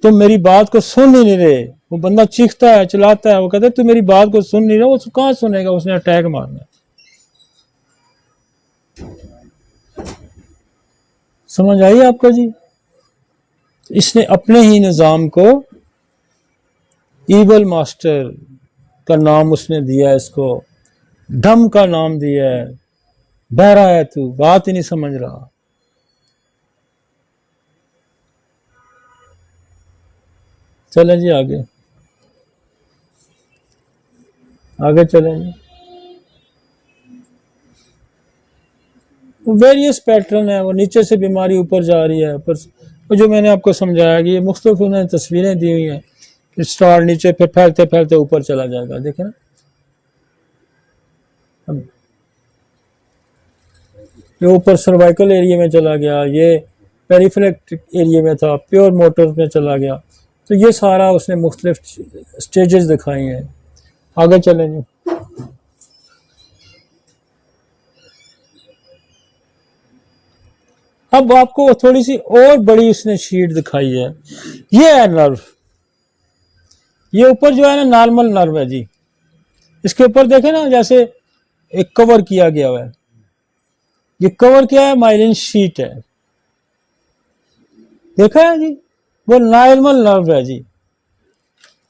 तुम मेरी बात को सुन ही नहीं रहे। वो बंदा चीखता है, चिल्लाता है, वो कहता है तू मेरी बात को सुन नहीं रहा। वो कहां सुनेगा, उसने अटैक मारना। समझ आई आपको जी? इसने अपने ही निजाम को ईवल मास्टर का नाम उसने दिया, इसको डम का नाम दिया है। बहरा है तू, बात ही नहीं समझ रहा। चलें जी आगे, आगे चलें जी। वेरियस पैटर्न है, वो नीचे से बीमारी ऊपर जा रही है। पर जो मैंने आपको समझाया कि ये मुख्तलिफ उन्होंने तस्वीरें दी हुई हैं कि स्टार नीचे फिर फैलते फैलते ऊपर चला जाएगा। देखें ना, ये ऊपर सर्वाइकल एरिया में चला गया, ये पेरिफेरल एरिया में था, प्योर मोटर में चला गया। तो ये सारा उसने मुख्तलिफ स्टेजेस दिखाई हैं। आगे चलें जी। अब आपको थोड़ी सी और बड़ी उसने शीट दिखाई है। ये है नर्व, ये ऊपर जो है ना नॉर्मल नर्व है जी। इसके ऊपर देखें ना जैसे एक कवर किया गया हुआ है, ये कवर क्या है, माइलिन शीट है, देखा है जी, वो नॉर्मल नर्व है जी।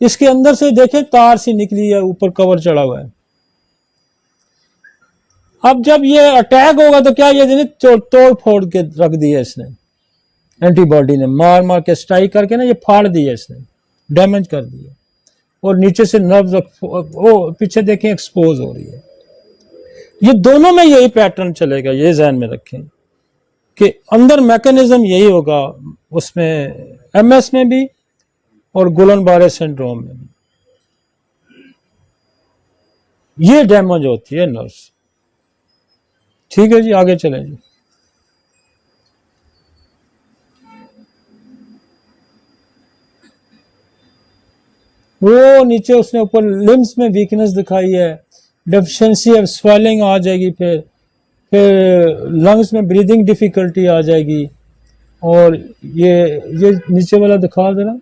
इसके अंदर से देखें तार सी निकली है, ऊपर कवर चढ़ा हुआ है। अब जब ये अटैक होगा तो क्या ये तोड़ फोड़ के रख दिया इसने, एंटीबॉडी ने मार मार के स्ट्राइक करके ना ये फाड़ दिया इसने, डैमेज कर दिया, और नीचे से नर्व वो पीछे देखें एक्सपोज हो रही है। ये दोनों में यही पैटर्न चलेगा, ये ध्यान में रखें कि अंदर मैकेनिज्म यही होगा, उसमें एमएस में भी और गुलन-बारे सिंड्रोम में भी ये डैमेज होती है नर्व्स। ठीक है जी, आगे चलें जी। वो नीचे उसने ऊपर लिम्स में वीकनेस दिखाई है, डेफिशिएंसी ऑफ स्वेलिंग आ जाएगी, फिर लंग्स में ब्रीदिंग डिफिकल्टी आ जाएगी, और ये नीचे वाला दिखा देना,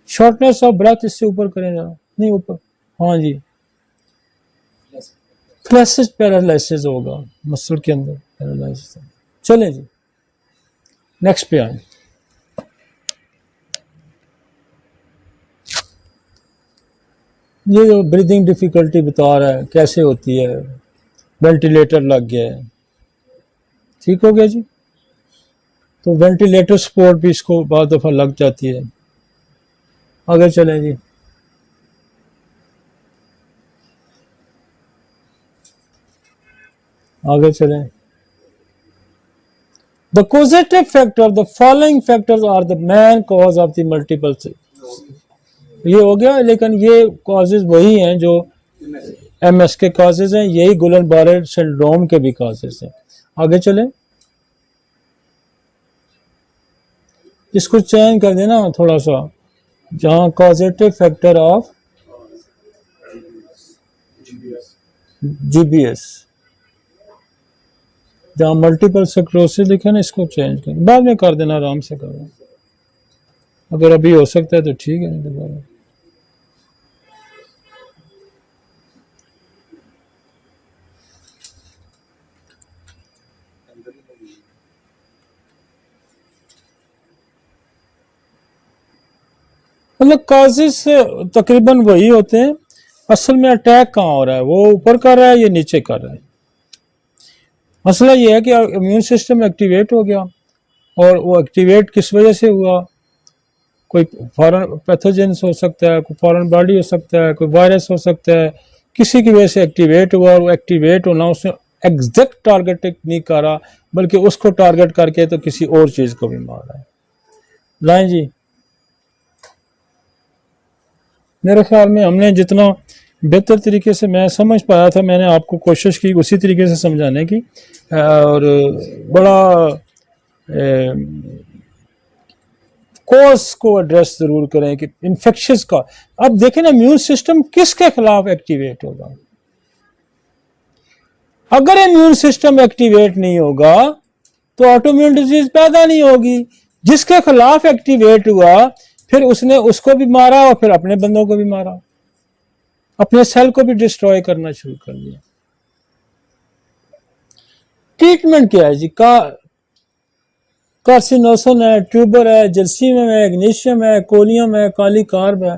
शॉर्टनेस ऑफ ब्रेथ, इससे ऊपर करें जरा, नहीं ऊपर, हाँ जी, फ्लैसिस पैरालिसिस होगा, मसल के अंदर पैरालिसिस। चलें जी नेक्स्ट पे आए। ये जो ब्रीदिंग डिफिकल्टी बता रहा है कैसे होती है, वेंटिलेटर लग गया है, ठीक हो गया जी। तो वेंटिलेटर सपोर्ट भी इसको बहुत दफ़ा लग जाती है। आगे चलें जी। आगे चलें। The causative factor, the following factors are the main cause of the multiple, ये हो गया, लेकिन ये कॉजेज वही हैं जो एमएस के कॉजेज हैं, यही गुलन-बारे सिंड्रोम के भी कॉजेज हैं। आगे चलें, इसको चेंज कर देना थोड़ा सा, जहां कॉजेटिव फैक्टर ऑफ जीबीएस, जहां मल्टीपल स्क्लेरोसिस लिखा ना, इसको चेंज कर, बाद में कर देना, आराम से करना, अगर अभी हो सकता है तो ठीक है, नहीं दोबारा। मतलब कॉजेस तकरीबन वही होते हैं, असल में अटैक कहाँ हो रहा है, वो ऊपर कर रहा है या नीचे कर रहा है। मसला ये है कि इम्यून सिस्टम एक्टिवेट हो गया, और वो एक्टिवेट किस वजह से हुआ, कोई फॉरेन पैथोजेंस हो सकता है, कोई फॉरेन बॉडी हो सकता है, कोई वायरस हो सकता है, किसी की वजह से एक्टिवेट हुआ, और वो एक्टिवेट होना उसने एग्जैक्ट टारगेट नहीं करा, बल्कि उसको टारगेट करके तो किसी और चीज़ को भी मारा है। लाएं जी, मेरे ख्याल में हमने जितना बेहतर तरीके से मैं समझ पाया था, मैंने आपको कोशिश की उसी तरीके से समझाने की, और बड़ा कोर्स को एड्रेस जरूर करें कि इन्फेक्शियस का। अब देखें ना, इम्यून सिस्टम किसके खिलाफ एक्टिवेट होगा, अगर इम्यून सिस्टम एक्टिवेट नहीं होगा तो ऑटोइम्यून डिजीज पैदा नहीं होगी। जिसके खिलाफ एक्टिवेट हुआ, फिर उसने उसको भी मारा और फिर अपने बंदों को भी मारा, अपने सेल को भी डिस्ट्रॉय करना शुरू कर दिया। ट्रीटमेंट क्या है जी, कार्सिनोसन है, ट्यूबर है, जर्सीमियम है, इग्नीशियम है, कोलियम है, काली कार्ब है।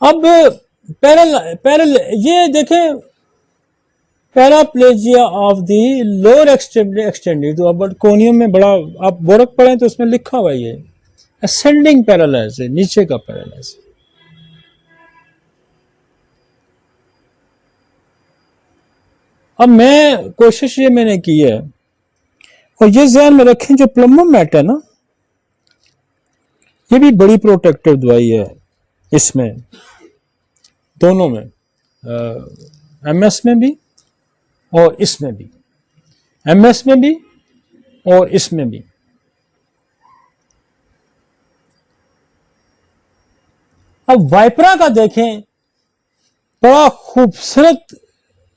अब ये देखें, paraplegia of the lower extended, तो अब कोनियम में बड़ा आप बोरक पढ़ें तो उसमें लिखा हुआ ये असेंडिंग पैरालाइज है, नीचे का पैरालाइज। अब मैं कोशिश ये मैंने की है, और ये ध्यान में रखें, जो प्लमोमेट है ना, ये भी बड़ी प्रोटेक्टिव दवाई है, इसमें दोनों में, एमएस में भी और इसमें भी, एमएस में भी और इसमें भी। अब वाइपरा का देखें, बड़ा खूबसूरत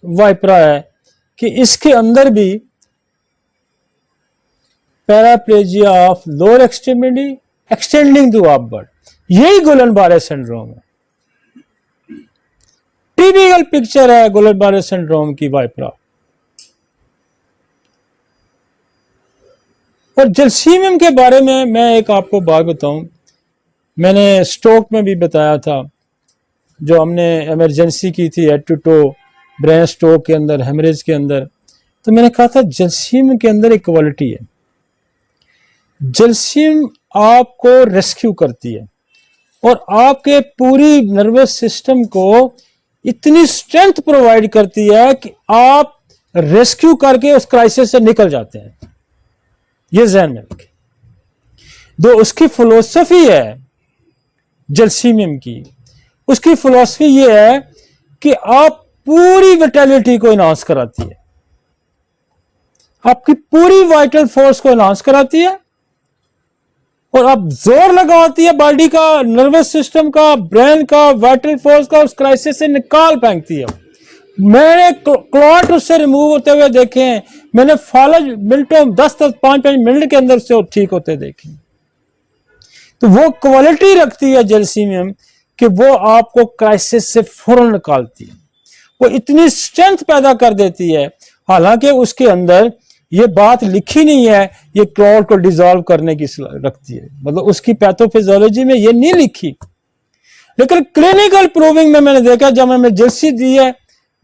वाइपरा है कि इसके अंदर भी paraplegia of lower extremity extending to upward, यही गुलन-बारे सिंड्रोम है। टिपिकल पिक्चर है गुलन-बारे सिंड्रोम की वाइपरा। और जलसीमियम के बारे में मैं एक आपको बात बताऊं, मैंने स्ट्रोक में भी बताया था, जो हमने इमरजेंसी की थी head to toe brain stroke के अंदर, हेमरेज के अंदर, तो मैंने कहा था जलसीमियम के अंदर एक क्वालिटी है, जलसीमियम आपको रेस्क्यू करती है और आपके पूरी नर्वस सिस्टम को इतनी स्ट्रेंथ प्रोवाइड करती है कि आप रेस्क्यू करके उस क्राइसिस से निकल जाते हैं। ये ज़हन में रखें। दो उसकी फिलोसफी है जलसीमियम की, उसकी फिलोसफी ये है कि आप पूरी विटेलिटी को इनहांस कराती है, आपकी पूरी वाइटल फोर्स को इनहांस कराती है और आप जोर लगाती है बॉडी का, नर्वस सिस्टम का, ब्रेन का, वाइटल फोर्स का, उस क्राइसिस से निकाल फेंकती है। मैंने क्लॉट उससे रिमूव होते हुए देखे हैं, मैंने फॉलोज मिनटों 10-5 मिनट के अंदर से ठीक होते देखे। तो वो क्वालिटी रखती है जलसीमियम कि वो आपको क्राइसिस से फौरन निकालती है, वो इतनी स्ट्रेंथ पैदा कर देती है। हालांकि उसके अंदर ये बात लिखी नहीं है ये क्लॉट को डिसॉल्व करने की रखती है, मतलब उसकी पैथोफिजियोलॉजी में ये नहीं लिखी, लेकिन क्लिनिकल प्रूविंग में मैंने देखा जब हमें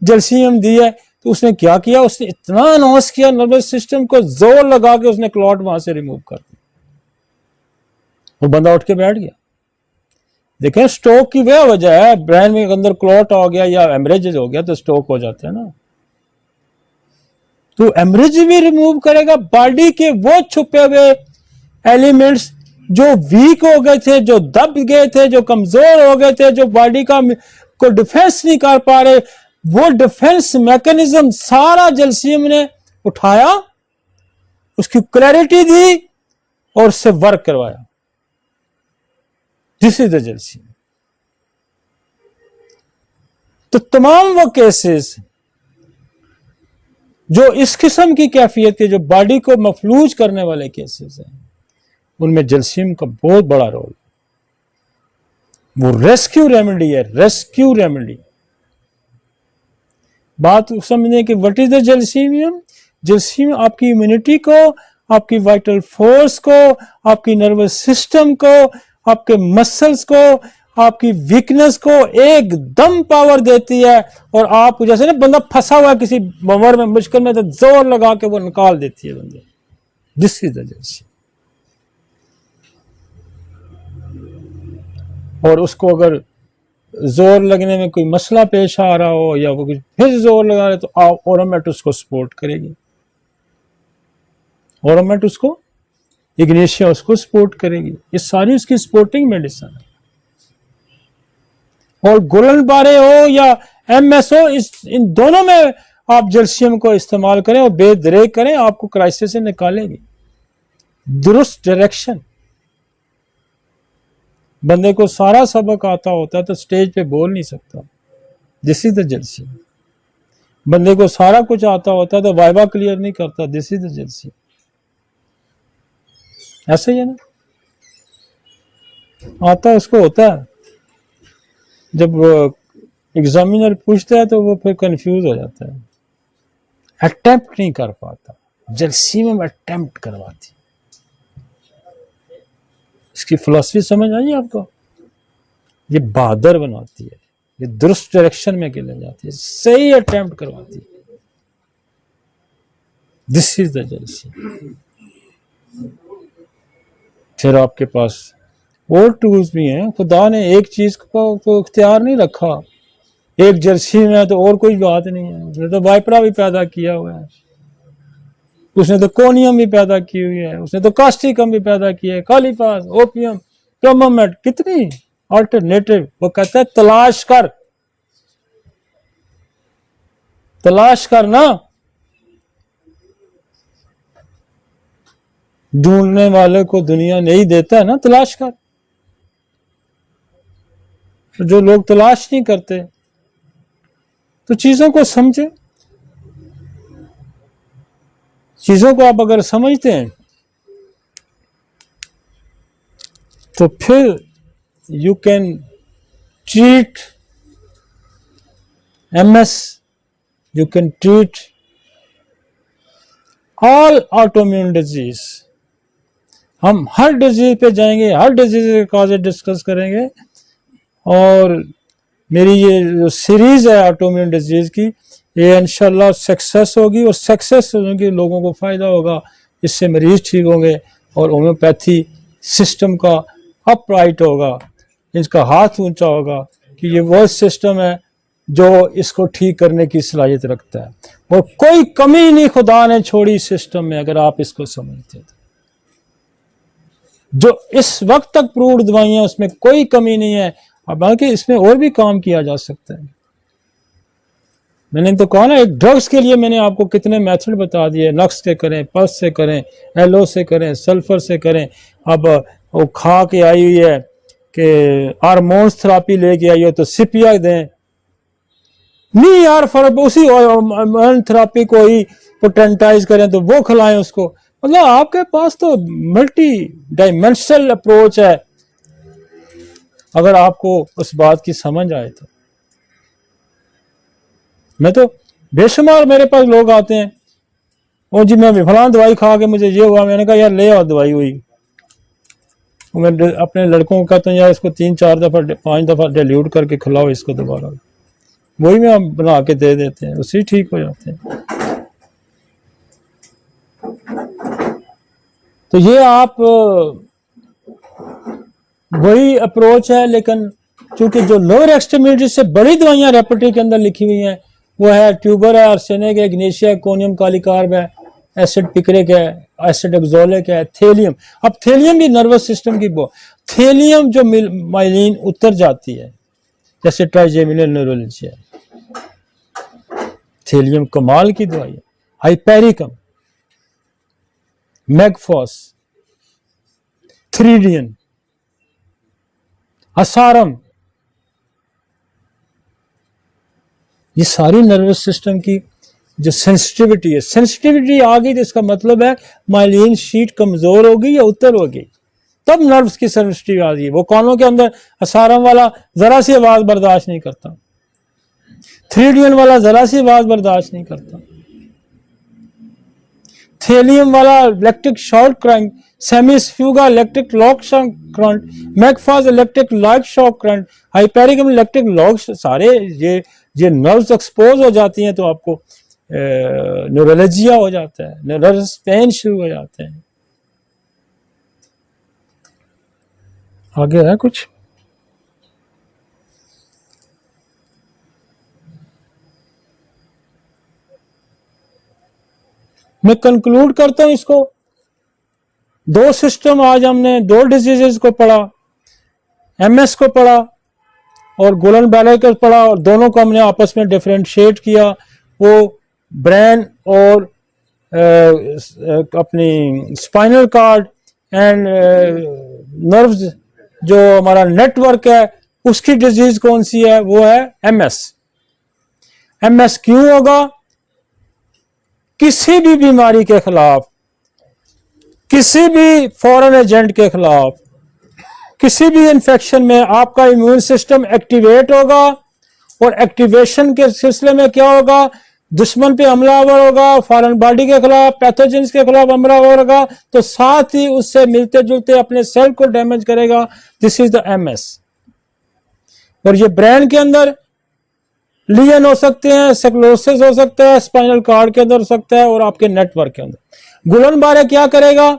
जलसीमियम दी है तो उसने क्या किया, उसने इतना अनाउंस किया नर्वस सिस्टम को, जोर लगा के उसने क्लॉट वहां से रिमूव कर दिया, वो बंदा उठ के बैठ गया। देखें स्ट्रोक की वह वजह है, ब्रेन में अंदर क्लॉट हो गया या हेमरेज हो गया तो स्ट्रोक हो जाता है ना, तो हेमरेज भी रिमूव करेगा। बॉडी के वो छुपे हुए एलिमेंट्स जो वीक हो गए थे, जो दब गए थे, जो कमजोर हो गए थे, जो बॉडी को डिफेंस नहीं कर पा रहे, वो डिफेंस मैकेनिज्म सारा जलसीमियम ने उठाया, उसकी क्लैरिटी दी और उससे वर्क करवाया। This is the जलसीमियम। तो तमाम वो केसेस जो इस किस्म की कैफियत के, जो बॉडी को मफलूज करने वाले केसेस हैं, उनमें जलसीमियम का बहुत बड़ा रोल है। वो रेस्क्यू रेमेडी है, रेस्क्यू रेमेडी। बात समझने कि व्हाट इज द जलसीमियम। जलसीमियम आपकी इम्यूनिटी को, आपकी वाइटल फोर्स को, आपकी नर्वस सिस्टम को, आपके मसल्स को, आपकी वीकनेस को एकदम पावर देती है और आप जैसे ना बंदा फंसा हुआ है किसी बवर में, मुश्किल में, तो जोर लगा के वो निकाल देती है बंदे। This is the जलसीमियम। और उसको अगर जोर लगने में कोई मसला पेश आ रहा हो या वो कुछ फिर जोर लगा रहे तो ऑरोमेट उसको सपोर्ट करेगी, ऑरोमेट उसको, इग्नेशिया उसको सपोर्ट करेगी। ये सारी उसकी सपोर्टिंग मेडिसिन है। और गुलन-बारे हो या एमएस हो, इन दोनों में आप जलसीमियम को इस्तेमाल करें और बेदरेक करें, आपको क्राइसिस से निकालेगी। दुरुस्त डायरेक्शन। बंदे को सारा सबक आता होता है तो स्टेज पे बोल नहीं सकता, दिस इज द जलसीमियम। बंदे को सारा कुछ आता होता है तो वाइवा क्लियर नहीं करता, दिस इज द जलसीमियम। ऐसा ही है ना, आता उसको होता है, जब एग्जामिनर पूछता है तो वो फिर कंफ्यूज हो जाता है, अटेम्प्ट नहीं कर पाता। जलसीमियम अटेम्प्ट करवाती। इसकी फिलॉसफी समझ आई आपको। ये बहादुर बनाती है, ये दुरुस्त डायरेक्शन में ले जाती है, सही अटेम्प्ट करवाती है। This is the जलसीमियम। फिर आपके पास और टूल्स भी हैं। खुदा ने एक चीज को तो इख्तियार नहीं रखा, एक जलसीमियम है तो और कोई बात नहीं है। उसने तो वाइपरा भी पैदा किया हुआ है, उसने तो कोनियम भी पैदा की हुई है, उसने तो कास्टिकम भी पैदा किया है, कालीफास, ओपियम, कैमोमेट, कितनी अल्टरनेटिव। वो कहता है तलाश कर, तलाश कर ना, ढूंढने वाले को दुनिया नहीं देता है ना, तलाश कर। जो लोग तलाश नहीं करते। तो चीजों को समझे, चीजों को आप अगर समझते हैं तो फिर you can treat MS, you can treat all autoimmune disease। हम हर डिजीज पे जाएंगे, हर डिजीज के काजेज डिस्कस करेंगे, और मेरी ये जो सीरीज है ऑटोइम्यून डिजीज की, ये इंशाल्लाह सक्सेस होगी, और सक्सेस होगी लोगों को फायदा होगा, इससे मरीज ठीक होंगे और होम्योपैथी सिस्टम का अपराइट होगा, इसका हाथ ऊंचा होगा कि ये वो सिस्टम है जो इसको ठीक करने की सलाहियत रखता है, और कोई कमी नहीं खुदा ने छोड़ी सिस्टम में, अगर आप इसको समझते तो। जो इस वक्त तक प्रूव्ड दवाइयां, उसमें कोई कमी नहीं है, बल्कि इसमें और भी काम किया जा सकता है। मैंने तो कहा ना, एक ड्रग्स के लिए मैंने आपको कितने मेथड बता दिए, नक्स से करें, पल्स से करें, एलो से करें, सल्फर से करें। अब वो खा के आई हुई है कि हार्मोन्स थेरापी लेके आई हो तो सिपिया दें, नहीं यार फर्क, उसी थेरापी को ही पोटेंटाइज करें तो वो खिलाएं उसको। मतलब आपके पास तो मल्टी डायमेंशनल अप्रोच है, अगर आपको उस बात की समझ आए तो। मैं तो बेशुमार मेरे पास लोग आते हैं, और जी मैं फलां दवाई खा के मुझे ये हुआ, मैंने कहा यार ले आओ दवाई हुई। मैं अपने लड़कों को कहता हूँ यार इसको 3-4 दफा 5 दफा डाइल्यूट करके खिलाओ इसको दोबारा, वही में बना के दे देते हैं, उसी ठीक हो जाते हैं। तो ये आप वही अप्रोच है, लेकिन चूंकि जो लोअर एक्सट्रीमिटी से बड़ी दवाइयां रेपर्टरी के अंदर लिखी हुई हैं, वो है ट्यूबर है, आर्सेनिक है, इग्नेशिया, कोनियम कालीकार्ब है, एसिड पिक्रिक है, एसिड एक्सोलिक है, थेलियम। अब थेलियम भी नर्वस सिस्टम की थेलियम जो माइलिन उतर जाती है, जैसे ट्राइजेमिनल न्यूरोलॉजी है, थेलियम कमाल की दवाई है। हाइपेरिकम, मैगफॉस, थ्रीडियन, असारम, ये सारी नर्वस सिस्टम की जो सेंसिटिविटी है, सेंसिटिविटी आ गई तो इसका मतलब है माइलिन शीट कमजोर होगी या उतर होगी, तब नर्व्स की सेंसिटिविटी आ गई। वो कानों के अंदर असारम वाला जरा सी आवाज बर्दाश्त नहीं करता, थ्रीडियन वाला जरा सी आवाज बर्दाश्त नहीं करता, थेलियम वाला electric shock current, cimicifuga electric lock shock current, mag phos electric light shock current, hypericum electric lock, सारे ये नर्व्स एक्सपोज हो जाती हैं तो आपको न्यूरोलॉजिया हो जाता है, नर्वस पेन शुरू हो जाते हैं। आगे है कुछ? मैं कंक्लूड करता हूं इसको। 2 सिस्टम आज हमने 2 डिजीजेस को पढ़ा, MS को पढ़ा और गुलन बैले को पढ़ा, और दोनों को हमने आपस में डिफरेंशिएट किया। वो ब्रेन और अपनी स्पाइनल कार्ड एंड नर्व्स जो हमारा नेटवर्क है, उसकी डिजीज कौन सी है, वो है MS। MS क्यों होगा? किसी भी बीमारी के खिलाफ, किसी भी फॉरेन एजेंट के खिलाफ, किसी भी इन्फेक्शन में आपका इम्यून सिस्टम एक्टिवेट होगा, और एक्टिवेशन के सिलसिले में क्या होगा, दुश्मन पे हमलावर होगा, फॉरेन बॉडी के खिलाफ, पैथोजेंस के खिलाफ हमलावर होगा, तो साथ ही उससे मिलते जुलते अपने सेल को डैमेज करेगा। This is the MS। और ये ब्रेन के अंदर लियन हो सकते हैं, सेक्लोसिस हो सकता है, स्पाइनल कार्ड के अंदर हो सकता है, और आपके नेटवर्क के अंदर। गुलन बारे क्या करेगा,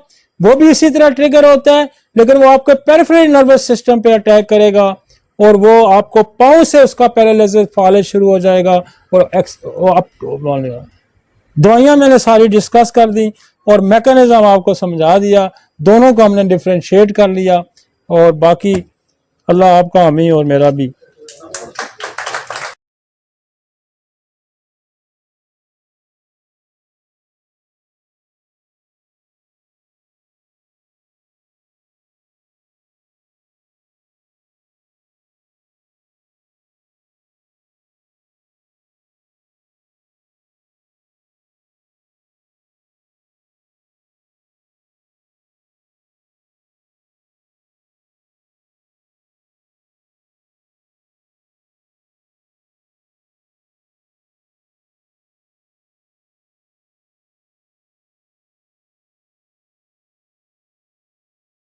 वो भी इसी तरह ट्रिगर होता है, लेकिन वो आपके पेरिफेरल नर्वस सिस्टम पे अटैक करेगा, और वो आपको पांव से उसका पैरालिसिस फॉलो शुरू हो जाएगा। और दवाइयां मैंने सारी डिस्कस कर दी, और मैकेनिज्म आपको समझा दिया, दोनों को हमने डिफरेंशिएट कर लिया। और बाकी अल्लाह आपका हामी और मेरा भी